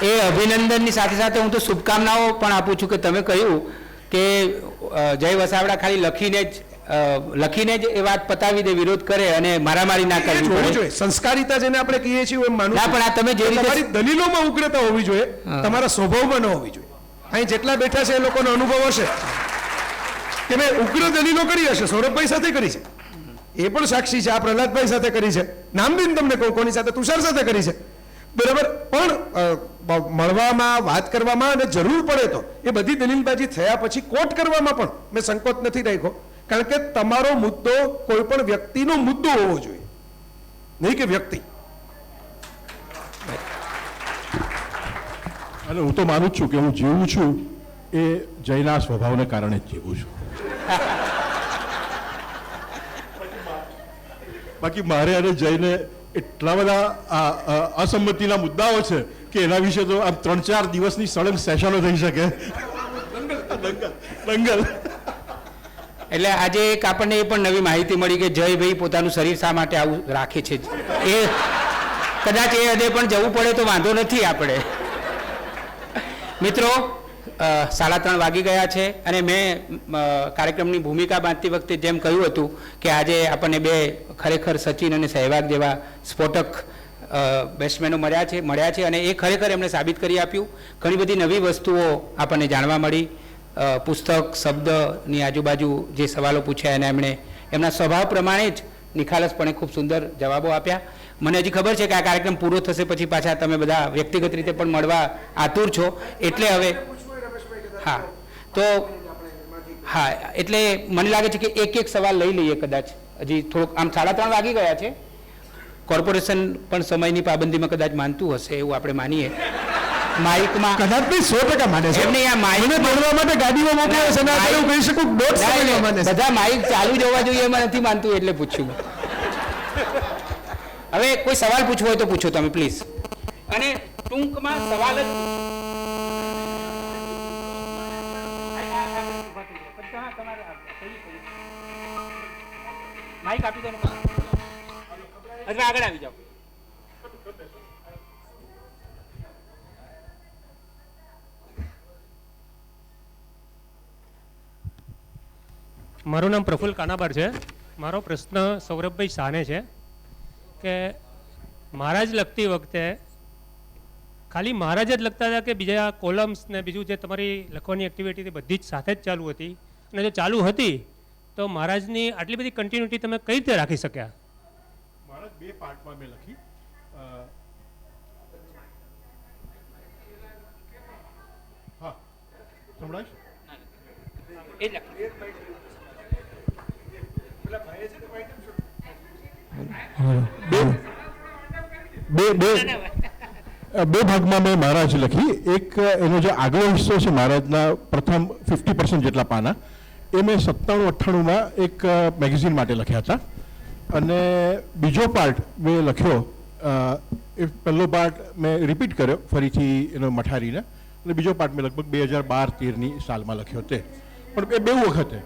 એ અભિનંદનની સાથે સાથે હું તો શુભકામનાઓ પણ આપું છું કે તમે કહ્યું કે જય વસાવડા ખાલી લખીને જ એ વાત પતાવી દે, વિરોધ કરે અને મારામારી ના કરવી જોઈએ. સંસ્કારિતા જેને આપણે કહીએ છીએ એમ માનું. ના, પણ આ તમે જે રીતે તમારી દલીલોમાં ઉગ્રતા હોવી જોઈએ, તમારા સ્વભાવમાં ન હોવી જોઈએ. અહીં જેટલા બેઠા છે એ લોકોનો અનુભવ હશે કે મેં ઉગ્ર દલીલો કરી હશે, સૌરભભાઈ સાથે કરી છે, એ પણ સાક્ષી છે, આ પ્રહલાદભાઈ સાથે કરી છે, નામ બી તમને કહું કોની સાથે, તુષાર સાથે કરી છે, બરાબર. પણ મળવામાં, વાત કરવામાં અને જરૂર પડે તો એ બધી દલીલબાજી થયા પછી કોર્ટ કરવામાં પણ મેં સંકોચ નથી રાખ્યો, કારણ કે તમારો મુદ્દો કોઈ પણ વ્યક્તિનો મુદ્દો હોવો જોઈએ, નહીં કે વ્યક્તિ. અને હું તો માનું જ છું કે હું જીવું છું એ જયના સ્વભાવને કારણે જ જીવું છું. બાકી મારે અને જયને એટલા બધા અસંમતિના મુદ્દાઓ છે કે એના વિશે તો આમ 3-4 દિવસની સળંગ સેશનો થઈ શકે. દંગલ. એટલે આજે એક આપણને એ પણ નવી માહિતી મળી કે જયભાઈ પોતાનું શરીર શા માટે આવું રાખે છે, એ કદાચ એ હદે પણ જવું પડે તો વાંધો નથી આપણે. મિત્રો, 3:30 વાગી ગયા છે અને મેં કાર્યક્રમની ભૂમિકા બાંધતી વખતે જેમ કહ્યું હતું કે આજે આપણને બે ખરેખર સચિન અને સહેવાગ જેવા સ્ફોટક બેટ્સમેનો મળ્યા છે અને એ ખરેખર એમણે સાબિત કરી આપ્યું. ઘણી બધી નવી વસ્તુઓ આપણને જાણવા મળી. પુસ્તક શબ્દની આજુબાજુ જે સવાલો પૂછ્યા અને એમણે એમના સ્વભાવ પ્રમાણે જ નિખાલસપણે ખૂબ સુંદર જવાબો આપ્યા. મને હજી ખબર છે કે આ કાર્યક્રમ પૂરો થશે પછી પાછા તમે બધા વ્યક્તિગત રીતે પણ મળવા આતુર છો, એટલે હવે હા તો હા એટલે મને લાગે છે કે એક સવાલ લઈ લઈએ કદાચ. હજી થોડુંક આમ 3:30 વાગી ગયા છે. કોર્પોરેશન પણ સમયની પાબંદીમાં કદાચ માનતું હશે એવું આપણે માનીએ. માઇકમાં કદાચ બી 100% માને છે. એમને આ માઇક મને બોલવા માટે ગાડીમાં મોકલ્યો છે ને આ હું કહી શકું દોઢ સમયમાં માને છે. બધા માઇક ચાલુ જોવા જોઈએ એમાં નથી માનતું એટલે પૂછ્યું. હવે કોઈ સવાલ પૂછવો હોય તો પૂછો તમે પ્લીઝ, અને ટૂંકમાં સવાલ જ માઇક આપી દો, આગળ આવી જાઓ. મારું નામ પ્રફુલ્લ કાનાબાર છે. મારો પ્રશ્ન સૌરભભાઈ શાહને છે કે મહારાજ લખતી વખતે ખાલી મહારાજ જ લખતા હતા કે બીજા કોલમ્સ ને બીજું જે તમારી લખવાની એક્ટિવિટી બધી જ સાથે જ ચાલુ હતી, અને જો ચાલુ હતી તો મહારાજની આટલી બધી કન્ટિન્યુટી તમે કઈ રીતે રાખી શક્યા? મહારાજ 2 પાર્ટમાં મેં લખી. હા, સંભળાય? બે ભાગમાં મેં મહારાજ લખી. એક એનો જે આગલો હિસ્સો છે મહારાજના પ્રથમ 50% જેટલા પાના એ મેં 97-98માં એક મેગેઝિન માટે લખ્યા હતા, અને બીજો પાર્ટ મેં લખ્યો, એ પહેલો પાર્ટ મેં રિપીટ કર્યો ફરીથી એનો મઠારીને, અને બીજો પાર્ટ મેં લગભગ 2012-13ની સાલમાં લખ્યો તે. પણ એ 2 વખતે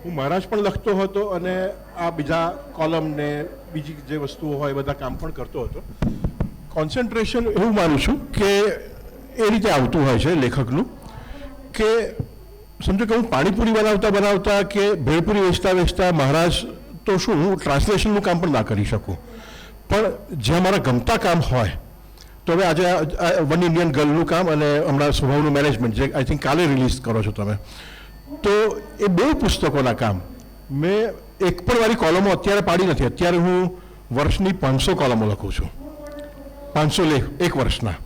હું મહારાજ પણ લખતો હતો અને આ બીજા કોલમ ને બીજી જે વસ્તુઓ હોય બધા કામ પણ કરતો હતો. કોન્સન્ટ્રેશન એવું માનું છું કે એ રીતે આવતું હોય છે લેખકનું કે સમજો કે હું પાણીપુરી બનાવતા કે ભેળપુરી વેચતા મહારાજ તો શું હું ટ્રાન્સલેશનનું કામ પણ ના કરી શકું, પણ જ્યાં મારા ગમતા કામ હોય તો હવે આજે વન ઇન્ડિયન ગર્લનું કામ અને હમણાં સ્વભાવનું મેનેજમેન્ટ જે આઈ થિંક કાલે રિલીઝ કરો છો તમે, તો એ 2 પુસ્તકોના કામ મેં એક પણ મારી કોલમો અત્યારે પાડી નથી. અત્યારે હું વર્ષની 500 કોલમો લખું છું, 500 લેખ એક વર્ષના.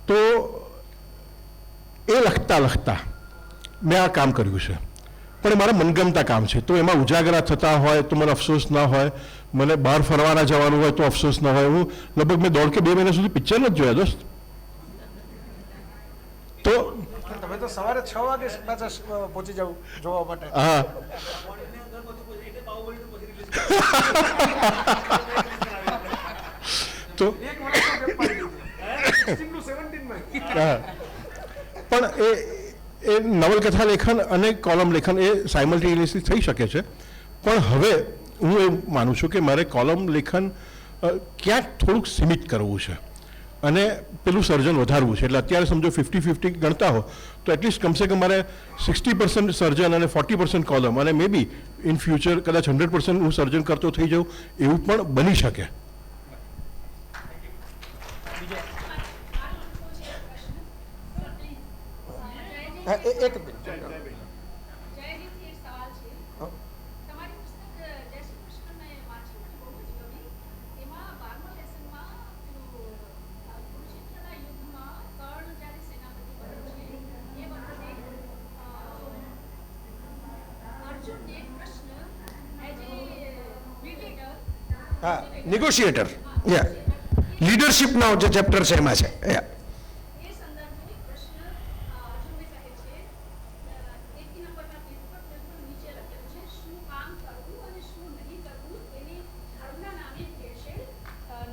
તો એ લખતા મેં આ કામ કર્યું છે, પણ એ મારા મનગમતા કામ છે, તો એમાં ઉજાગરા થતા હોય તો મને અફસોસ ના હોય, મને બહાર ફરવાના જવાનું હોય તો અફસોસ ના હોય. હું લગભગ મેં 1.5 કે 2 મહિના સુધી પિક્ચર નથી જોયા દોસ્ત. તો તમે તો સવારે 6 વાગે પાછા પહોંચી જાવ જોવા માટે. હા તો પણ એ નવલકથા લેખન અને કોલમ લેખન એ સાયમલ્ટેનિયસલી થઈ શકે છે, પણ હવે હું એ માનું છું કે મારે કોલમ લેખન ક્યાંક થોડુંક સીમિત કરવું છે અને પેલું સર્જન વધારવું છે. એટલે અત્યારે સમજો 50-50 ગણતા હો તો એટલીસ્ટ કમસે કમ મારે 60% સર્જન અને 40% કોલમ, અને મે બી ઇન ફ્યુચર કદાચ 100% હું સર્જન કરતો થઈ જાઉં એવું પણ બની શકે. હા, એક મિનિટ. જયજીથી એક સવાલ છે. હા. તમારી પુસ્તક જય શ્રી કૃષ્ણ મેં વાંચી મને બહુ જ ગમી. એમાં 12મા લેસનમાં પેલું કુરુક્ષેત્રના યુદ્ધમાં કર્ણ જ્યારે સેનાપતિ બને છે એ વખતે અર્જુનને કૃષ્ણ એઝ એ મીડિયેટર હા, નેગોશિએટર, યા લીડરશિપનો જે ચેપ્ટર છે એમાં છે. યા એ સંદર્ભે કૃષ્ણ અર્જુનને કહે છે એકી નંબરના પેજ પર બિલકુલ નીચે લખેલું છે શું કામ કરવું અને શું નહીં કરવું એની ધર્મના નામે ભેળસેળ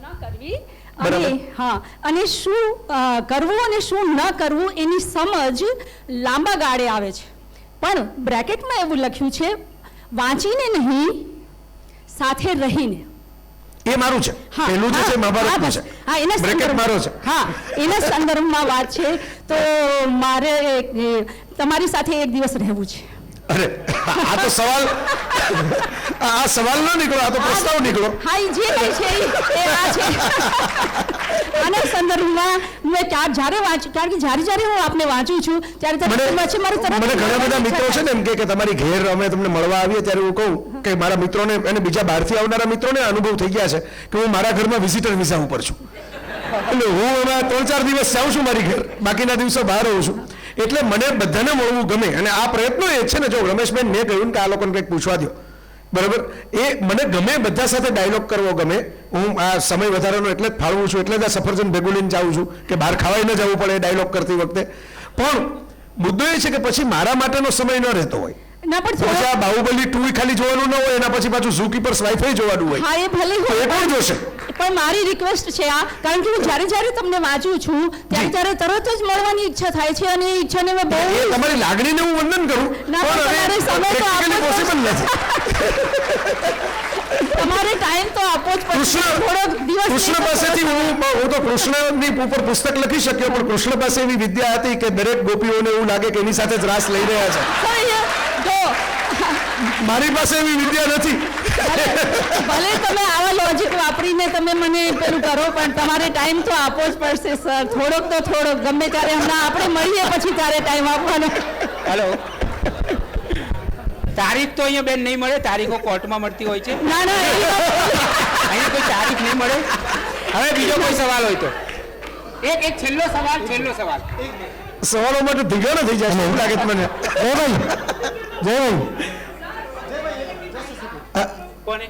ન કરવી અને હા અને શું કરવું અને શું ન કરવું એની સમજ લાંબા ગાળે આવે છે. પણ બ્રેકેટમાં એવું લખ્યું છે વાંચીને નહીં સાથે રહીને. એ મારું છે, હા, પહેલું જે છે હા, મહાભારતનું હા, છે, હા, એના બ્રેકેટ સંદર્ભ- મારો છે. હા એના સંદર્ભમાં વાત છે તો મારે તમારી સાથે એક દિવસ રહેવું છે. અરે આ તો સવાલ આ સવાલ ન નીકળો, આ તો પ્રસ્તાવ નીકળો. હા એ જે કંઈ છે એ આ છે આના સંદર્ભમાં મેં જ્યારે કારણ કે જ્યારે હું આપને વાંચું છું ત્યારે મને વચ્ચે મારું તરત મને ઘણા બધા મિત્રો છે ને એમ કે તમારી ઘેર અમે તમને મળવા આવીએ ત્યારે હું કહું કે મારા મિત્રોને અને બીજા બહારથી આવનારા મિત્રોને અનુભવ થઈ ગયા છે કે હું મારા ઘરમાં વિઝિટર વિઝા ઉપર છું. એટલે હું એમાં 3-4 દિવસ જાઉં છું મારી ઘેર, બાકીના દિવસો બહાર રહું છું. એટલે મને બધાને મળવું ગમે અને આ પ્રયત્નો એ છે ને, જો રમેશભાઈ મેં કહ્યું કે આ લોકોને કંઈક પૂછવા દો, બરાબર, એ મને ગમે, બધા સાથે ડાયલોગ કરવો ગમે. હું આ સમય વધારાનો એટલે જ ફાળવું છું, એટલે જ આ સફરજન ભેગું લઈને જાઉં છું કે બહાર ખાવાય ન જવું પડે ડાયલોગ કરતી વખતે. પણ મુદ્દો એ છે કે પછી મારા માટેનો સમય ન રહેતો હોય. ના પણ પછી થોડો આ બાહુબલી 2 ખાલી જોવાનું ન હોય, એના પછી પાછું ઝૂકીપર્સ વાઈફાઈ જોવાનું હોય, હા એ ભલે તો એ હોય કોણ જોશે? પણ મારી રિક્વેસ્ટ છે આ, કારણ કે હું જ્યારે તમને વાંચું છું ત્યારે તરત જ મળવાની ઈચ્છા થાય છે અને એ ઈચ્છાને મેં એ બહુ તમારી લાગણીને હું વંદન કરું, ના, પણ તમારે સમય તો practically આપવો જ possible નથી. તમારે ટાઈમ તો આપવો જ પડશે. થોડોક દિવસ કૃષ્ણ પાસેથી હું તો કૃષ્ણની ઉપર પુસ્તક લખી શક્યો, પણ કૃષ્ણ પાસે એવી વિદ્યા હતી કે દરેક ગોપીઓને એવું લાગે કે એની સાથે જ રાસ લઈ રહ્યા છે. જો મારી પાસે એવી વિદ્યા નથી. ભલે તમે આવા લોજિક વાપરીને તમે મને પેલું કરો પણ તમારે ટાઈમ તો આપવો જ પડશે સર. થોડોક ગમે ત્યારે હમણાં આપણે મળીએ પછી ત્યારે ટાઈમ આપવાનો. હેલો, તારીખ તો અહીંયા બેન નહીં મળે, તારીખો કોર્ટમાં મળતી હોય છે. ના એવી વાત અહીંયા કોઈ તારીખ નહીં મળે. હવે બીજો કોઈ સવાલ હોય તો એક છેલ્લો સવાલ. સવાલો માટે ધીગા થઈ જાય છે એવું લાગે છે મને. જયભાઈ કોને?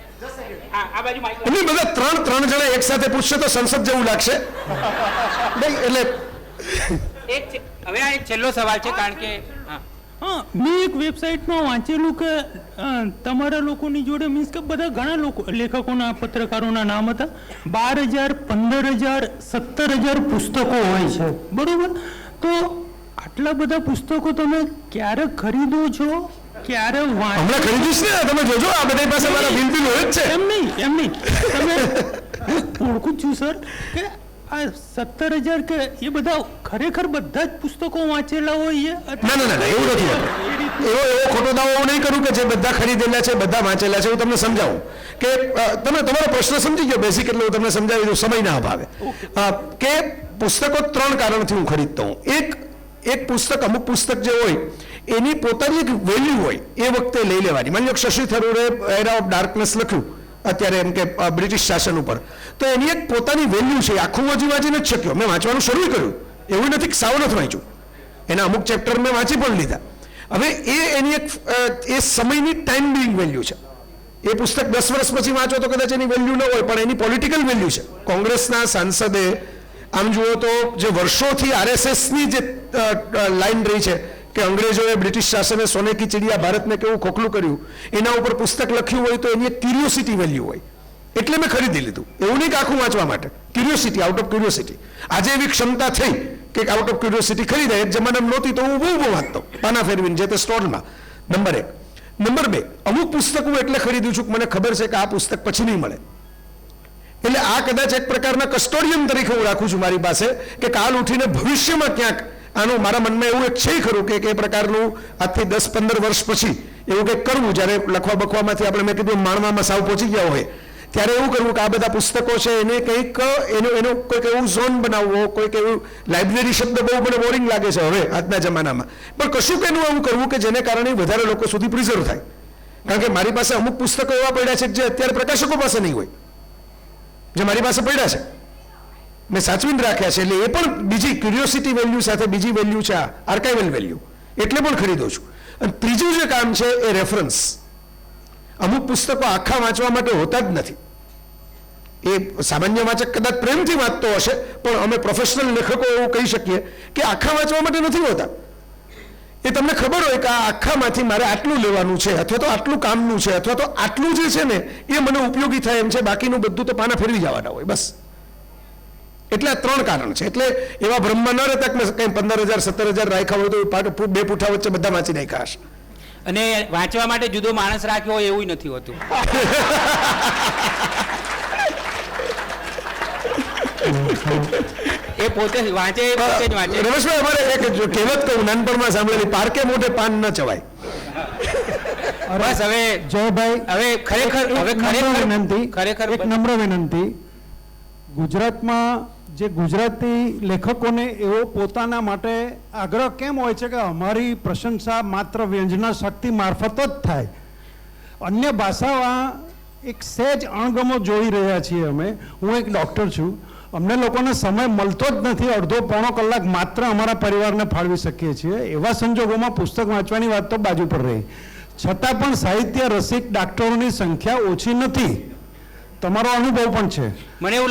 હા, આ બાજુ માઈક. એમની બધા ત્રણ જણા એક સાથે પૂછશે તો સંસદ જેવું લાગશે નહીં. એટલે હવે આ એક છેલ્લો સવાલ છે, કારણ કે હા, હા, મેં એક વેબસાઇટમાં વાંચેલું કે તમારા લોકોની જોડે મીન્સ કે બધા ઘણા લોકો લેખકોના પત્રકારોના નામ હતા. 12,000, 15,000, 17,000 પુસ્તકો હોય છે, બરોબર? તો આટલા બધા પુસ્તકો તમે ક્યારે ખરીદો છો, ક્યારે હમણાં ખરીદીશ ને, તમે જોજો આ બધા પાસે મારા બિલ હોય જ છે. એમ નહીં તમે ઓળખું જ છું સર કે આ 17,000 કે એ બધા ખરેખર બધા જ પુસ્તકો વાંચેલા હોય. ના એવું નથી હોતું. એવો ખોટો દાવો હું નહીં કરું કે જે બધા ખરીદેલા છે, બધા વાંચેલા છે. હું તમને સમજાવું કે તમે તમારો પ્રશ્ન સમજી ગયો બેસિક, એટલે હું તમને સમજાવી દઉં સમયના અભાવે. કે પુસ્તકો 3 કારણથી હું ખરીદતો હું. એક પુસ્તક, અમુક પુસ્તક જે હોય એની પોતાની એક વેલ્યુ હોય, એ વખતે લઈ લેવાની. માની લો શશી થરૂરે એરા ઓફ ડાર્કનેસ લખ્યું અત્યારે, એમ કે બ્રિટિશ શાસન ઉપર, તો એની એક પોતાની વેલ્યુ છે. આખું વાંચી નથી શક્યો, મેં વાંચવાનું શરૂ કર્યું, એવું નથી કે સાવ નથી વાંચ્યું, એના અમુક ચેપ્ટર મેં વાંચી પણ લીધા. હવે એની એક એ સમયની ટાઈમ બિંગ વેલ્યુ છે. એ પુસ્તક 10 વર્ષ પછી વાંચો તો કદાચ એની વેલ્યુ ન હોય, પણ એની પોલિટિકલ વેલ્યુ છે. કોંગ્રેસના સાંસદે આમ જુઓ તો જે વર્ષોથી RSSની જે લાઈન રહી છે કે અંગ્રેજોએ, બ્રિટિશ શાસને સોને કી ચિડિયા ભારતને કેવું ખોખલું કર્યું, એના ઉપર પુસ્તક લખ્યું હોય તો એની એક ક્યુરિયોસિટી વેલ્યુ હોય, એટલે મેં ખરીદી લીધું. એવું નહીં કે આખું વાંચવા માટે, ક્યુરિયોસિટી, આઉટ ઓફ ક્યુરિયોસિટી. આજે એવી ક્ષમતા થઈ કે આઉટ ઓફ ક્યુરિયોસિટી ખરીદાય. એક જમાનામાં નહોતી તો હું બહુ વાંચતો, પાના ફેરવીને જે તે સ્ટોરમાં. નંબર 1. નંબર 2, અમુક પુસ્તક હું એટલે ખરીદું છું કે મને ખબર છે કે આ પુસ્તક પછી નહીં મળે. એટલે આ કદાચ એક પ્રકારના કસ્ટોડિયન તરીકે હું રાખું છું મારી પાસે, કે કાલ ઉઠીને ભવિષ્યમાં ક્યાંક આનું મારા મનમાં એવું એક છે ખરું કે એ પ્રકારનું આજથી 10-15 વર્ષ પછી એવું કંઈક કરવું, જ્યારે લખવા બખવામાંથી આપણે મેં કીધું માણવામાં સાવ પહોંચી ગયા હોય, ત્યારે એવું કરવું કે આ બધા પુસ્તકો છે એને કંઈક એનો કોઈક એવું ઝોન બનાવવો, કોઈક એવું લાઇબ્રેરી શબ્દ બહુ મને બોરિંગ લાગે છે હવે આજના જમાનામાં, પણ કશુંક એનું એવું કરવું કે જેને કારણે વધારે લોકો સુધી પ્રિઝર્વ થાય. કારણ કે મારી પાસે અમુક પુસ્તકો એવા પડ્યા છે જે અત્યારે પ્રકાશકો પાસે નહીં હોય, જે મારી પાસે પડ્યા છે, મેં સાચવીને રાખ્યા છે. એટલે એ પણ બીજી ક્યુરિયોસિટી વેલ્યુ સાથે બીજી વેલ્યુ છે, આ આર્કાઇવલ વેલ્યુ, એટલે પણ ખરીદું છું. અને ત્રીજું જે કામ છે એ રેફરન્સ. અમુક પુસ્તકો આખા વાંચવા માટે હોતા જ નથી. એ સામાન્ય વાચક કદાચ પ્રેમથી વાંચતો હશે, પણ અમે પ્રોફેશનલ લેખકો એવું કહી શકીએ કે આખા વાંચવા માટે નથી હોતા. એ તમને ખબર હોય કે આ આખામાંથી મારે આટલું લેવાનું છે, અથવા તો આટલું કામનું છે, અથવા તો આટલું જે છે ને એ મને ઉપયોગી થાય એમ છે, બાકીનું બધું તો પાના ફેરવી જવાના હોય બસ. એટલે આ 3 કારણ છે. એટલે એવા બ્રહ્મમાં ન રહેતા કે કંઈ 15,000 17,000 રાખ્યા હોય તો 2 પૂઠા વચ્ચે બધા વાંચી નાખ્યા હશે. અને વાંચવા માટે જુદો માણસ રાખ્યો હોય એવું નથી હોતું. એ પોતે વાંચે, પોતે જ વાંચે. રમેશભાઈ, અમારે એક કહેવત કહું નાનપણમાં સાંભળેલી, પારકે મોઢે પાન ન ચવાય. બસ હવે જયભાઈ, હવે ખરેખર એક નમ્ર વિનંતી, ગુજરાતમાં જે ગુજરાતી લેખકોને એવો પોતાના માટે આગ્રહ કેમ હોય છે કે અમારી પ્રશંસા માત્ર વ્યંજના શક્તિ મારફત જ થાય? અન્ય ભાષામાં એક સહેજ અણગમો જોઈ રહ્યા છીએ અમે. હું એક ડૉક્ટર છું, અમને લોકોને સમય મળતો જ નથી, અડધો પોણો કલાક માત્ર અમારા પરિવારને ફાળવી શકીએ છીએ. એવા સંજોગોમાં પુસ્તક વાંચવાની વાત તો બાજુ પર રહી, છતાં પણ સાહિત્ય રસિક ડાક્ટરોની સંખ્યા ઓછી નથી. તમારો અનુભવ પણ છે. મને એવું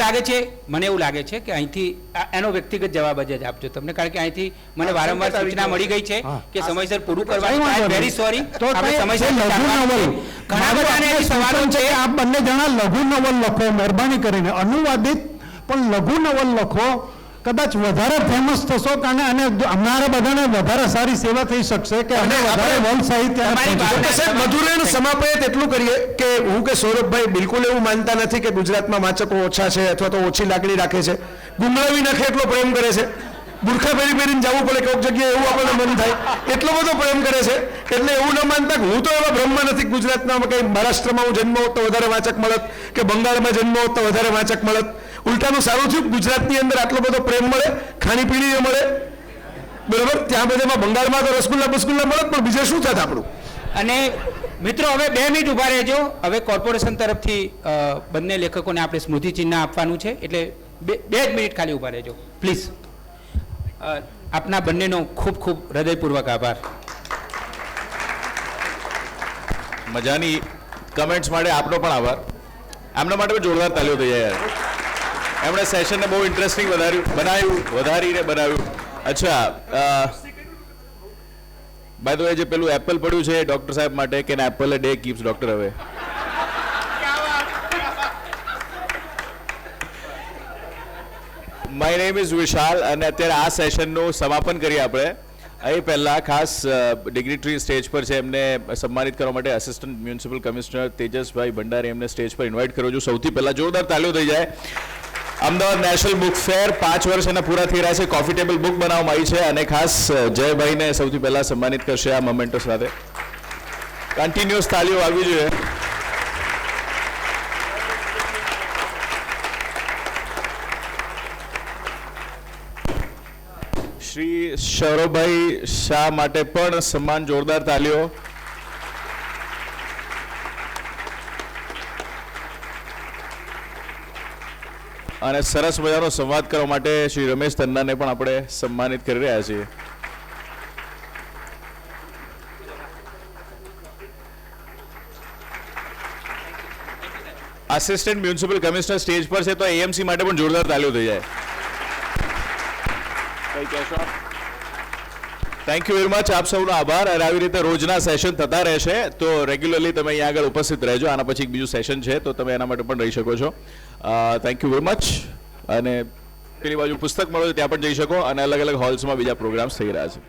લાગે છે કે અહીંથી એનો વ્યક્તિગત જવાબ જ આપજો તમને, કારણ કે અહીંથી મને વારંવાર સૂચના મળી ગઈ છે કે સમયસર પૂરું કરવાનું. Very sorry. તો સમયસર લઘુ નવલ, ઘણા બધાને એવી સવાલો છે. આપ બંને જણા લઘુ નવલ લખો, મહેરબાની કરીને અનુવાદિત પણ લઘુ નવલ લખો. કદાચ વધારે ફેમસ થશો, કારણ અને અમારા બધાને વધારે સારી સેવા થઈ શકશે કે અમે વધારે વલ સાહિત્ય. મધુરેણ સમાપયત એટલું કરીએ કે હું કે સૌરભભાઈ બિલકુલ એવું માનતા નથી કે ગુજરાતમાં વાચકો ઓછા છે અથવા તો ઓછી લાગણી રાખે છે. ગુંગળાવી નાખે એટલો પ્રેમ કરે છે. બુરખા પહેરીને જવું પડે કોઈક જગ્યાએ એવું આપણને મન થાય, એટલો બધો પ્રેમ કરે છે. એટલે એવું ન માનતા કે હું તો એવા બ્રહ્મ નથી ગુજરાતના, કંઈ મહારાષ્ટ્રમાં હું જન્મ હોત તો વધારે વાચક મળત, કે બંગાળમાં જન્મ હોત તો વધારે વાચક મળત. ઉલટાનું સારું થયું, ગુજરાતની અંદર આટલો બધો પ્રેમ મળે, ખાણીપીણી મળે, બરાબર. ત્યાં બધામાં બંગાળમાં તો રસગુલ્લા બસગુલ્લા મળે, પણ બીજે શું થાત આપણું. અને મિત્રો હવે 2 મિનિટ ઊભા રહેજો. હવે કોર્પોરેશન તરફથી બંને લેખકોને આપણે સ્મૃતિ ચિહ્ન આપવાનું છે, એટલે 2 જ મિનિટ ખાલી ઊભા રહેજો પ્લીઝ. આપના બંનેનો ખૂબ ખૂબ હૃદયપૂર્વક આભાર. મજાની કમેન્ટ્સ માટે આપનો પણ આભાર. આમના માટે પણ જોરદાર તાલીઓ થઈ જાય. એમણે સેશનને બહુ ઇન્ટરેસ્ટિંગ બનાવ્યું. અચ્છા, બાય ધ વે, જે પેલું એપલ પડ્યું છે ડોક્ટર સાહેબ માટે, કે Apple a day keeps doctor અવે. માય નેમ ઇઝ વિશાલ, અને અત્યારે આ સેશનનું સમાપન કરીએ આપણે. એ પહેલાં ખાસ ડિગ્નિટરી સ્ટેજ પર છે, એમને સન્માનિત કરવા માટે આસિસ્ટન્ટ મ્યુનિસિપલ કમિશનર તેજસભાઈ ભંડારી એમને સ્ટેજ પર ઇન્વાઇટ કર્યો છું. સૌથી પહેલાં જોરદાર તાલીઓ થઈ જાય. અમદાવાદ નેશનલ બુક ફેર 5 વર્ષ એના પૂરા થઈ રહ્યા છે. કોફી ટેબલ બુક બનાવવામાં આવી છે, અને ખાસ જયભાઈને સૌથી પહેલાં સન્માનિત કરશે આ મોમેન્ટો સાથે. કન્ટિન્યુઅસ તાલીઓ આવવી જોઈએ. શ્રી સૌરભભાઈ શાહ માટે પણ સન્માન, જોરદાર તાલીઓ. અને સરસ મજાનો સંવાદ કરવા માટે શ્રી રમેશ તન્નાને પણ આપણે સન્માનિત કરી રહ્યા છીએ. આસિસ્ટન્ટ મ્યુનિસિપલ કમિશનર સ્ટેજ પર છે, તો એએમસી માટે પણ જોરદાર તાલીઓ થઈ જાય. કઈ કહેશો? Thank you very much. આપ સૌનો આભાર. અને આવી રીતે રોજના સેશન થતા રહેશે, તો રેગ્યુલરલી તમે અહીંયા આગળ ઉપસ્થિત રહેજો. આના પછી બીજું સેશન છે, તો તમે એના માટે પણ રહી શકો છો. Thank you very much. અને પેલી બાજુ પુસ્તક મળો ત્યાં પણ જઈ શકો, અને અલગ અલગ હોલ્સમાં બીજા પ્રોગ્રામ્સ થઈ રહ્યા છે.